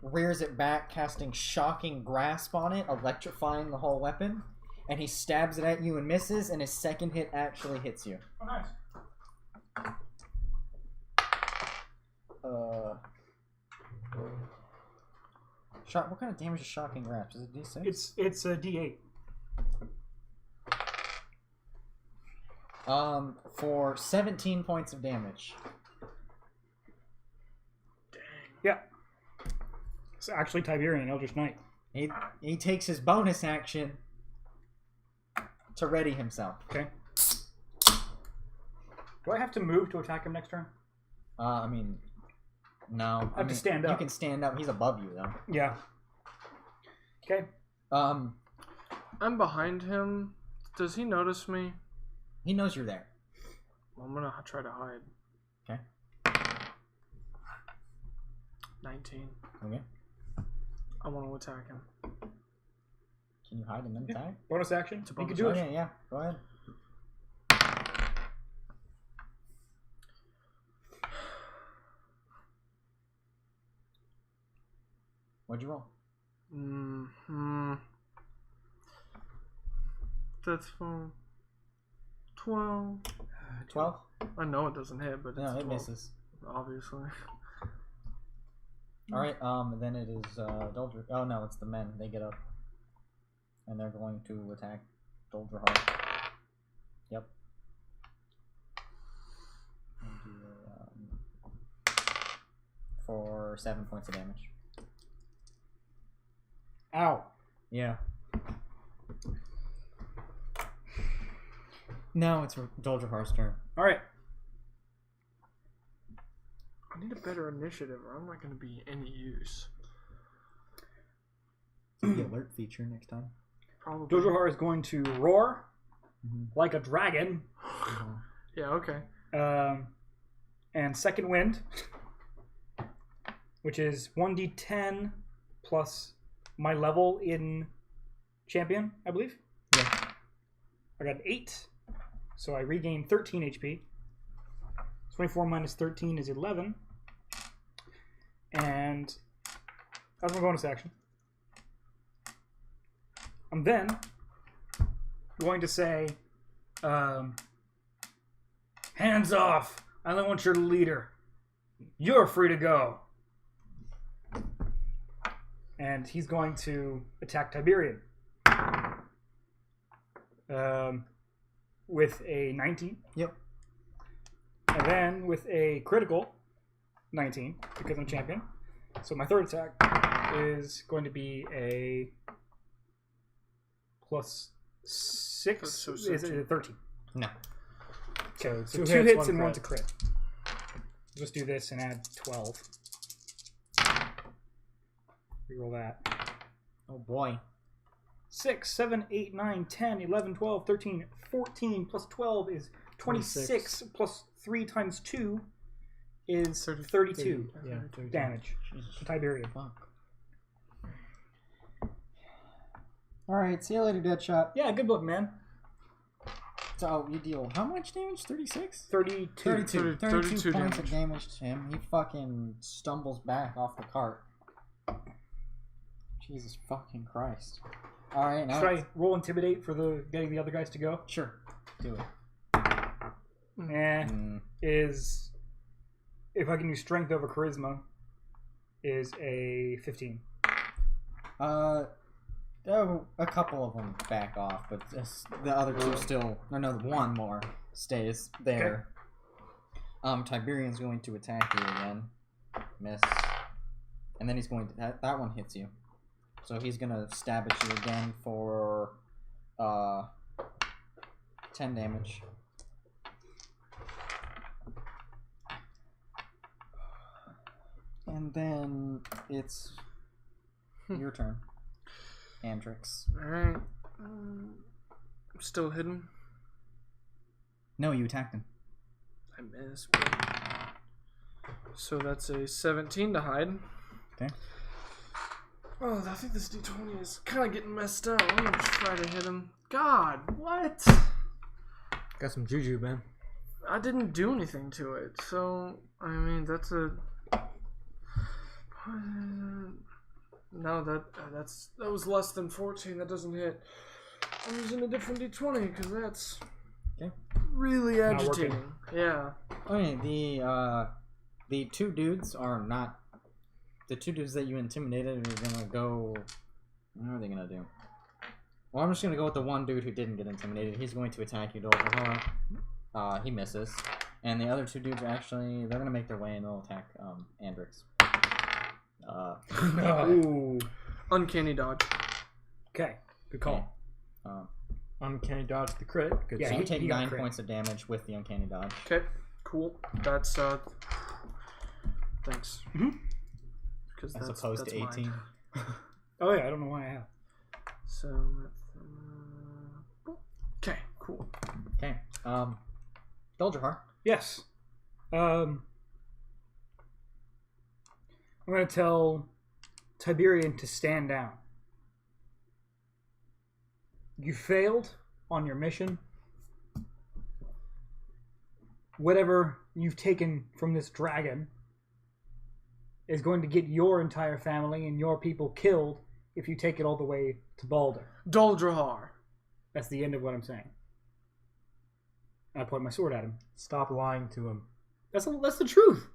rears it back, casting Shocking Grasp on it, electrifying the whole weapon. And he stabs it at you and misses, and his second hit actually hits you. Oh, nice. What kind of damage is Shocking Grasp? Is it D6? It's a D8. For 17 points of damage. Yeah. It's actually Tiberian, Eldritch Knight. He takes his bonus action to ready himself. Okay. Do I have to move to attack him next turn? I mean, no. I have to stand up. You can stand up. He's above you, though. Yeah. Okay. I'm behind him. Does he notice me? He knows you're there. Well, I'm gonna try to hide. Okay. 19. Okay. I want to attack him. Can you hide and then attack? Bonus action. It's a You bonus can do it. Okay, yeah. Go ahead. What'd you roll? That's fine. 12. 12? I know it doesn't hit, but it's No, it 12, misses. obviously. Alright, then it is Doldra. Oh no, it's the men. They get up. And they're going to attack Doldrahar. Yep. And do, for 7 points of damage. Ow. Yeah. Now it's Doldrahar's turn. All right. I need a better initiative or I'm not going to be any use. The alert feature next time. Probably. Doldrahar is going to roar Mhm. like a dragon. Yeah, okay. And second wind, which is 1d10 plus my level in champion, I believe. Yeah. I got an 8, so I regain 13 HP. 24 minus 13 is 11. And that's my bonus action. I'm then going to say, hands off! I only want your leader. You're free to go. And he's going to attack Tiberian. With a 19. Yep. And then with a critical 19, because I'm champion. So my third attack is going to be a plus 6. So Is it 13? No. Okay, so 2 two hits, hits one and crit. one's a crit. Just do this and add 12. Reroll that. Oh boy. 6, 7, 8, 9, 10, 11, 12, 13, 14 plus 12 is 26 plus 3 times 2 is 32 Yeah. damage to Tiberian. Fuck. Alright, see you later, Deadshot. Yeah, good book, man. So you deal how much damage? 36? 32. 32. 32 points of damage. damage to him. He fucking stumbles back off the cart. Jesus fucking Christ. Alright, now. Should I roll intimidate for the getting the other guys to go? Sure. Do it. Is if I can use strength over charisma is a 15. A couple of them back off, but the other two still. No, one more stays there. Tiberian's going to attack you again. Miss. And then he's going to... That one hits you. So he's going to stab at you again for 10 damage. And then it's your turn. Andrix. Alright. Still hidden. No, you attacked him. I missed. So that's a 17 to hide. Okay. Oh, I think this D20 is kind of getting messed up. I'm gonna try to hit him. God, what? Got some juju, man. I didn't do anything to it. So, I mean, that's a... No, that was less than 14. That doesn't hit. I'm using a different D20 because that's really agitating. Yeah. Okay, the two dudes are not. The two dudes that you intimidated are gonna go. What are they gonna do? Well, I'm just gonna go with the one dude who didn't get intimidated. He's going to attack you, Dolphahar. He misses, and the other two dudes actually they're gonna make their way and they'll attack Andrix. Ooh. Uncanny dodge. Okay. Good call. Uncanny dodge the crit. Good. Yeah, So you he take got 9 crit. points of damage with the uncanny dodge. Okay, cool. That's thanks. Because As opposed to 18. Mine. Oh yeah, I don't know why I have. So, okay, cool. Okay. Doldrahar. Yes. I'm going to tell Tiberian to stand down. You failed on your mission. Whatever you've taken from this dragon is going to get your entire family and your people killed if you take it all the way to Balder. Doldrahar. That's the end of what I'm saying. And I point my sword at him. Stop lying to him. That's the truth.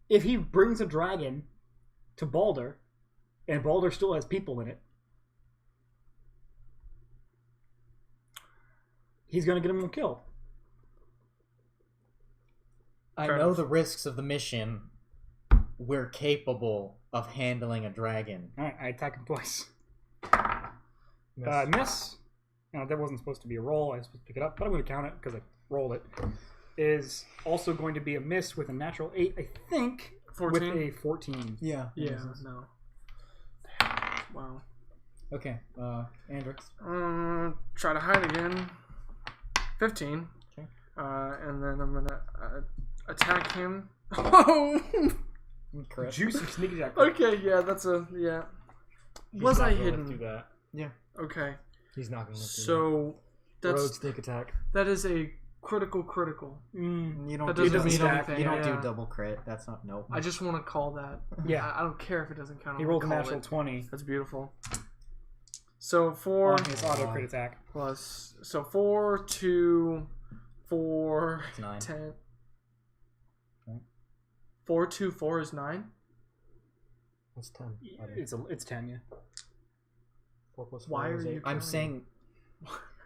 If he brings a dragon to Balder, and Balder still has people in it, he's going to get him killed. I Fair know enough. the risks of the mission. We're capable of handling a dragon. All right, I attack him twice. Miss. Miss. Now, that wasn't supposed to be a roll. I was supposed to pick it up, but I'm going to count it because I rolled it. Is also going to be a miss with a natural 8, I think. 14? With a 14. Yeah. Yeah, no. Wow. Okay. Andrix. Try to hide again. 15. Okay. And then I'm gonna attack him. Oh! Correct. Juicy sneak attack. Okay, yeah, that's a yeah. He's Was not I gonna hidden? live through that. Okay, He's not going to live through so that. Rogue that's sneak attack. that is a critical. You don't That do doesn't mean anything. You don't Yeah. do double crit. That's not nope. I just want to call that. Yeah. I don't care if it doesn't count. He I'm rolled a gonna call natural it. 20 That's beautiful. So 4 on his auto crit attack. plus 4 2 4 It's 9. 10. Okay. 4 2 4 is 9. That's 10. It's 10, yeah. 4 plus 4 Why is are 8. you? I'm saying.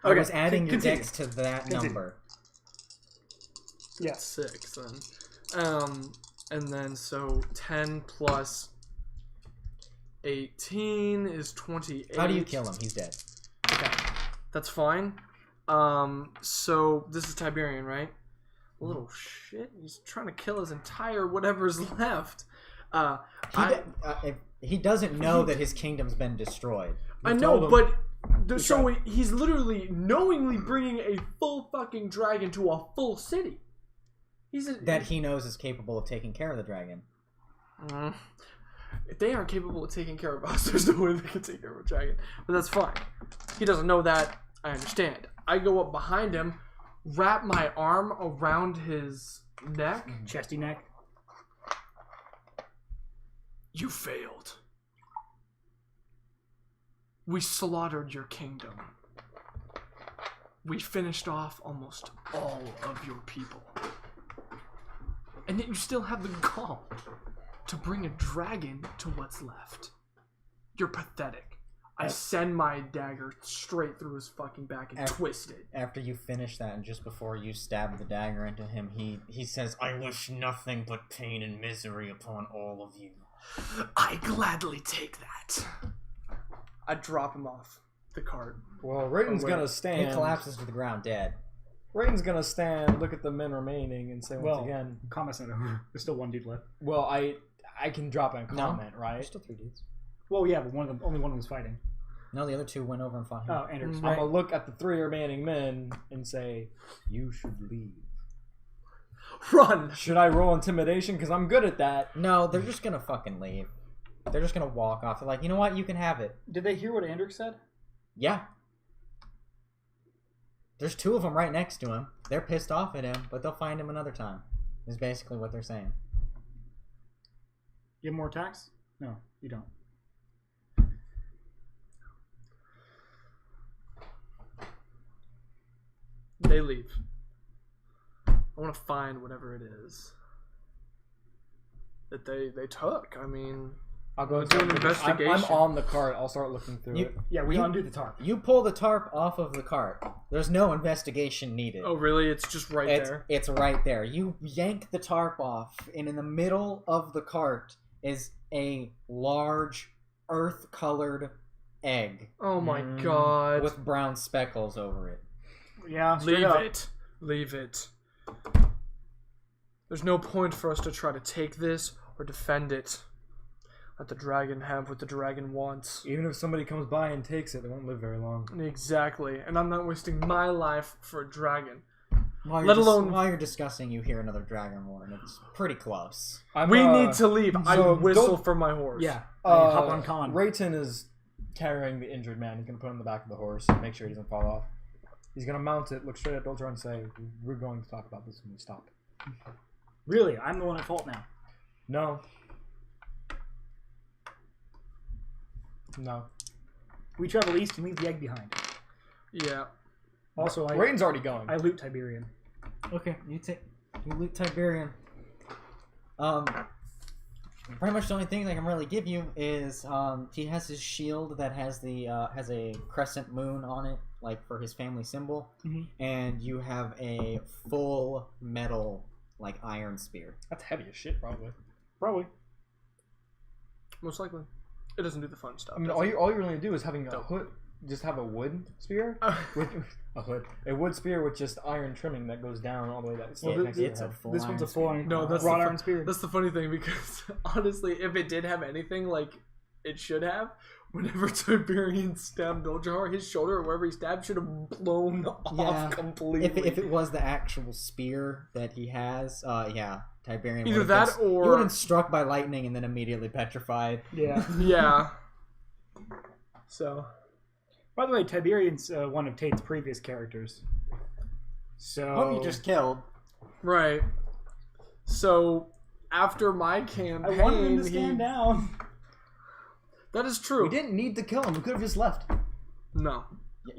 I Okay, was adding your continue. dex to that Continue. number. Yes. 6 then. And then so 10 plus 18 is 28. How do you kill him? He's dead. Okay, that's fine. So this is Tiberian, right? Little shit. He's trying to kill his entire whatever's left. He doesn't know that his kingdom's been destroyed. I You know, told but so he's literally knowingly bringing a full fucking dragon to a full city. That he knows is capable of taking care of the dragon. If they aren't capable of taking care of us, there's no way they can take care of a dragon. But that's fine. He doesn't know that. I understand. I go up behind him, wrap my arm around his neck. Chesty neck. You failed. We slaughtered your kingdom. We finished off almost all of your people. And yet you still have the gall to bring a dragon to what's left. You're pathetic. I send my dagger straight through his fucking back and twist it. After you finish that, and just before you stab the dagger into him, he says, "I wish nothing but pain and misery upon all of you." I gladly take that. I drop him off the cart. Well, Rayton's gonna He stand. collapses to the ground dead. Rayton's gonna stand, look at the men remaining, and say once Well, again, comment's not over. There's still one dude left. "Well, I can drop a comment, right?" There's still 3 dudes. Well, yeah, but only one was fighting. No, the other 2 went over and fought him. Oh, Anders. I'm Right. gonna look at the 3 remaining men and say, "You should leave." Run! Should I roll intimidation? Because I'm good at that. No, they're just gonna fucking leave. They're just gonna walk off. They're like, you know what? You can have it. Did they hear what Anders said? Yeah. There's 2 of them right next to him. They're pissed off at him, but they'll find him another time. Is basically what they're saying. You have more attacks? No, you don't. They leave. I want to find whatever it is that they took. I mean, I'll go do an investigation. I'm on the cart. I'll start looking through it. Yeah, we undo the tarp. You pull the tarp off of the cart. There's no investigation needed. oh really? It's just right there. It's right there. You yank the tarp off, and in the middle of the cart is a large earth-colored egg Oh my god! with brown speckles over it. Yeah, straight Leave up. it. Leave it. There's no point for us to try to take this or defend it. Let the dragon have what the dragon wants. Even if somebody comes by and takes it, they won't live very long. Exactly. And I'm not wasting my life for a dragon. While Let alone- while you're discussing, you hear another dragon roar, and it's pretty close. We need to leave. I so whistle don't- for my horse. Yeah. Hop on con. Rayton is carrying the injured man. He's gonna put him in the back of the horse and make sure he doesn't fall off. He's gonna mount it, look straight at Dolger, and say, "We're going to talk about this when we stop." Really, I'm the one at fault now. No. No. We travel east and leave the egg behind. Yeah. Also, Rayton's already going. I loot Tiberian. Okay, you loot Tiberian. Pretty much the only thing I can really give you is he has his shield that has has a crescent moon on it, like for his family symbol, and you have a full metal like iron spear. That's heavy as shit, probably. Probably. Most likely. It doesn't do the fun stuff. I mean, does all it? you really do is having a hood. Just have a wood spear with a wood spear with just iron trimming that goes down all the way. It's a full This one's a iron full spear. iron. No, that's wrought the iron spear. That's the funny thing, because honestly, if it did have anything like it should have, whenever Tiberian stabbed Doljahar, his shoulder or wherever he stabbed should have blown off completely. If it was the actual spear that he has, Tiberian Either would have that been, or- he would have been struck by lightning and then immediately petrified. Yeah. Yeah. So. By the way, Tiberian's one of Tate's previous characters. So. You just killed. Right. So after my I campaign, wanted him to stand down. That is true. We didn't need to kill him. We could have just left. No.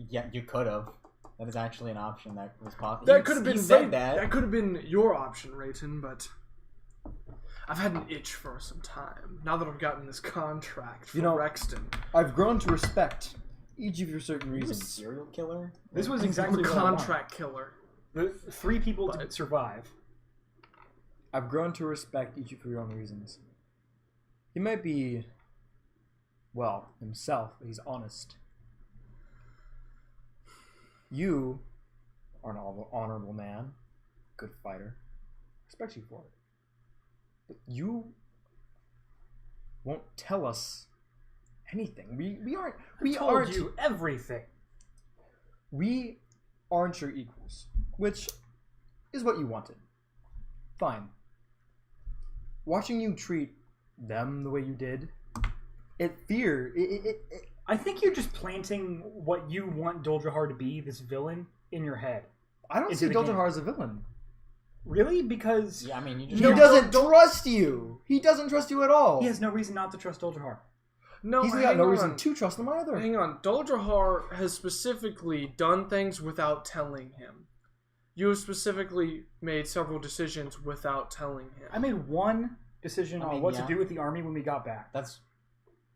Yeah, you could have. That is actually an option that was possible. That could have been said that. That could have been your option, Rayton, but I've had an itch for some time. Now that I've gotten this contract for Rexton. I've grown to respect each of your certain He was a reasons. serial killer. This was I'm exactly a what I wanted. contract killer. The 3 people to survive. I've grown to respect each of your own reasons. He might be, well, himself, but he's honest. You are an honorable man, good fighter. Respect you for it. But you won't tell us anything. We aren't. We Told aren't. you everything. We aren't your equals, which is what you wanted. Fine. Watching you treat them the way you did, it I think you're just planting what you want Doljahar to be, this villain, in your head. I don't Into see the game. Doljahar as a villain. Really? Because Yeah, I mean, you He just doesn't trust you. He doesn't trust you at all. he has no reason not to trust Doljahar. No, He's got hang no on. reason to trust him either. Hang on. Doljahar has specifically done things without telling him. You have specifically made several decisions without telling him. I made one decision I on mean, what yeah. to do with the army when we got back. That's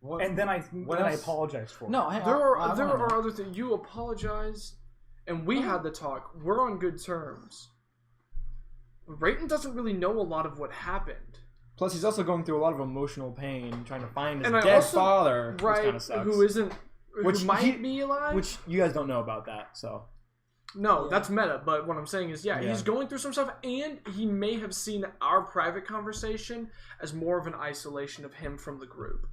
What, And then I else? apologized for it. No, hang There on. are other things. You apologize, and we had the talk. We're on good terms. Rayton doesn't really know a lot of what happened. Plus, he's also going through a lot of emotional pain, trying to find his And dead also, father, which right? kind of sucks. Who might be alive? Which you guys don't know about that, so. No, that's meta. But what I'm saying is, Yeah. he's going through some stuff, and he may have seen our private conversation as more of an isolation of him from the group.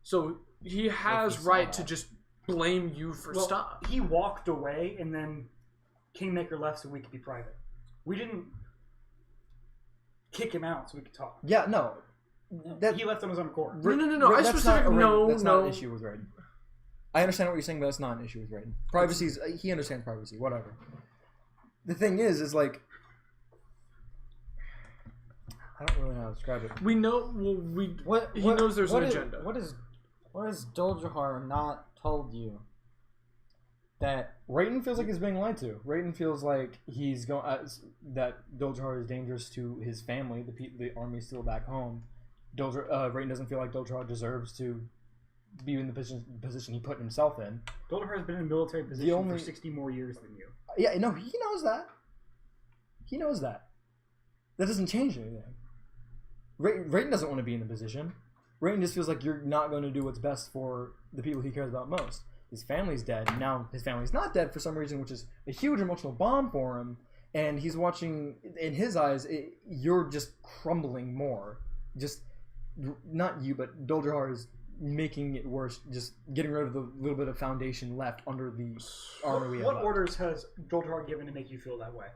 So he has saw right that. to just blame you for stuff. He walked away, and then Kingmaker left so we could be private. We didn't kick him out so we could talk. Yeah, no. He left on his own accord. No. I That's specifically not no. an issue with Raiden. I understand what you're saying, but that's not an issue with Raiden. Privacy's he understands privacy, whatever. The thing is like I don't really know how to describe it. We know. Well, he knows there's an agenda. What has Doljahar not told you? That Raiden feels like he's being lied to. Raiden feels like he's going that Doljahar is dangerous to his family. The army's still back home. Raiden doesn't feel like Doljahar deserves to be in the position he put himself in. Doljahar has been in a military position for 60 more years than you. Yeah, no, he knows that. He knows that. That doesn't change anything. Raiden doesn't want to be in the position. Raiden just feels like you're not going to do what's best for the people he cares about most. His family's dead. Now his family's not dead for some reason, which is a huge emotional bomb for him. And he's watching, in his eyes, you're just crumbling more. Just, not you, but Doljahar is making it worse, just getting rid of the little bit of foundation left under the armor we have What left. orders has Doljahar given to make you feel that way?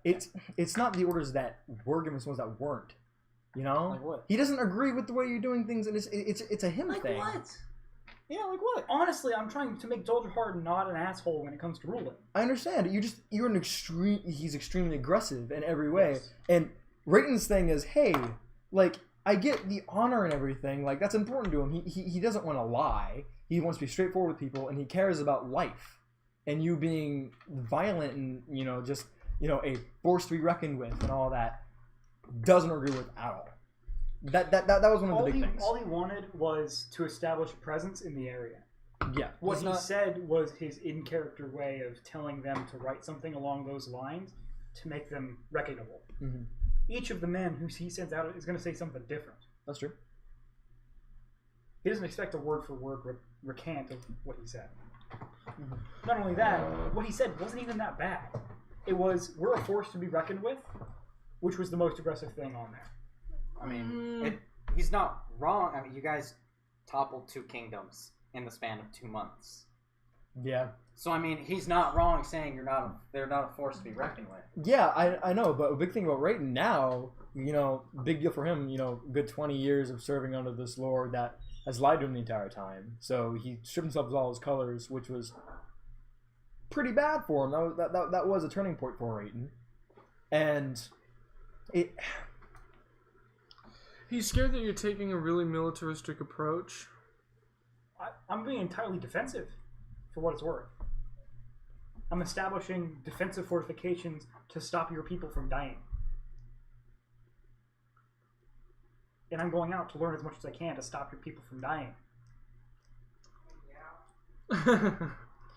It's not the orders that were given, it's ones that weren't. You know? Like what? He doesn't agree with the way you're doing things, and it's a him Like thing. what? Yeah, like what? Honestly, I'm trying to make Doljahar not an asshole when it comes to ruling. I understand. You're an extreme. He's extremely aggressive in every way. Yes. And Rayton's thing is, hey, like I get the honor and everything. Like that's important to him. He doesn't want to lie. He wants to be straightforward with people, and he cares about life. And you being violent and just a force to be reckoned with and all that doesn't agree with at all. That was one of the big things. All he wanted was to establish a presence in the area. Yeah. What he said was his in-character way of telling them to write something along those lines to make them recognizable. Mm-hmm. Each of the men who he sends out is going to say something different. That's true. He doesn't expect a word-for-word recant of what he said. Mm-hmm. Not only that, what he said wasn't even that bad. It was, we're a force to be reckoned with, which was the most aggressive thing on there. I mean, he's not wrong. I mean, you guys toppled 2 kingdoms in the span of 2 months. Yeah. So I mean, he's not wrong saying they're not a force to be reckoned with. Yeah, I know, but a big thing about Rayton now, big deal for him, good 20 years of serving under this lord that has lied to him the entire time. So he stripped himself of all his colors, which was pretty bad for him. That was a turning point for Rayton. And He's scared that you're taking a really militaristic approach. I'm being entirely defensive, for what it's worth. I'm establishing defensive fortifications to stop your people from dying. And I'm going out to learn as much as I can to stop your people from dying.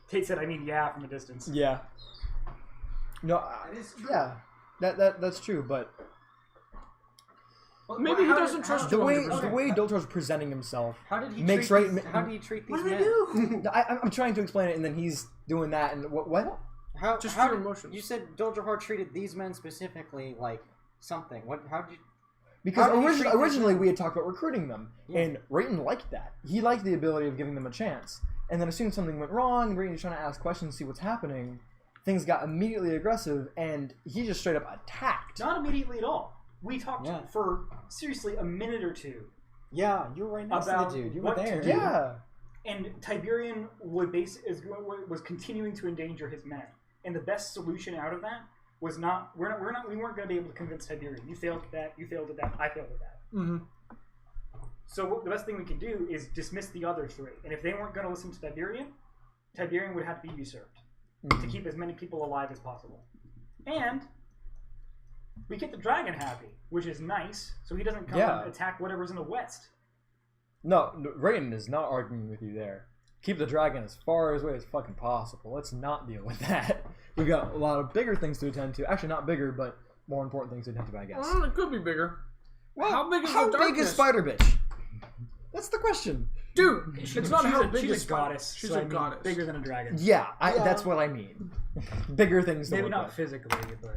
Tait said, I mean, yeah, from a distance. yeah. No, yeah, that's true, but Maybe he doesn't trust you. the way 100%. Doltar's presenting himself How did he makes treat Rayton... How do you treat these What did I men? do? I'm trying to explain it, and then he's doing that, and what? How, Just how your did- emotions. You said Doljahar treated these men specifically like something. How did you? Because How did he treat originally this- we had talked about recruiting them, Yeah. and Rayton liked that. He liked the ability of giving them a chance. And then as soon as something went wrong, and Rayton's trying to ask questions, see what's happening, things got immediately aggressive, and he just straight up attacked. Not immediately at all. We talked Yeah. for, seriously, a minute or two. Yeah, you were right next About to the dude. You what were to there. do. Yeah. And Tiberian was continuing to endanger his men. And the best solution out of that was we weren't going to be able to convince Tiberian. You failed at that, you failed at that, I failed at that. Mm-hmm. So the best thing we could do is dismiss the other 3. And if they weren't going to listen to Tiberian would have to be usurped to keep as many people alive as possible. And we get the dragon happy, which is nice, so he doesn't come and attack whatever's in the west. No, Raiden is not arguing with you there. Keep the dragon as far away as fucking possible. Let's not deal with that. We've got a lot of bigger things to attend to. Actually, not bigger, but more important things to attend to, I guess. Well, it could be bigger. Well, how big is how the big darkness? is Spider Bitch? That's the question. Dude, it's not how big she's is a goddess. She's so a I mean, goddess. bigger than a dragon. Yeah, that's what I mean. Bigger things. To Maybe look not at. physically, but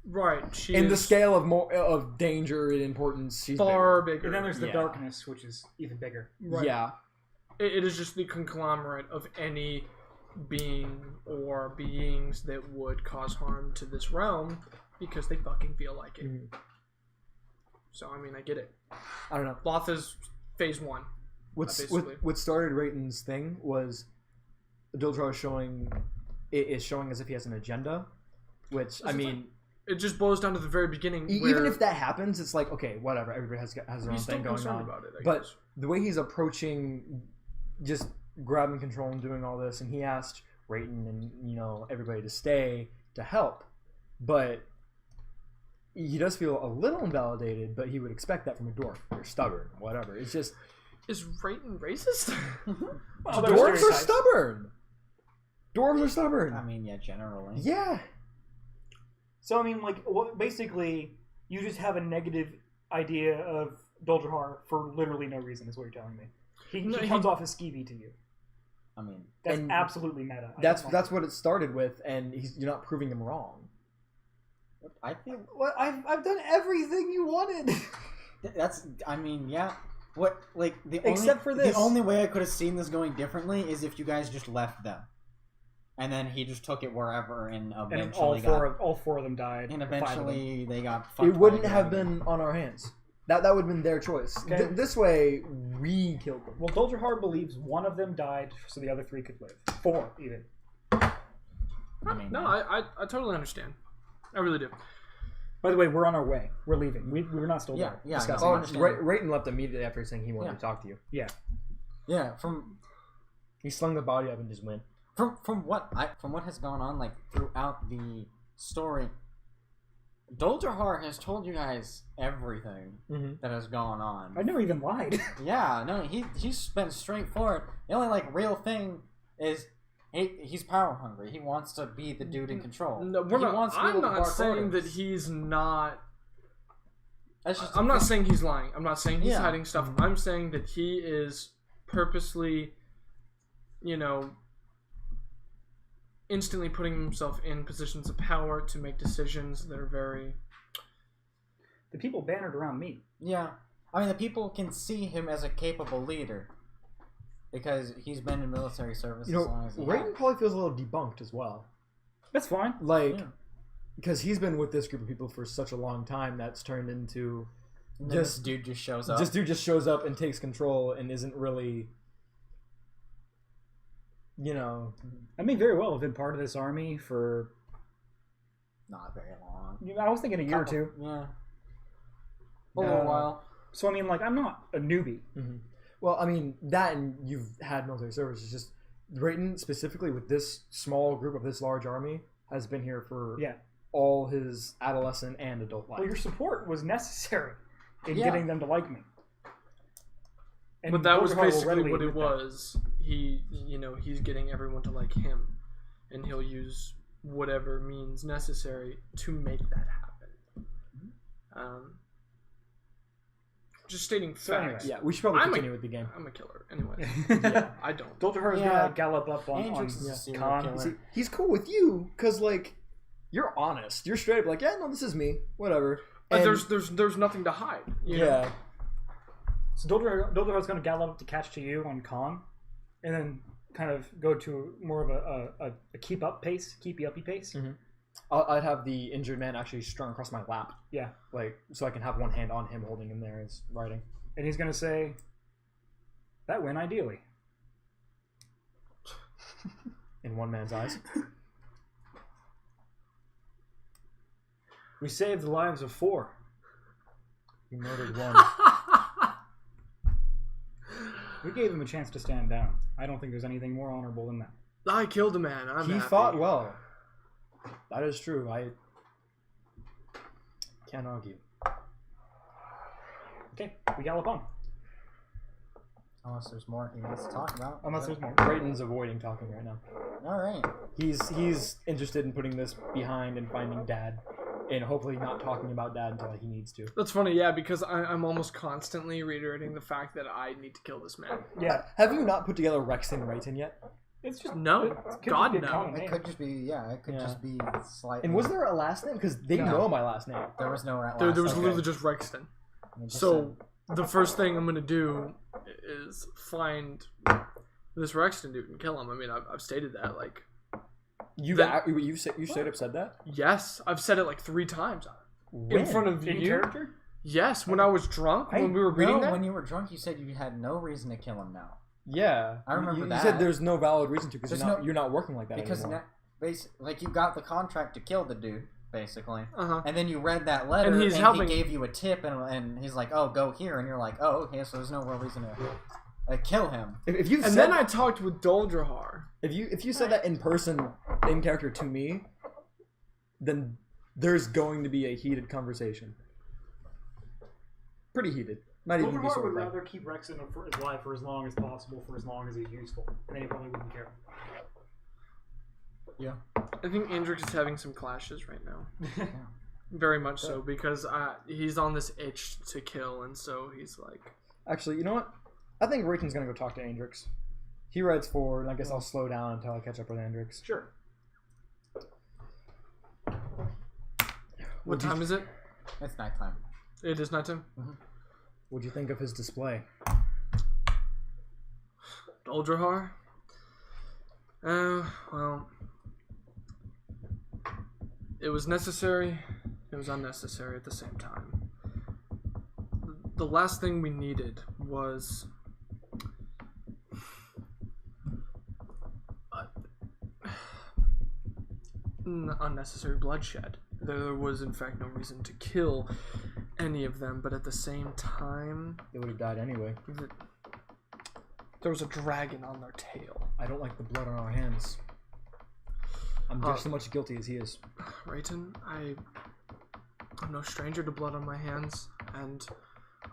Right. She In is the scale of more of danger and importance, she's far bigger. bigger. and then there's the Yeah. darkness, which is even bigger. Right. Yeah. It is just the conglomerate of any being or beings that would cause harm to this realm because they fucking feel like it. Mhm. So I mean, I get it. I don't know. Loth is phase 1. Basically. What started Rayton's thing was Dildra is showing as if he has an agenda, which I mean, It just boils down to the very beginning. even where if that happens, it's like okay, whatever. Everybody has their own he's still thing going concerned on. about it. I But guess. the way he's approaching, just grabbing control and doing all this, and he asked Rayton and everybody to stay to help, but he does feel a little invalidated. But he would expect that from a dwarf. They're stubborn, whatever. It's just Is Rayton racist? Well, there are dwarves are stereotypes. stubborn. Dwarves are stubborn. I mean, yeah, generally. Yeah. So I mean, like, basically, you just have a negative idea of Doldrihar for literally no reason. Is what you're telling me. He comes off as skeevy to you. I mean, That's And absolutely meta. I That's don't that's what it started with, and you're not proving him wrong. I think Well, I've done everything you wanted. that's. I mean, yeah. What like the Except for this. The only way I could have seen this going differently is if you guys just left them, and then he just took it wherever, and And eventually all four of them died. and or 5 of them. eventually they got. Fucked It wouldn't by a have dragon. been on our hands. That would have been their choice. Okay. This way, we killed them. Well, Doldrihar believes one of them died, so the other 3 could live. 4 even. I mean, No, I totally understand. I really do. By the way, we're on our way. We're leaving. We're not still yeah, there. yeah. Discussing. no, I Oh, understand. Rayton left immediately after saying he wanted Yeah. to talk to you. Yeah, from He slung the body up and just went. from what has gone on like throughout the story, Doldrihar has told you guys everything Mm-hmm. that has gone on. I never even lied. Yeah, no, he's been straightforward. The only like real thing is he's power hungry. He wants to be the dude in control. No, He wants to be I'm able to not bark saying that orders. he's not. That's just I'm not saying he's lying. I'm not saying he's Yeah. hiding stuff. I'm saying that he is purposely, instantly putting himself in positions of power to make decisions that are very. The people bannered around me. Yeah, I mean the people can see him as a capable leader because he's been in military service as long as he Rayton has. probably feels a little debunked as well. That's fine. Like, Yeah. because he's been with this group of people for such a long time, that's turned into And then this dude just shows up. this dude just shows up and takes control and isn't really, I may very well have been part of this army for. Not very long. I was thinking a year or 2. Yeah. A little while. So I mean, like, I'm not a newbie. Well, I mean, that and you've had military service. It's just Rayton, specifically with this small group of this large army, has been here for Yeah. all his adolescent and adult life. Well, your support was necessary in Yeah. getting them to like me. And But that was Doldrihar will basically readily what it admit that. was. He's getting everyone to like him, and he'll use whatever means necessary to make that happen. Just stating So anyway, facts. Yeah, we should probably I'm a- continue with the game. I'm a killer, anyway. Yeah. I don't. Doldrihar is Yeah. gonna gallop up on Andrix is a serial Khan. killer. See, he's cool with you because, like, you're honest. You're straight up like, yeah, no, this is me. Whatever. But And- there's nothing to hide. You know? yeah. So Doldrihar is gonna gallop up to catch to you on Khan, and then kind of go to more of a keepy uppy pace. I'd have the injured man actually strung across my lap, Yeah, like, so I can have one hand on him holding him there as riding. and he's gonna say, "That went ideally." In one man's eyes. We saved the lives of 4. He murdered one. We gave him a chance to stand down. I don't think there's anything more honorable than that. I killed a man. I'm He happy. fought well. That is true. I can't argue. Okay, we gallop on. Unless there's more he wants to talk about. Unless there's more. Brayton's avoiding talking right now. All right. He's interested in putting this behind and finding Dad, and hopefully not talking about Dad until he needs to. That's funny, yeah, because I'm almost constantly reiterating the fact that I need to kill this man. Yeah. Have you not put together Rex and Rayton yet? It's just No, God be a no. common It name. could just be It could just be slightly. And was there a last name? Because they No. know my last name. There was no last. There was name. literally just Rexton. It just So the first thing I'm gonna do is find this Rexton dude and kill him. I mean, I've stated that. Like, You straight up said that? yes, I've said it like 3 times When? in front of In you. character? Yes, when I was drunk, when we were reading that. when you were drunk, you said you had no reason to kill him now. Yeah, I remember you that. said there's no valid reason to because There's you're not working like that Because anymore. like you got the contract to kill the dude, basically, Uh-huh. and then you read that letter, And and, he's helping- he gave you a tip, and he's like, "Oh, go here," and you're like, "Oh, okay." So there's no real reason to kill him. If you And said then I talked with Doldrahar. if you said that in person, in character to me, then there's going to be a heated conversation. Pretty heated. Not even be Overlord sort would of like, rather keep Rexon alive for as long as possible, for as long as he's useful. And then he probably wouldn't care. Yeah. I think Andrix is having some clashes right now. Very much so, because he's on this itch to kill, and so he's like... Actually, you know what? I think Rayton's gonna go talk to Andrix. He rides forward, and I guess I'll slow down until I catch up with Andrix. Sure. What time is it? It's nighttime. It is nighttime. What'd you think of his display? Doldrahar? Well... It was necessary. It was unnecessary at the same time. The last thing we needed was... unnecessary bloodshed. There was, in fact, no reason to kill any of them, but at the same time... They would have died anyway. There was a dragon on their tail. I don't like the blood on our hands. I'm just as much guilty as he is. Rayton, I'm no stranger to blood on my hands, and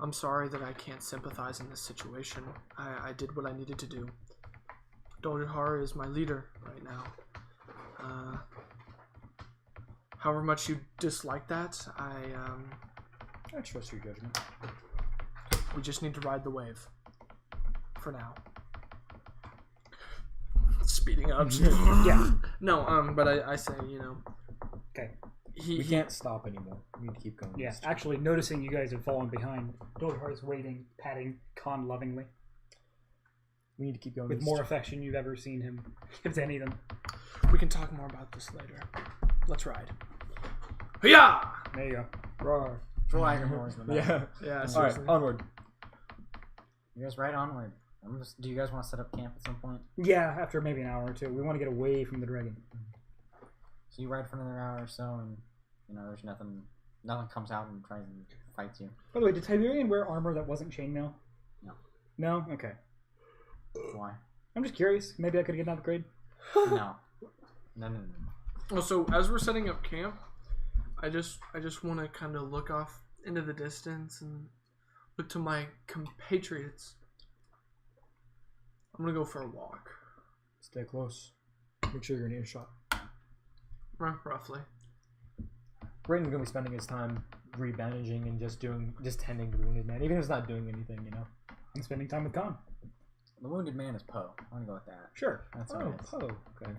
I'm sorry that I can't sympathize in this situation. I did what I needed to do. Doldrahar is my leader right now. However much you dislike that, I trust your judgment. we just need to ride the wave. For now. Speeding up. Yeah. No, but I say, you know. Okay. We can't stop anymore. We need to keep going. Yeah, actually, noticing you guys have fallen behind, Doldrahar's waiting, patting Khan lovingly, We need to keep going. with more affection you've ever seen him give to any of them. We can talk more about this later. Let's ride. Yeah. There you go. Roar. Dragon Wars. Yeah. Yeah. All right, Seriously. onward. You guys ride onward. Do you guys want to set up camp at some point? Yeah, after maybe an hour or two. We want to get away from the dragon. So you ride for another hour or so, and there's nothing comes out and tries and fights you. By the way, did Tiberian wear armor that wasn't chainmail? No. No? Okay. Why? I'm just curious. Maybe I could get an upgrade. No. No. Well, so as we're setting up camp, I just want to kind of look off into the distance and look to my compatriots. I'm gonna go for a walk. Stay close. Make sure you're in earshot. Roughly. Brayton's gonna be spending his time rebandaging and just tending to the wounded man, even if he's not doing anything, you know. I'm spending time with Khan. The wounded man is Poe. I'm gonna go with that. Sure. That's what it is. Okay.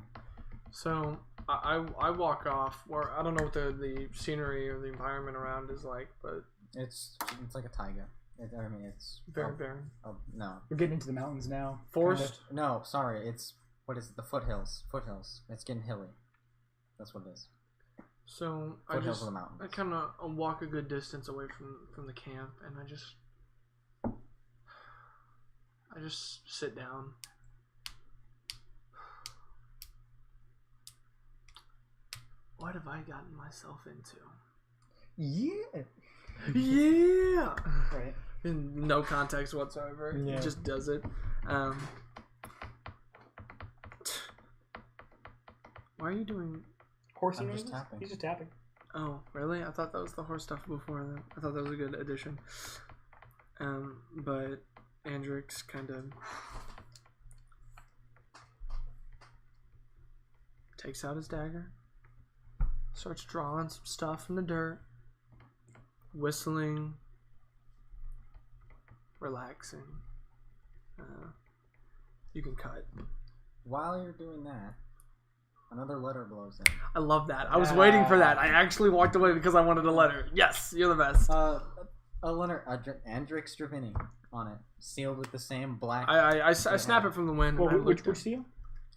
So I walk off, or I don't know what the scenery or the environment around is like, but It's like a taiga. It's very barren. Oh no. We're getting into the mountains now. Forest. No, sorry. It's what is it? The foothills. Foothills. It's getting hilly. That's what it is. So I Foothills just of the mountains. I kind of walk a good distance away from the camp, and I just sit down. What have I gotten myself into? Yeah. Yeah. Right. In no context whatsoever. Yeah. He just does it. Why are you doing? Horse I'm noises? just tapping. He's just tapping. Oh, really? I thought that was the horse stuff before that. I thought that was a good addition. But Andrix kind of takes out his dagger, starts drawing some stuff in the dirt, whistling, relaxing. You can cut. While you're doing that, another letter blows in. I love that. I was waiting for that. I actually walked away because I wanted a letter. Yes, you're the best. A letter, Andrix Dravini on it, sealed with the same black. I snap it from the wind. Well, and I which looked at- seal?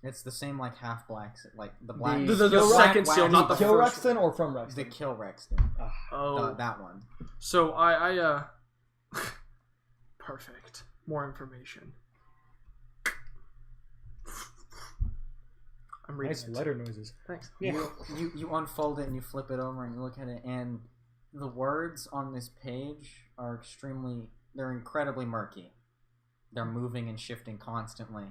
It's the same like half black, like the black. The black second wax- seal, not the Kill first Rexton or from The Rexton? kill Rexton. Oh, That one. so perfect. More information. I'm reading Nice it. letter noises. Thanks. Yeah. You unfold it and you flip it over and you look at it, and the words on this page are they're incredibly murky. They're moving and shifting constantly,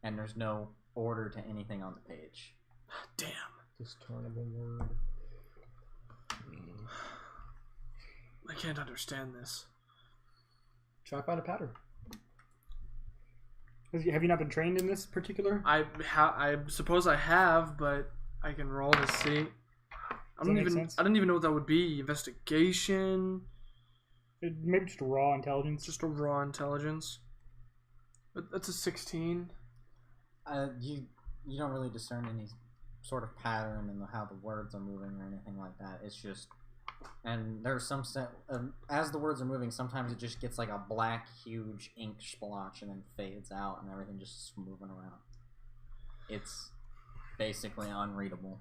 and there's no order to anything on the page. Damn. Discernible word. I can't understand this. Try to find a pattern. Have you not been trained in this particular? I suppose I have, but I can roll to see. I that make don't sense? even know what that would be. Investigation. Maybe just raw intelligence. Just a raw intelligence. That's a 16. You don't really discern any sort of pattern in how the words are moving or anything like that. It's just, and there's some as the words are moving, sometimes it just gets like a black, huge ink splotch and then fades out, and everything just is moving around. It's basically unreadable.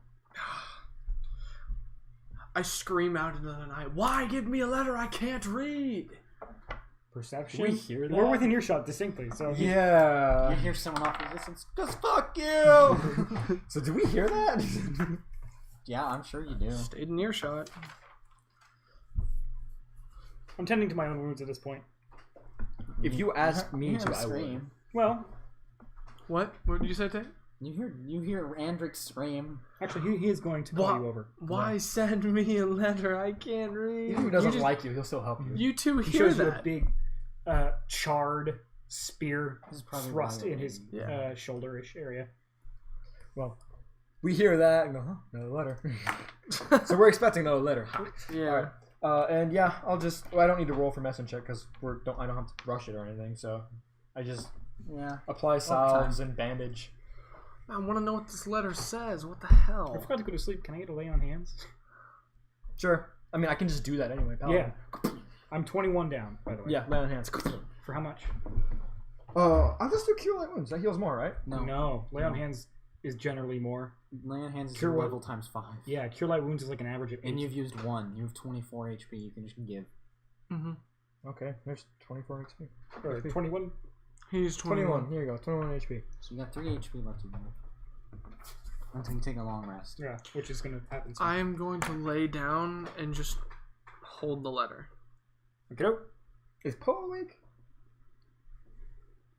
I scream out into the night. Why give me a letter I can't read? Perception. Do we hear that? We're within earshot distinctly, so Yeah. You hear someone off the distance, "Just fuck you!" So do we hear that? Yeah, I'm sure you do. Stayed in earshot. I'm tending to my own wounds at this point. If you ask You me hear to, him I would. scream. Well, What? What did you say, Tate? You hear Andrix scream. actually, he is going to call you over. Why send me a letter I can't read? Even if he doesn't like you, he'll still help you. You two He hear shows you a that? big, charred spear This is probably thrust why in his Yeah. shoulder-ish area. Well, we hear that and go, huh, another letter. So we're expecting another letter. Yeah. And yeah, I don't need to roll for medicine check because I don't have to rush it or anything. So I just apply salves and bandage. I want to know what this letter says. What the hell? I forgot to go to sleep. Can I get a lay on hands? Sure. I mean, I can just do that anyway. Paladin. Yeah. I'm 21 down, by the way. Yeah, lay on hands. For how much? I'll just do cure light wounds. That heals more, right? No. Lay on hands is generally more. Lay on hands is Cure your what? level times 5. Yeah, cure light wounds is like an average of 8. And you've used 1. You have 24 HP. You can just give. Mm-hmm. Okay, there's 24 XP. Or 21. He's 21. Here you go. 21 HP. So you got 3 HP left to go. Until you take a long rest. Yeah, which is going to happen soon. I am going to lay down and just hold the letter. Okay. Is Poe awake?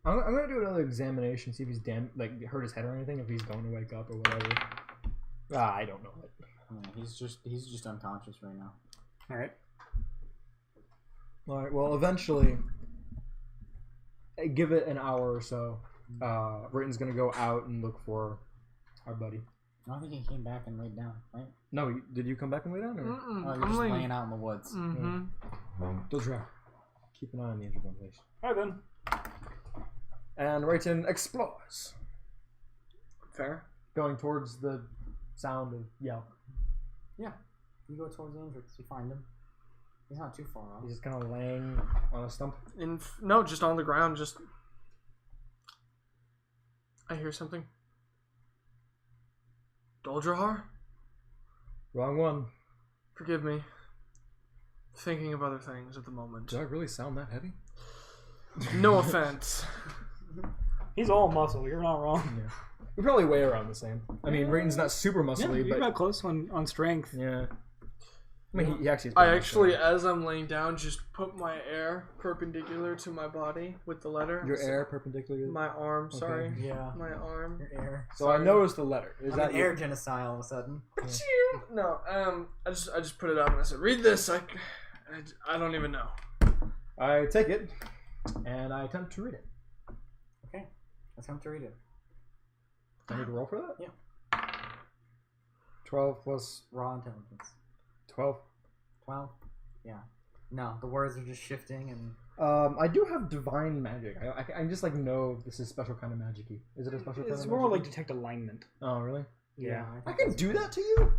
I'm gonna do another examination, see if he's hurt his head or anything, if he's going to wake up or whatever. I don't know it. Yeah, he's just unconscious right now. All right. All right. Well, eventually, give it an hour or so. Ritten's gonna go out and look for our buddy. I don't think he came back and laid down, right? No, did you come back and lay down? Or? Mm-mm. Oh, you're just laying out in the woods. Mm-hmm. Dodra. Keep an eye on the injured one, please. All right, then. And Rayton explores, Fair. going towards the sound of yell. Yeah. You go towards the entrance. You find him. He's not too far off. He's just kind of laying on a stump. No, just on the ground. Just. I hear something. Doldrahar? Wrong one. Forgive me. Thinking of other things at the moment. Did I really sound that heavy? No offense. He's all muscle. You're not wrong. Yeah. We probably weigh around the same. I mean, Rayton's not super Yeah, muscly, you're but not close on strength. yeah. I mean, he actually. Is I pretty actually, muscular. as I'm laying down, just put my air perpendicular to my body with the letter. Your air perpendicular. to- My arm, sorry. Yeah. My arm. Your air. So I noticed the letter. Is I'm that an your- air genocide all of a sudden. No, I just put it up and I said, read this. I don't even know. I take it. and I attempt to read it. Okay, attempt to read it. I need to roll for that? Yeah. 12 plus Raw intelligence. 12. 12? Yeah. No, the words are just shifting and... I do have divine magic. I just like know this is special kind of magic-y. Is it a special kind It's of more magic-y? like detect alignment. Oh, really? Yeah. I can do that to you?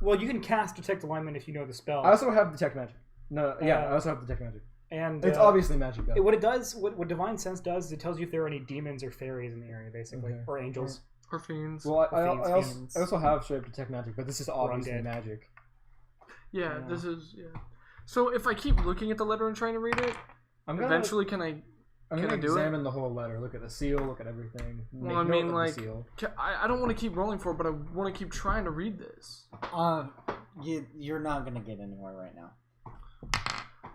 Well, you can cast detect alignment if you know the spell. I also have detect magic. No, yeah, I also have detect magic. And It's obviously magic, though. what it does, what divine sense does, is it tells you if there are any demons or fairies in the area, basically, Okay. or angels. Or fiends. Well, I Fiends. also have straight up detect magic, but this is obviously undead. magic. Yeah, Yeah. this is So if I keep looking at the letter and trying to read it, I'm gonna, eventually can I I'm can gonna I do it? examine the whole letter. Look at the seal. Look at everything. Well, make I note mean, of the like, seal. I don't want to keep rolling for it, but I want to keep trying to read this. You're not gonna get anywhere right now.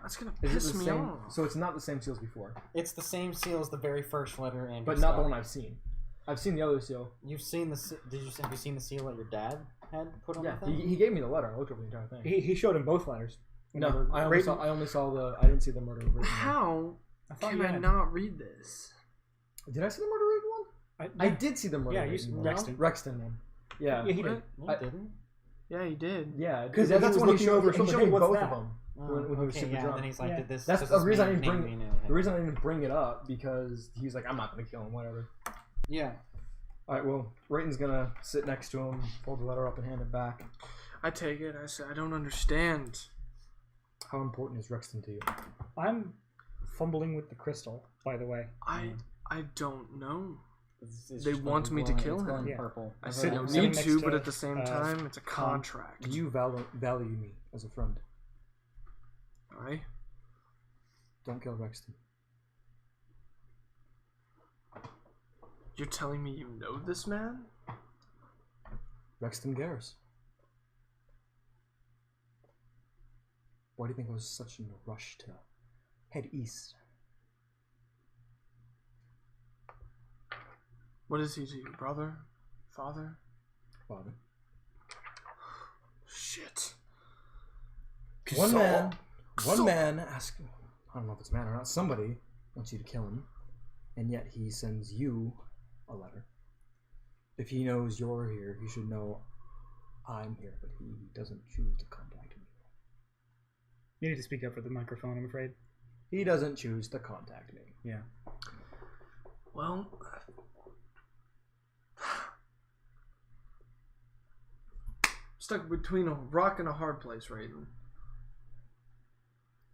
That's gonna Is it piss the me same? off. So it's not the same seal as before, It's the same seal as the very first letter and. but not the one I've seen. I've seen the other seal. You've seen the. Have you seen the seal that your dad had put on Yeah, the thing? he gave me the letter. I looked over the entire thing. He showed him both letters. No, Whenever I Raven- only saw the. I didn't see the murder rate. How thought can you I had. not read this? Did I see the murder rate one? I did see the murder Yeah, rate you said one. Rexton. Rexton one. Yeah. Yeah, he did. You I- didn't. Yeah, you did. Yeah, 'Cause that's he was when he looking showed over me. his He shoulder, showed me "Hey, what's both that?" of them Oh, when he was okay, super yeah. drunk. And then he's like, Yeah. "Did this?" That's does the this reason I mean didn't hang bring. me in a-" The reason I didn't bring it up because he's like, I'm not gonna kill him, whatever. Yeah. All right, well, Rayton's gonna sit next to him, fold the letter up, and hand it back. I take it. I say I don't understand. How important is Rexton to you? I'm fumbling with the crystal, by the way. I don't know. It's They just want fucking me to glowing- kill it's him. glowing Yeah. Purple. I I'm said you sitting need next to, to, but at the same time, it's a Tom. contract. Do you value me as a friend? Aye. Don't kill Rexton. You're telling me you know this man? Rexton Garris. Why do you think I was such in a rush to head east? What is he to you, brother? Father? Father. Shit. One man So- asked, I don't know if it's a man or not, somebody wants you to kill him, and yet he sends you a letter. If he knows you're here, he should know I'm here, but he doesn't choose to contact me. You need to speak up for the microphone, I'm afraid. He doesn't choose to contact me. Yeah. Well, stuck between a rock and a hard place, Raiden.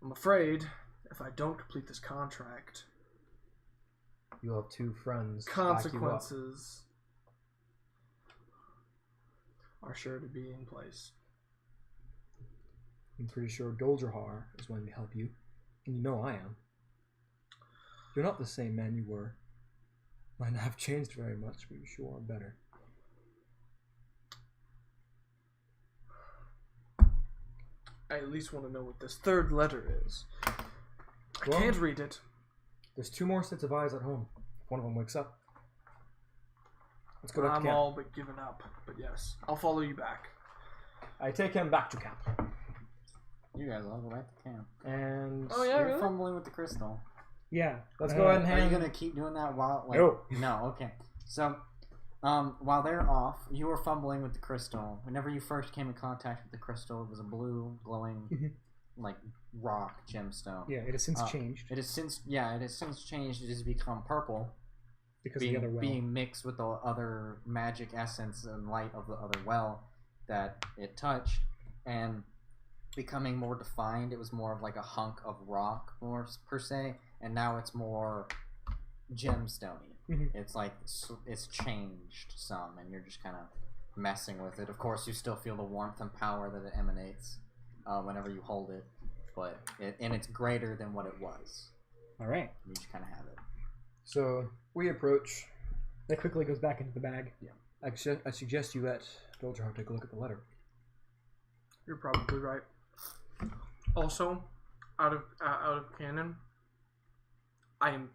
I'm afraid if I don't complete this contract, You'll have two friends. back you up. consequences are sure to be in place. I'm pretty sure Doldrahar is willing to help you, and you know I am. You're not the same man you were. Might not have changed very much, but you sure are better. I at least want to know what this third letter is. I Well- can't read it. There's two more sets of eyes at home. If one of them wakes up. Let's go back to I'm camp. all but given up, but yes, I'll follow you back. I take him back to camp. You guys all go back to camp. And Oh, yeah, You're really? fumbling with the crystal. Yeah. let's go ahead and Are you hand gonna keep doing that while? Like, No. No. Okay. So, while they're off, you were fumbling with the crystal. Whenever you first came in contact with the crystal, it was a blue, glowing, Mhm. like rock gemstone. Yeah, it has since Uh, changed It has since changed. It has become purple, because of the other well. being mixed with the other magic essence and light of the other well that it touched, and becoming more defined. It was more of like a hunk of rock, more per se, and now it's more gemstony. Mhm. It's like it's changed some, and you're just kind of messing with it. Of course, you still feel the warmth and power that it emanates whenever you hold it, but it's greater than what it was. All right. You just kind of have it. So we approach. That quickly goes back into the bag. I suggest you let Doldrahar take a look at the letter. You're probably right. Also, out of canon, I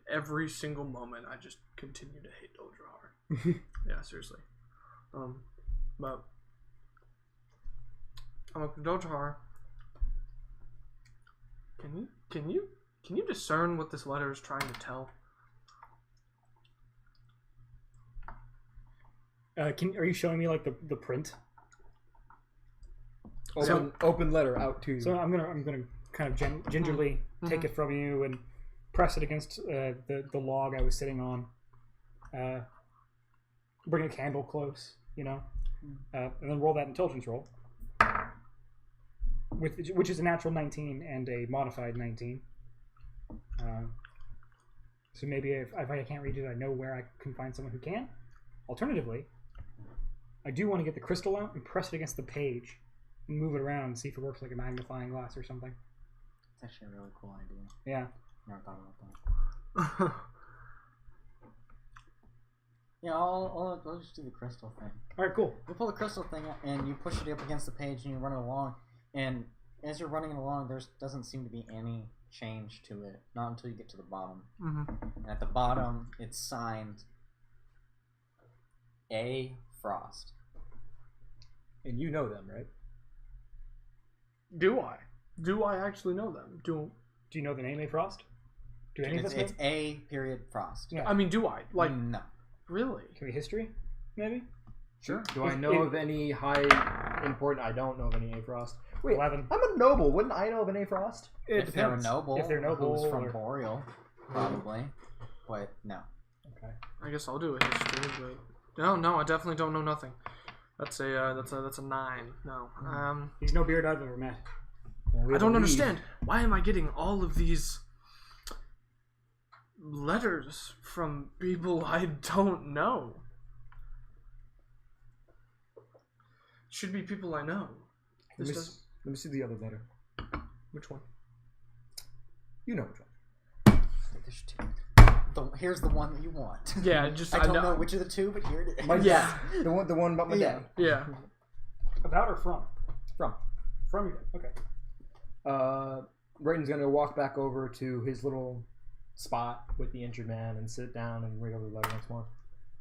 every single moment I just continue to hate Doldrahar. Yeah, seriously. But I'm like, Doldrahar, can you Can you discern what this letter is trying to tell? Are you showing me like the print? Open letter out to you. So I'm gonna kind of gingerly take it from you and press it against the log I was sitting on. Bring a candle close, and then roll that intelligence roll, which is a natural 19 and a modified 19. So maybe if I can't read it, I know where I can find someone who can. Alternatively, I do want to get the crystal out and press it against the page and move it around and see if it works like a magnifying glass or something. It's actually a really cool idea. Yeah. Never thought about that. Yeah, I'll just do the crystal thing. All right, cool. You pull the crystal thing out and you push it up against the page and you run it along. And as you're running it along, there doesn't seem to be any change to it. Not until you get to the bottom. Mm-hmm. And at the bottom, it's signed A. Frost. And you know them, right? Do I? Do I actually know them? Do you know the name A. Frost? Do any of us know? It's A. Period Frost. Yeah. I mean, do I? Like, no. Really? Can we history? Maybe? Sure. Do I know of any high important? I don't know of any A. Frost. Wait, 11. I'm a noble. Wouldn't I know of an A. Frost? It If they're depends. noble. If they're noble Who's from or- Boreal, probably. But no. Okay. I guess I'll do a history, but no, I definitely don't know nothing. That's a 9. No. He's no beard I've ever met. I don't understand. Why am I getting all of these letters from people I don't know? Should be people I know. Let me see the other letter. Which one? You know which one. There's two. Here's the one that you want. Yeah, just I don't know which of the two, but here it is. Yeah. The one about my dad. Yeah. About or from? From. From your dad. Okay. Brayden's gonna walk back over to his little spot with the injured man and sit down and read over the letter once more.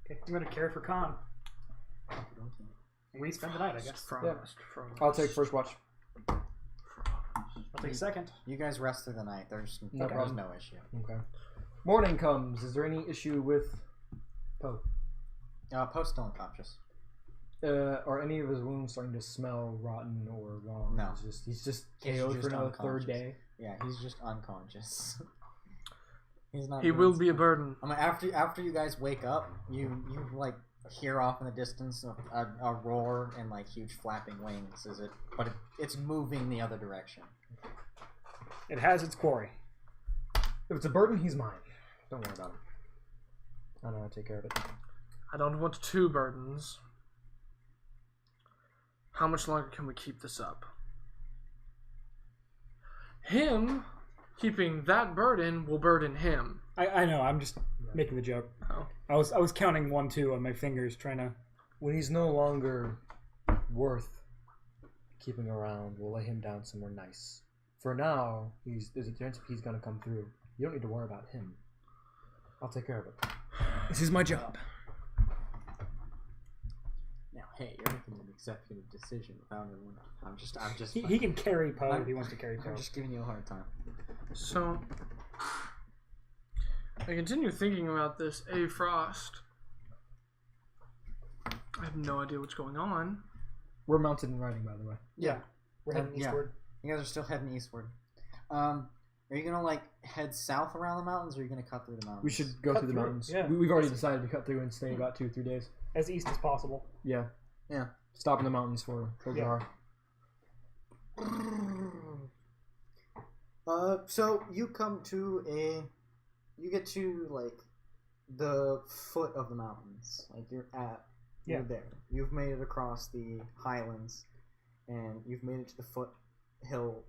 Okay. I'm gonna care for Khan. We spend the night, I guess. Frost. I'll take first watch. I'll take second. You guys rest through the night. There's No problem. no issue. Okay. Morning comes. Is there any issue with Poe? Poe's still unconscious. Are any of his wounds starting to smell rotten or wrong? No. He's just He's KO'd just for another unconscious. third day. Yeah, he's just unconscious. He's not. He doing will s- be a burden. I mean, after you guys wake up, you like hear off in the distance a roar and like huge flapping wings. But it's moving the other direction. It has its quarry. If it's a burden, he's mine. Don't worry about him. I know how to take care of it. I don't want 2 burdens. How much longer can we keep this up? Him keeping that burden will burden him. I know. I'm just making the joke. Oh. I was counting 1, 2 on my fingers, trying to. When he's no longer worth keeping around, we'll lay him down somewhere nice. For now, there's a chance he's gonna come through. You don't need to worry about him. I'll take care of it. This is my job. Now, hey, you're making an executive decision without anyone. I'm just. He can carry Poe if he wants to carry Poe. I'm just giving you a hard time. So, I continue thinking about this A. Frost. I have no idea what's going on. We're mounted in riding, by the way. Yeah. We're heading Yeah. eastward. You guys are still heading eastward. Are you gonna like head south around the mountains, or are you gonna cut through the mountains? We should go Cut through the through, mountains. yeah. We've already decided to cut through and stay about 2-3 days. As east as possible. Yeah. Yeah. Stop in the mountains for Yeah. Jar. So you get to like the foot of the mountains. Like you're Yeah. there. You've made it across the highlands, and you've made it to the foothill,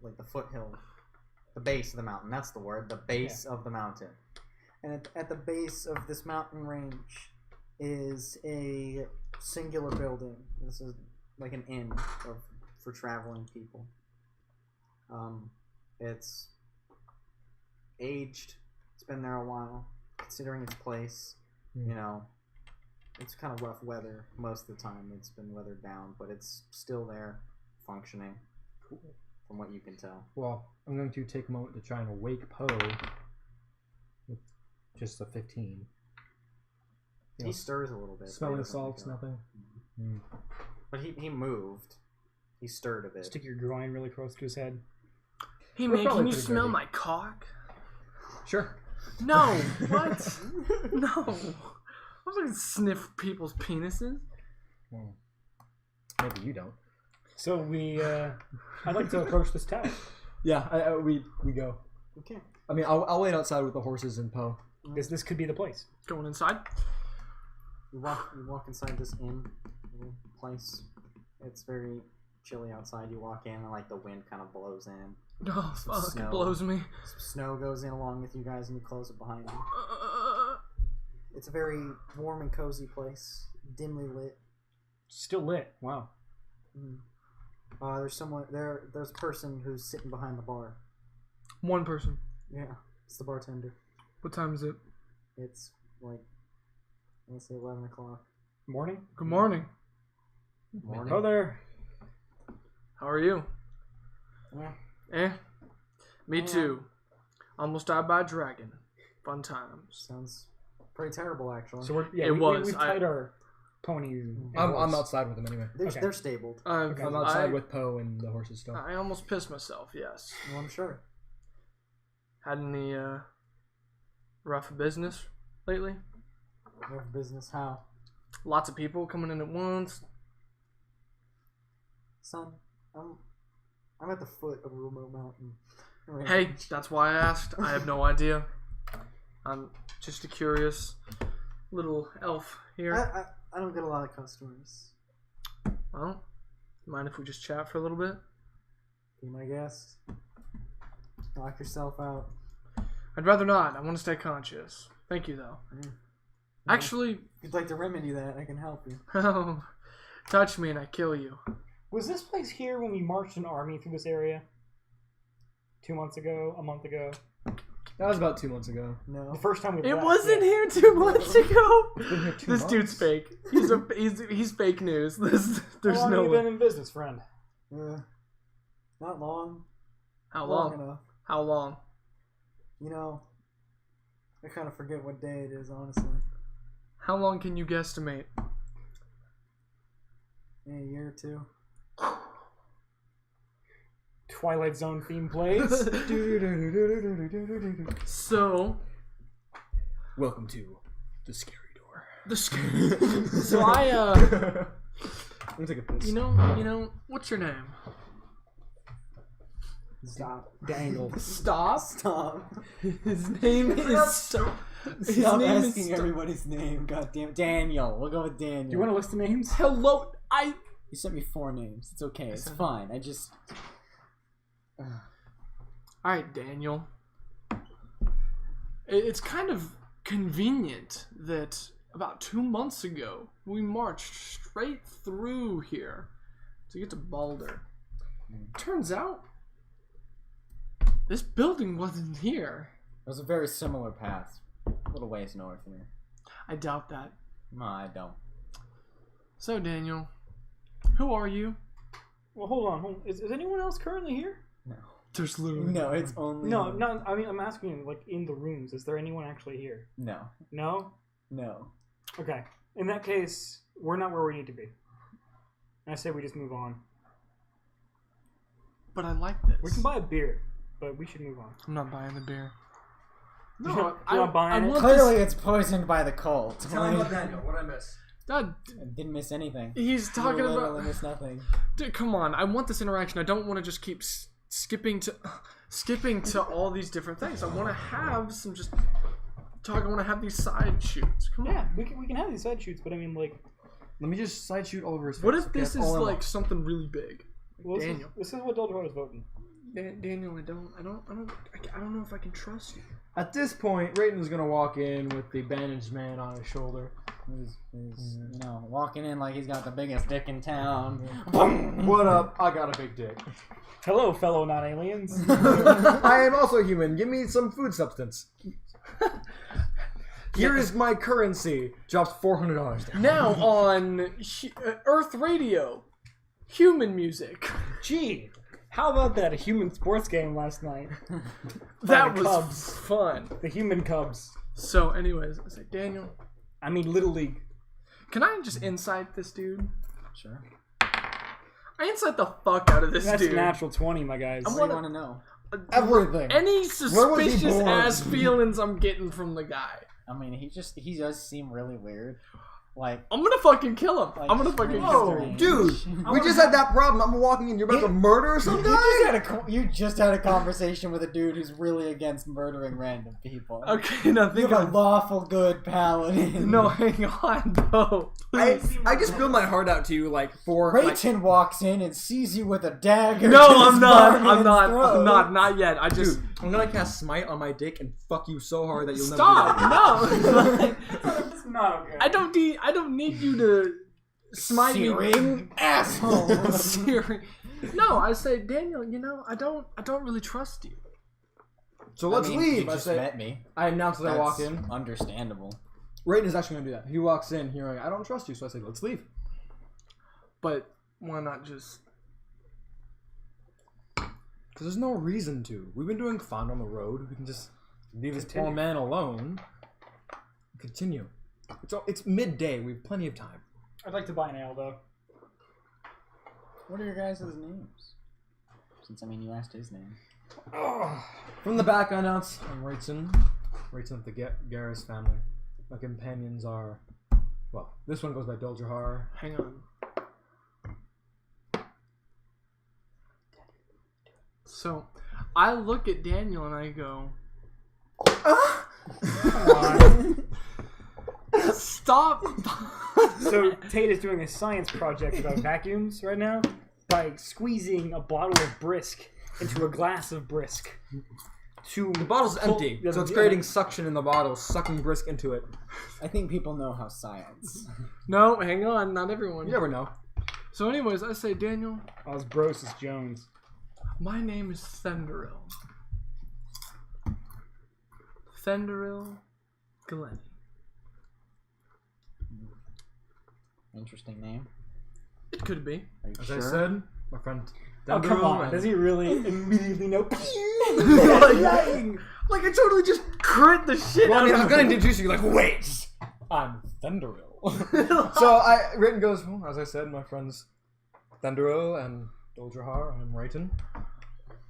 the base of the mountain. That's the word. The base of the mountain. And at the base of this mountain range is a singular building. This is like an inn for traveling people. It's aged. It's been there a while, considering its place. You know, it's kind of rough weather most of the time. It's been weathered down, but it's still there, functioning. from what you can tell. Well, I'm going to take a moment to try and awake Poe with just a 15. He stirs a little bit. but he Smelling doesn't salts, wake up. nothing. But he moved. He stirred a bit. Stick your groin really close to his head. Hey We're man, probably can you pretty smell ready. my cock? Sure. No. What? No. I'm not gonna sniff people's penises. Well, maybe you don't. So I'd like to approach this tower. Yeah, we go. Okay. I mean, I'll wait outside with the horses and Poe. This could be the place. Going inside. You walk inside this inn little place. It's very chilly outside. You walk in and like the wind kind of blows in. Oh fuck! Snow. It blows me. Some snow goes in along with you guys and you close it behind you. It's a very warm and cozy place, dimly lit. Still lit. Wow. There's someone there. There's a person who's sitting behind the bar. One person. Yeah, it's the bartender. What time is it? It's like, let's say 11 o'clock. Morning. Good morning. Morning. Oh there. How are you? Yeah. Me Yeah. too. Almost died by a dragon. Fun times. Sounds pretty terrible, actually. So we've I- tied our pony. and I'm horse. outside with them anyway. Okay. They're stabled. Okay. I'm outside with Poe and the horses still. I almost pissed myself. Yes. Well, I'm sure. Had any rough business lately? No business. How? Lots of people coming in at once. Son, I'm at the foot of a remote mountain. Hey, that's why I asked. I have no idea. I'm just a curious little elf here. I don't get a lot of customers. Well, mind if we just chat for a little bit? Be my guest. Knock yourself out. I'd rather not. I want to stay conscious. Thank you, though. Actually, If you'd like to remedy that, I can help you. touch me and I kill you. Was this place here when we marched an army through this area? 2 months ago? A month ago? That was about 2 months ago. No. The first time we It left, wasn't yeah. here 2 months ago. It's been here 2 This months. dude's fake. He's fake news. There's How long no have you way. been in business, friend? Not long. How Long long? enough. How long? You know, I kind of forget what day it is, honestly. How long can you guesstimate? A year or two. Twilight Zone theme plays. So Welcome to the scary door. the so I Let me take a piss. you know what's your name? Stop. Daniel. Stop. Stop. His name is Stop. His Stop name is asking Stop. everybody's name. God damn it. Daniel. We'll go with Daniel. Do you want to list the names? Hello. You sent me 4 names. It's okay. It's fine. I just... All right, Daniel. It's kind of convenient that about 2 months ago we marched straight through here to get to Balder. Turns out this building wasn't here. It was a very similar path. A little ways north here. I doubt that. No, I don't. So, Daniel, who are you? Well, hold on. Is anyone else currently here? No. There's literally No, it's only... No, no. I mean, I'm asking, like, in the rooms. Is there anyone actually here? No. No? No. Okay. In that case, we're not where we need to be. And I say we just move on. But I like this. We can buy a beer, but we should move on. I'm not buying the beer. You're No, not buying it? want Clearly this. it's poisoned by the cult. Tell me about Daniel. What I miss? God, I didn't miss anything. he's talking Literally about. missed nothing. Dude, come on! I want this interaction. I don't want to just keep skipping to all these different things. I want to have some just talk. I want to have these side shoots. Come on. Yeah, we can have these side shoots, but I mean, like, Let me just side shoot all over his face. What if okay? this That's is all I like want. something really big? well, Daniel. This is what Doldor is voting. Daniel, I don't know if I can trust you. At this point, Rayton's gonna walk in with the bandaged man on his shoulder. He's you know, walking in like he's got the biggest dick in town. What up? I got a big dick. Hello, fellow non-aliens. I am also human. Give me some food substance. Here is my currency. Drops $400 down. Now on Earth Radio, human music. Gee, How about that human sports game last night? That the was Cubs. fun. The human Cubs. So, anyways, I say, Daniel, I mean, Little League. can I just insight this dude? Sure. I insight the fuck out of this That's dude. a natural 20, my guys. I'm What do you want to know? Everything. Any Where was he suspicious born? ass feelings I'm getting from the guy. I mean, he does seem really weird. Like, I'm gonna fucking kill him. I'm gonna fucking kill him. Dude, we just had that problem. I'm walking in. You're about to murder some guy? you just had a conversation with a dude who's really against murdering random people. Okay, now You think have a of lawful good paladin. No, hang on, no. I just feel my heart out to you, like, for... like, Rayton walks in and sees you with a dagger. No, to I'm his not. I'm barbarian's not. throat. I'm not yet. I just dude, I'm gonna cast Smite on my dick and fuck you so hard that you'll stop. never be No, It's not okay. I don't need you to smite me. Searing asshole. Searing. No, I say, Daniel. You know, I don't really trust you. So let's I mean, leave. You I just say. met me. I announce as I walk That's in. understandable. Rayton is actually gonna do that. He walks in hearing, I don't trust you, so I say, let's leave. But why not just? Because there's no reason to. We've been doing fun on the road. We can just leave this poor Continue. man alone. Continue. It's midday. We have plenty of time. I'd like to buy an ale, though. What are your guys' names? Since, I mean, you asked his name. From the back, I announce I'm Rayton. Rayton of the Garrus family. My companions are... Well, this one goes by Doljahar. Hang on. So, I look at Daniel and I go, "Stop!" So Tate is doing a science project about vacuums right now by squeezing a bottle of brisk into a glass of brisk. The The bottle's empty, so it's creating suction in the bottle, sucking brisk into it. I think people know how science. No, hang on, not everyone. You never know. So, anyways, I say, Daniel, Osbrosis Jones. my name is Thunderil. Thunderil Glenny. Interesting name. It could be. Are you As sure? I said, my friend... Oh, come on. and- Does he really immediately know? Like I totally just crit the shit Well, I out mean, of I'm him. gonna introduce you like, wait! I'm Thunderil. So Rayton goes, well, as I said, my friends Thunderil and Doljahar, I'm Rayton.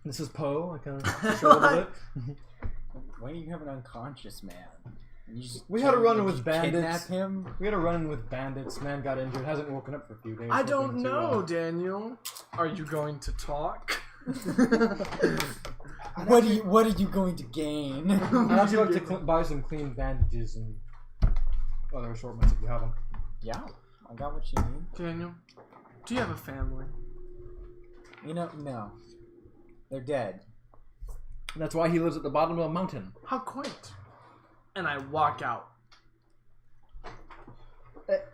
This is Poe, I kind of show a little bit. Why do you have an unconscious man? You just We had a run did with you bandits. Kidnap him? We had a run with bandits, man got injured, hasn't woken up for a few days. I hoping don't to, know, Daniel. Are you going to talk? What are you going to gain? I'd actually like to buy some clean bandages and other assortments if you have them. Yeah, I got what you need. Daniel, do you have a family? You know, no. They're dead. That's why he lives at the bottom of a mountain. How quaint. And I walk out.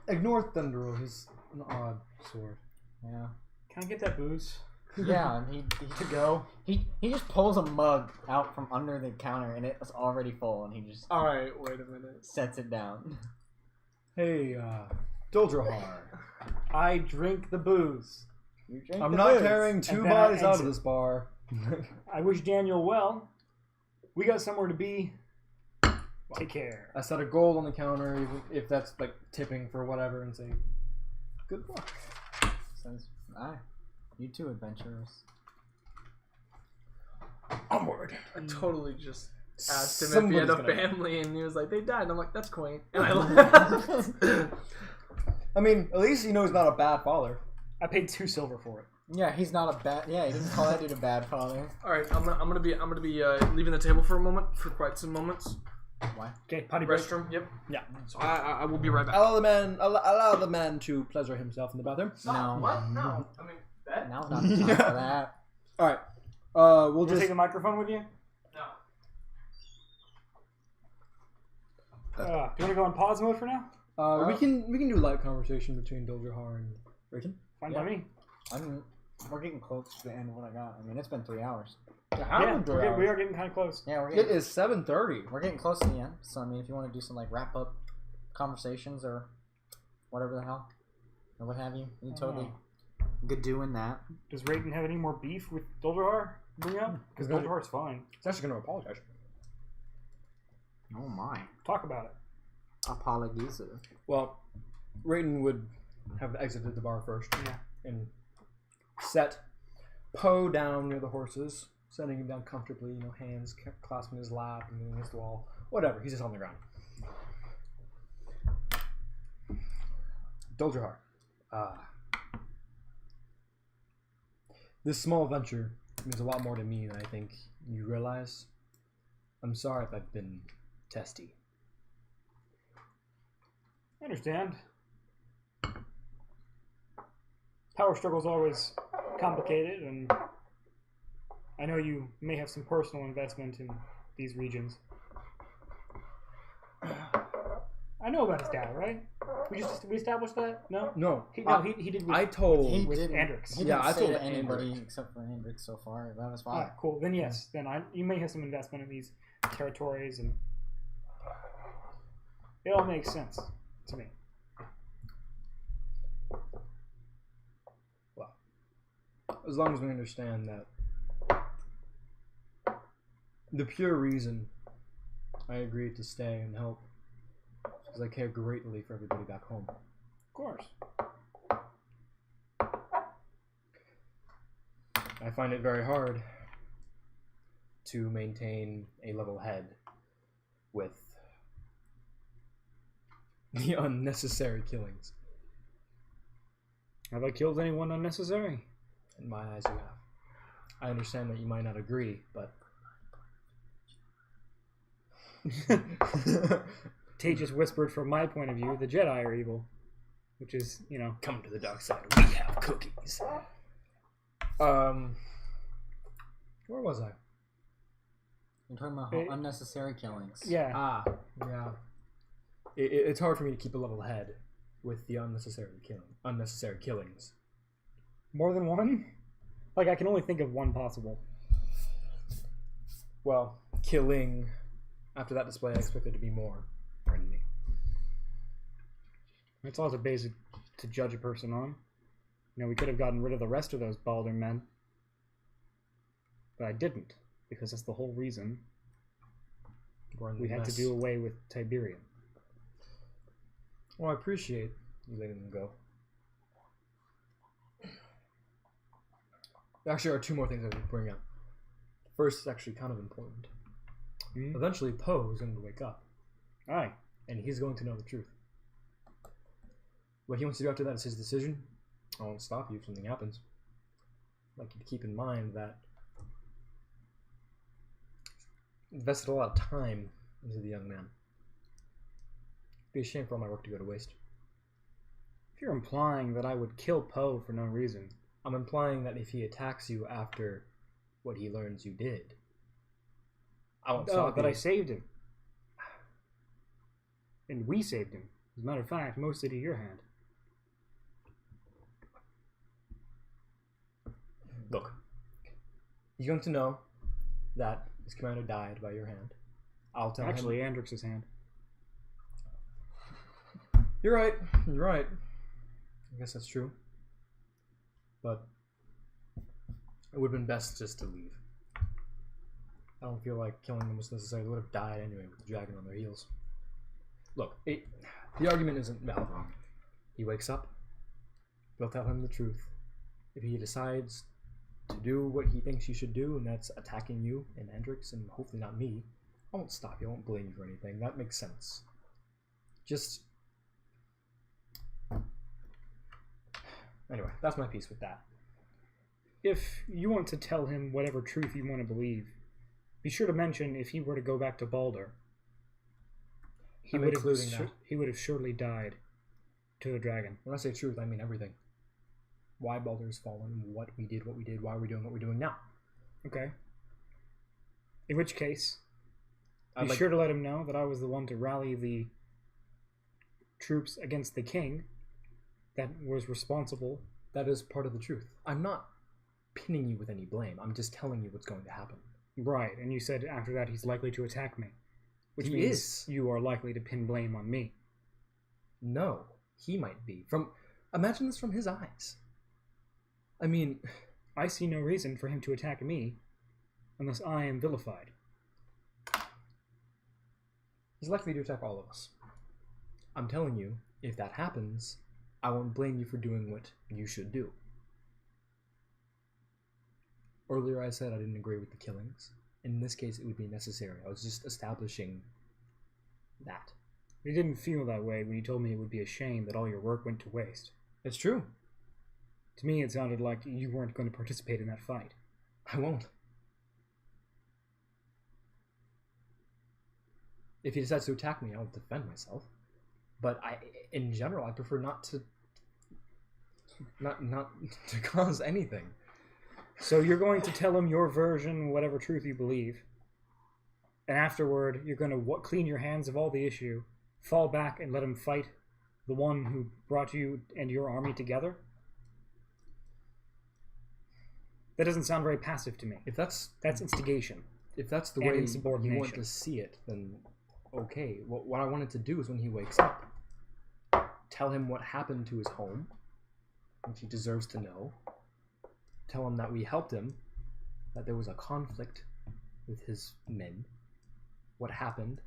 Ignore Thunderil, he's an odd sort. Yeah. Can I get that booze? Yeah, and he To go? he just pulls a mug out from under the counter and it's already full and he just Alright, wait a minute. sets it down. Hey, Doljahar. I drink the booze. You drink I'm the not booze. carrying two And then I bodies out of exit. this bar. I wish Daniel well. We got somewhere to be. Take care. I set a gold on the counter, even if that's like tipping for whatever, and say, good luck. Says, aye. You too, adventurers. Onward. I totally just asked him if he Somebody's had a gonna die. family and he was like, they died. And I'm like, that's quaint. And I left. I mean, at least you know he's not a bad father. I paid 2 silver for it. Yeah, he's not a bad. Yeah, he didn't call that dude a bad father. Alright, I'm gonna be leaving the table for a moment, for quite some moments. Why? Okay, potty break. Restroom, yep. Yeah. So I will be right back. Allow the man to pleasure himself in the bathroom. No. What? No. I mean, that? Now's not the time for that. All right. We'll We'll just. take the microphone with you? No. Do you want to go on pause mode for now? We can do light conversation between Doljahar and Rayton. Fine by me. We're getting close to the end of what I got. I mean, it's been 3 hours. Yeah, we are getting kind of close. Yeah, It is 7:30. we're getting close to the end. So I mean, if you want to do some like wrap up conversations or whatever the hell or what have you, you can totally Good doing that. Does Raiden have any more beef with Doldahar? Bring up? Because He's gonna- Doldahar's fine. He's actually going to apologize. Oh my. Talk about it. Apologies. Well, Raiden would have exited the bar first. Yeah. And set Poe down near the horses, setting him down comfortably, hands clasping his lap and against the wall. Whatever, he's just on the ground. Doldahar. This small venture means a lot more to me than I think you realize. I'm sorry if I've been testy. I understand. Power struggle's always complicated, and I know you may have some personal investment in these regions. I know about his dad, right? We established that? No? No, He did with, I told. He with didn't, Andrix. He Yeah, didn't I say told to anybody Andrix. except for Andrix so far about his Alright, father. cool. Then yes. Then you may have some investment in these territories, and it all makes sense to me. Well, as long as we understand that the pure reason I agreed to stay and help is because I care greatly for everybody back home. Of course. I find it very hard to maintain a level head with the unnecessary killings. Have I killed anyone unnecessary? In my eyes, you have. I understand that you might not agree, but Tait just whispered from my point of view, the Jedi are evil. Which is, come to the dark side. We have cookies. Where was I? You're talking about It- unnecessary killings. yeah. Yeah. It's hard for me to keep a level head with the unnecessary killings. More than one? Like, I can only think of one possible. Well, killing. After that display, I expected to be more. Pardon me. It's also basic to judge a person on. We could have gotten rid of the rest of those Balder men. But I didn't, because that's the whole reason we had to do away with Tiberian. Well, I appreciate you letting them go. There actually are two more things I would bring up. First is actually kind of important. Hmm? Eventually, Poe is going to wake up, Aye. and he's going to know the truth. What he wants to do after that is his decision. I won't stop you if something happens. I'd like you to keep in mind that I invested a lot of time into the young man. It'd be a shame for all my work to go to waste. If you're implying that I would kill Poe for no reason, I'm implying that if he attacks you after what he learns you did, I won't stop but you. I saved him. And we saved him. As a matter of fact, mostly to your hand. Look, he's going to know that his commander died by your hand. I'll tell Actually, him. Andrix's hand. You're right. You're right. I guess that's true. But it would have been best just to leave. I don't feel like killing them was necessary. They would have died anyway with the dragon on their heels. Look, the argument isn't valid. He wakes up. You'll tell him the truth. If he decides to do what he thinks you should do, and that's attacking you and Hendrix, and hopefully not me, I won't stop you. I won't blame you for anything. That makes sense. Just... Anyway, that's my piece with that. If you want to tell him whatever truth you want to believe, be sure to mention if he were to go back to Balder, he I'm would have including that. he would have surely died to the dragon. When I say truth, I mean everything. Why Baldur's fallen, what we did, why we're doing what we're doing now. Okay. In which case, I'd be like- sure to let him know that I was the one to rally the troops against the king that was responsible. That is part of the truth. I'm not pinning you with any blame. I'm just telling you what's going to happen. Right, and you said after that he's likely to attack me. Which He means is. you are likely to pin blame on me. No, he might be. Imagine this from his eyes. I mean, I see no reason for him to attack me unless I am vilified. he's likely to attack all of us. I'm telling you, if that happens, I won't blame you for doing what you should do. Earlier I said I didn't agree with the killings. In this case, it would be necessary. I was just establishing that. You didn't feel that way when you told me it would be a shame that all your work went to waste. It's true. To me, it sounded like you weren't going to participate in that fight. I won't. If he decides to attack me, I'll defend myself. But in general, I prefer not to cause anything. So you're going to tell him your version, whatever truth you believe, and afterward, you're going to clean your hands of all the issue, fall back and let him fight the one who brought you and your army together? That doesn't sound very passive to me. If that's instigation. If that's the And way you insubordination. want to see it, then okay. What I wanted to do is when he wakes up, tell him what happened to his home, which he deserves to know. Tell him that we helped him, that there was a conflict with his men, what happened,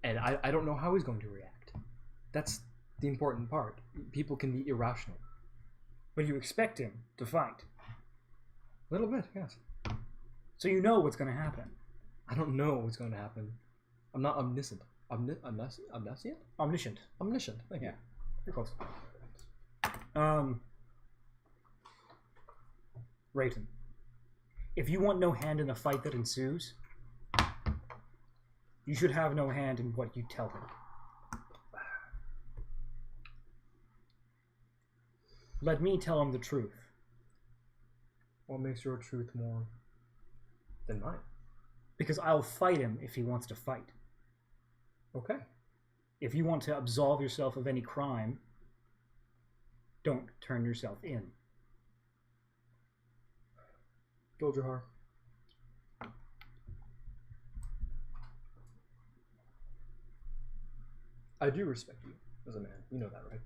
and I don't know how he's going to react. That's the important part. People can be irrational. But you expect him to fight. A little bit, yes. So you know what's going to happen. I don't know what's going to happen. I'm not omniscient. Omniscient? Omniscient. Omniscient. Thank you. You're close. Rayton, if you want no hand in the fight that ensues, you should have no hand in what you tell him. Let me tell him the truth. What makes your truth more than mine? Because I'll fight him if he wants to fight. Okay. If you want to absolve yourself of any crime, don't turn yourself in. Goljahar. I do respect you as a man. You know that, right?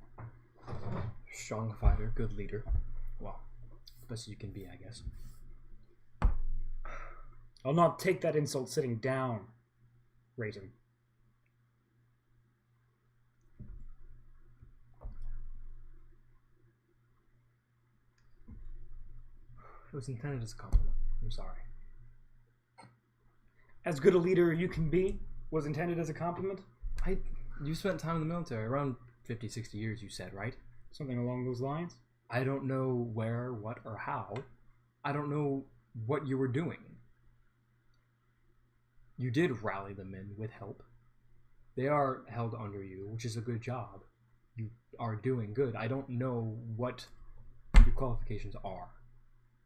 Strong fighter, good leader. Well, best you can be, I guess. I'll not take that insult sitting down, Rayton. It was intended as a compliment. I'm sorry. As good a leader you can be was intended as a compliment? You spent time in the military, around 50, 60 years, you said, right? Something along those lines? I don't know where, what, or how. I don't know what you were doing. You did rally the men with help. They are held under you, which is a good job. You are doing good. I don't know what your qualifications are.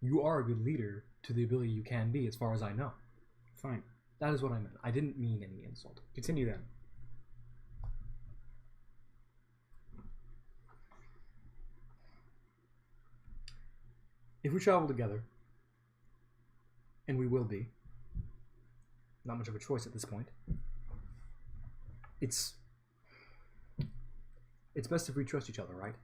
You are a good leader to the ability you can be, as far as I know. Fine. That is what I meant. I didn't mean any insult. Continue then. If we travel together, and we will be, not much of a choice at this point, it's best if we trust each other, right?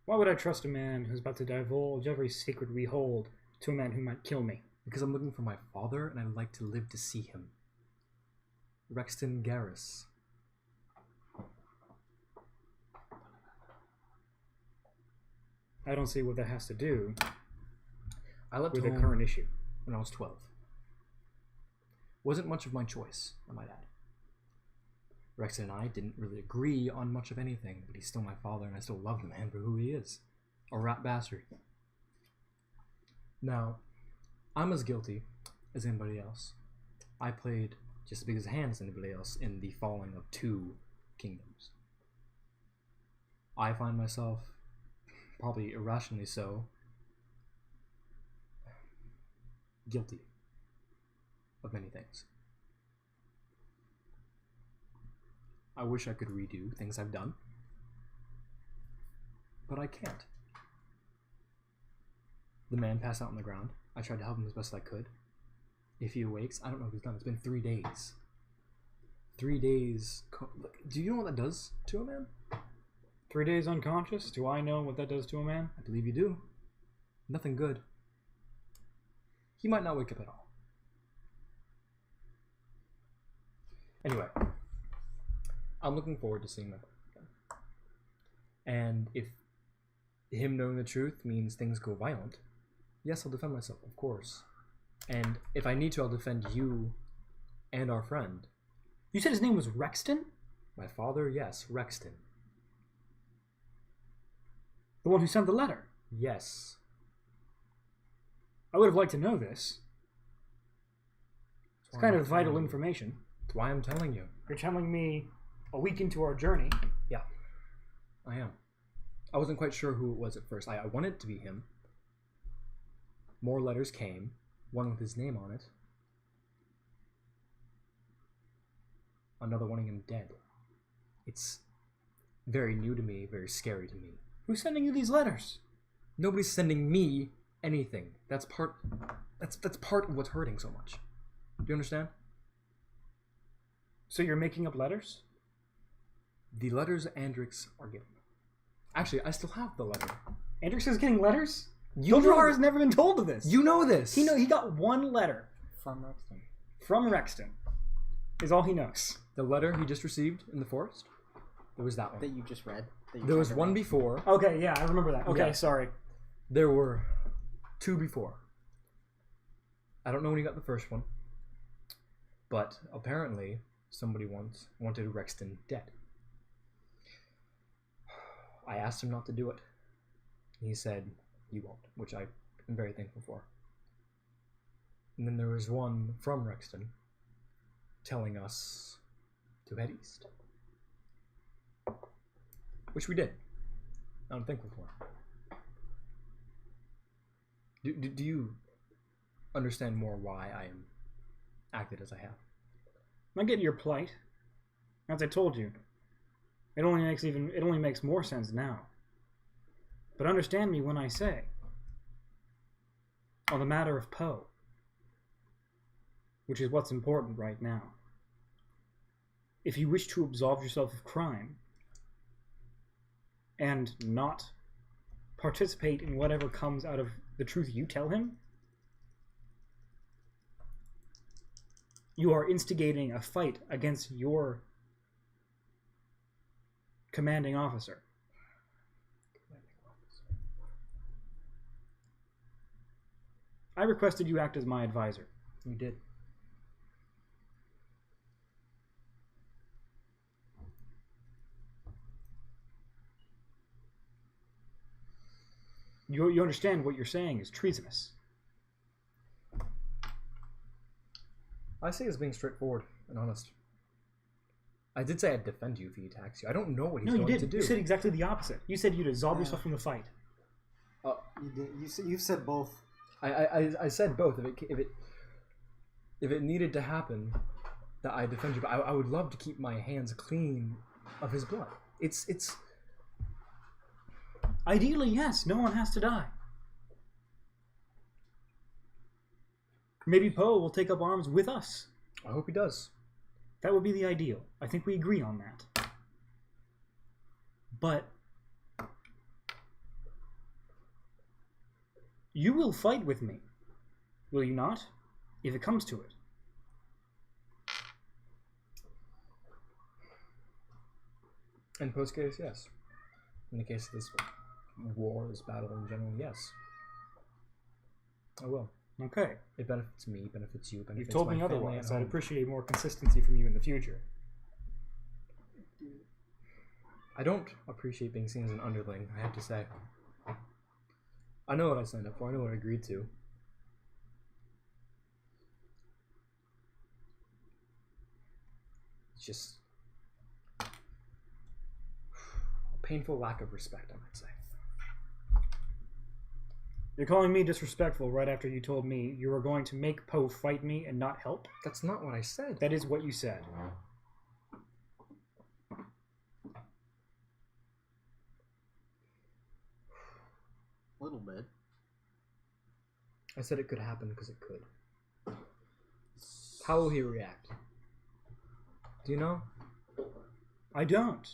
Why would I trust a man who's about to divulge every secret we hold to a man who might kill me? Because I'm looking for my father, and I'd like to live to see him. Rexton Garrus. I don't see what that has to do I left with the home current issue. when I was 12. Wasn't much of my choice, I might add. Rexton and I didn't really agree on much of anything, but he's still my father, and I still love the man for who he is. A rat bastard. Now, I'm as guilty as anybody else. I played just as big as a hand as anybody else in the falling of 2 kingdoms. I find myself, probably irrationally so, guilty of many things. I wish I could redo things I've done, but I can't. The man passed out on the ground. I tried to help him as best I could. If he awakes, I don't know if he's done. It's been 3 days. 3 days. Do you know what that does to a man? 3 days unconscious? Do I know what that does to a man? I believe you do. Nothing good. He might not wake up at all. Anyway, I'm looking forward to seeing my brother again. And if him knowing the truth means things go violent, yes, I'll defend myself, of course. And if I need to, I'll defend you and our friend. You said his name was Rexton? My father, yes, Rexton. The one who sent the letter? Yes. I would have liked to know this. It's kind of vital information. That's why I'm telling you. You're telling me a week into our journey. Yeah, I am. I wasn't quite sure who it was at first. I wanted it to be him. More letters came, one with his name on it. Another wanting him dead. It's very new to me, very scary to me. Who's sending you these letters? Nobody's sending me anything. That's part of what's hurting so much. Do you understand? So you're making up letters? The letters Andrix are getting. Actually, I still have the letter. Andrix is getting letters? You know Gilderoy has never been told of this. You know this. He got one letter From Rexton. from Rexton. Is all he knows. The letter he just received in the forest. There was that one. That you just read. There was one before. Okay, yeah, I remember that. Okay, Yeah. sorry. There were 2 before. I don't know when he got the first one, but apparently somebody once wanted Rexton dead. I asked him not to do it. He said, "You won't," which I am very thankful for. And then there was one from Rexton telling us to head east, which we did. I'm thankful for. Do you understand more why I am acted as I have? I get your plight. As I told you, it only makes more sense now. But understand me when I say, on the matter of Poe, which is what's important right now, if you wish to absolve yourself of crime and not participate in whatever comes out of the truth you tell him, you are instigating a fight against your commanding officer. I requested you act as my advisor. You did. You understand what you're saying is treasonous. I say it's being straightforward and honest. I did say I'd defend you if he attacks you. I don't know what he's No, you going to didn't. do. You said exactly the opposite. You said you'd absolve yourself from the fight. You've said both. I said both. If it needed to happen, that I defend you. But I would love to keep my hands clean of his blood. It's. Ideally, yes. No one has to die. Maybe Poe will take up arms with us. I hope he does. That would be the ideal. I think we agree on that. But you will fight with me, will you not? If it comes to it. In Poe's case, yes. In the case of this war, this battle in general, yes. I will. Okay. It benefits me, benefits you, benefits You've told my me family otherwise. at I'd home. appreciate more consistency from you in the future. I don't appreciate being seen as an underling, I have to say. I know what I signed up for, I know what I agreed to. It's just a painful lack of respect, I might say. You're calling me disrespectful right after you told me you were going to make Poe fight me and not help? That's not what I said. That is what you said. A little bit. I said it could happen because it could. How will he react? Do you know? I don't.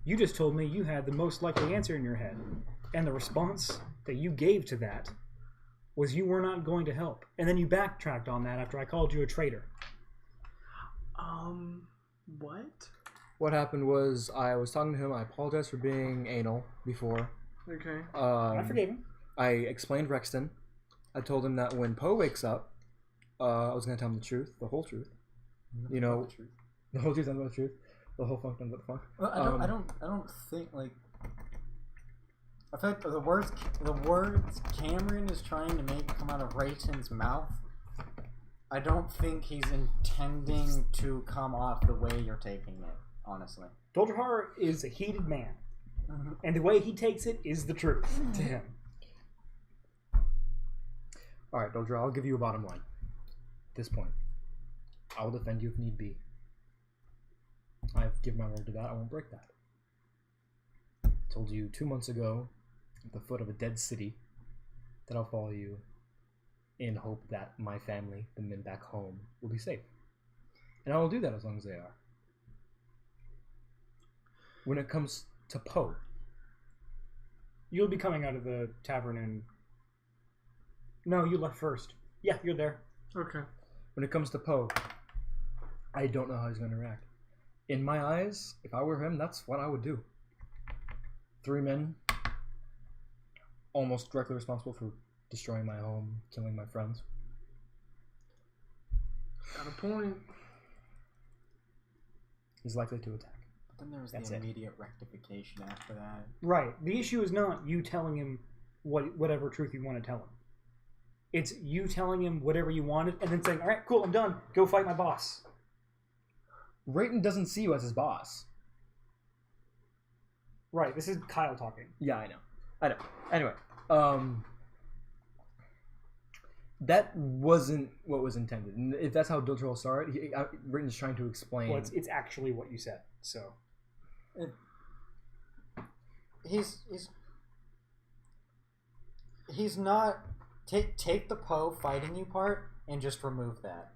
You just told me you had the most likely answer in your head. And the response that you gave to that was you were not going to help. And then you backtracked on that after I called you a traitor. What? What happened was I was talking to him. I apologized for being anal before. Okay. I forgave him. I explained Rexton. I told him that when Poe wakes up, I was going to tell him the truth, the whole truth. You know, the whole truth, nothing but the truth. The whole funk, nothing but the funk. Well, I don't think like. I feel like the words Kameron is trying to make come out of Rayton's mouth, I don't think he's intending to come off the way you're taking it, honestly. Doldrihar is a heated man. And the way he takes it is the truth to him. Alright, Doldra, I'll give you a bottom line. At this point, I will defend you if need be. I've given my word to that. I won't break that. I told you 2 months ago, at the foot of a dead city, that I'll follow you in hope that my family, the men back home, will be safe. And I will do that as long as they are. When it comes to Poe, You'll be coming out of the tavern and... No, you left first. Yeah, you're there. Okay. When it comes to Poe, I don't know how he's going to react. In my eyes, if I were him, that's what I would do. 3 men, almost directly responsible for destroying my home, killing my friends. Got a point. He's likely to attack. But then there was That's the it. immediate rectification after that. Right. The issue is not you telling him whatever truth you want to tell him. It's you telling him whatever you wanted and then saying, all right, cool, I'm done. Go fight my boss. Rayton doesn't see you as his boss. Right. This is Kyle talking. Yeah, I know. Anyway, that wasn't what was intended. And if that's how Diltrell saw it, Rayton's trying to explain. Well, it's actually what you said. So He's not take the Poe fighting you part and just remove that.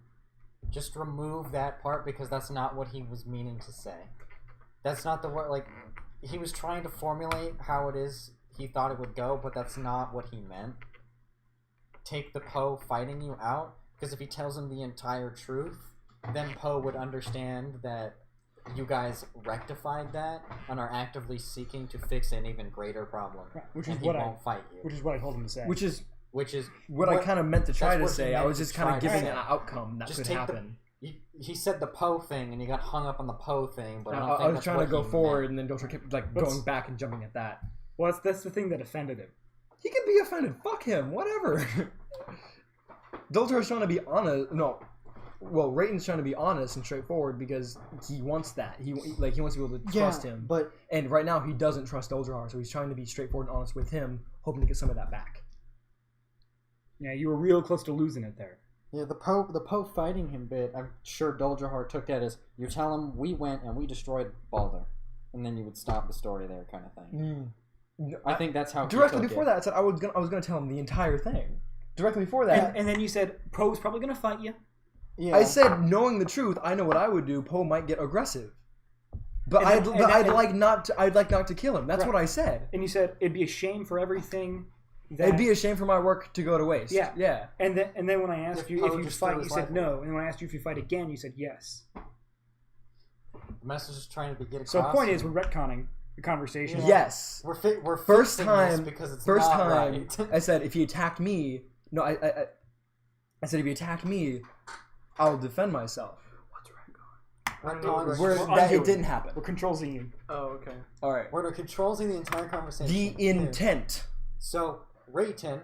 Just remove that part because that's not what he was meaning to say. That's not the word. Like he was trying to formulate how it is he thought it would go, but that's not what he meant. Take the Poe fighting you out because if he tells him the entire truth, then Poe would understand that you guys rectified that and are actively seeking to fix an even greater problem. Right, which and is he what won't fight you. which is what I told him to say. which is What I kind of meant to try that's to what he say. I meant was to just kind try of to giving say. an outcome that Just could take happen. He said the Poe thing and he got hung up on the Poe thing, but I don't I think was that's trying to what go he forward, meant. and then Diltrell kept Let's- going back and jumping at that. Well, that's the thing that offended him. He can be offended. Fuck him. Whatever. Diltrell's trying to be honest. No. Well, Rayton's trying to be honest and straightforward because he wants that. He wants to be able to trust him. But And right now he doesn't trust Doldrihar, so he's trying to be straightforward and honest with him, hoping to get some of that back. Yeah, you were real close to losing it there. yeah, the Poe fighting him bit, I'm sure Doldrihar took that as you tell him we went and we destroyed Baldur, and then you would stop the story there, kind of thing. I think that's how Directly he took before it. that, I said I was gonna tell him the entire thing. Directly before that, And then you said, Poe's probably going to fight you. Yeah. I said, knowing the truth, I know what I would do. Poe might get aggressive, but And then- I'd like not to kill him. That's Right. what I said. And you said, it'd be a shame for everything that... It'd be a shame for my work to go to waste. Yeah. Yeah. And then when I asked If you Poe if you just fight, threw you his said life no. away. And when I asked you if you fight again, you said yes. The message is trying to get across. So the point is, we're retconning the conversation. Yeah. Yes. we're First fixing time. this because it's First not time. right. I said if he attacked me. No, I said if he attacked me, I'll defend myself. Retcon- Where We're that undoing. it didn't happen. We're Control Z. Oh, okay. All right. We're controlling the entire conversation. The intent. So, Rayton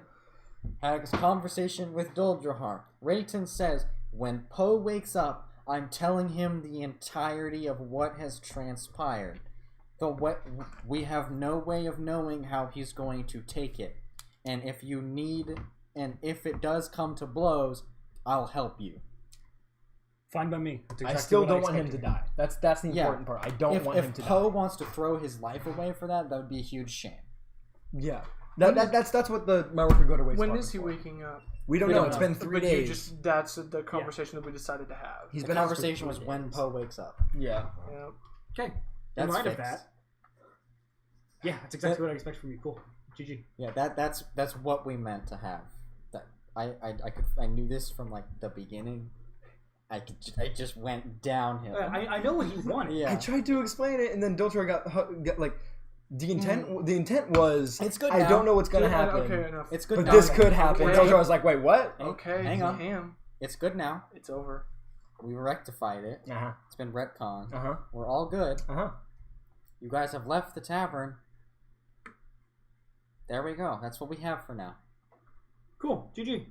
has a conversation with Doldrihar. Rayton says, when Poe wakes up, I'm telling him the entirety of what has transpired. We have no way of knowing how he's going to take it. And if it does come to blows, I'll help you. Fine by me. That's I exactly still what don't want him to expected. die. That's the important part. I don't want him If to Poe die. wants to throw his life away for that, that would be a huge shame. Yeah. That's what my work would go to waste. When part is he for. waking up? We don't We know. don't It's know. been 3 But days. that's the conversation that we decided to have. He's The been out for conversation 3 was when days. Poe wakes up. Yeah. Yeah. Okay. in That's light of fixed. that, yeah, that's exactly what I expect from you. Cool. GG. Yeah, that's what we meant to have. That I knew this from like the beginning. I just went downhill. I know what he wanted. Yeah. I tried to explain it, and then Dolce got like the intent. The intent was It's good I now. don't know what's gonna happen, Okay, enough. It's good but now. this could happen. Okay. Dolce was like, wait, what? Okay, Hang on. Damn. It's good now. It's over. We rectified it. Uh huh. It's been retconned. Uh huh. We're all good. Uh huh. You guys have left the tavern. There we go. That's what we have for now. Cool. GG.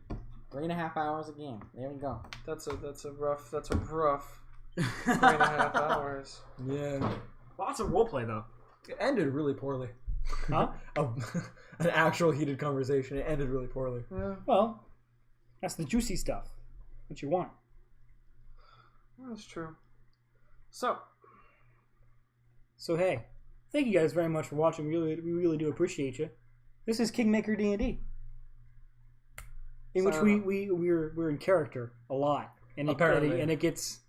3.5 hours a game. There we go. That's a rough 3.5 hours. Yeah. Lots of roleplay though. It ended really poorly. Huh? An actual heated conversation. It ended really poorly. Yeah, Well, that's the juicy stuff. What you want. that's true. So, So hey, thank you guys very much for watching. We really do appreciate you. This is Kingmaker D&D, in which So- we're in character a lot, and Apparently. it gets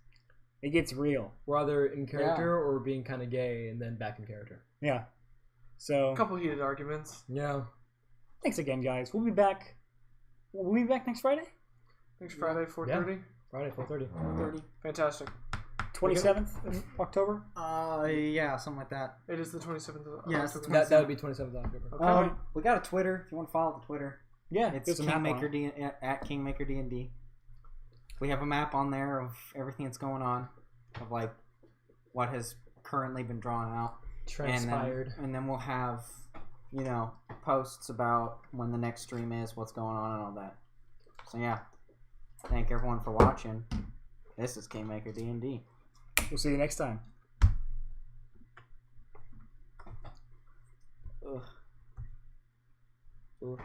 real. We're either in character or being kind of gay and then back in character. Yeah. So a couple heated arguments. Yeah. thanks again, guys. We'll be back. Will we be back next Friday? Next Friday, 4:30. Friday, 4:30. 30. Fantastic. 27th of October. Yeah, something like that. It is the 27th of Yes, October. That would be 27th of October. Okay. We got a Twitter. If you want to follow the Twitter, Yeah, it's there's a map on Kingmaker it. D at Kingmaker D&D. We have a map on there of everything that's going on, of like what has currently been drawn out. Transpired. And then we'll have, posts about when the next stream is, what's going on, and all that. So yeah, thank everyone for watching. This is Kingmaker D&D. We'll see you next time. Ugh. Ugh.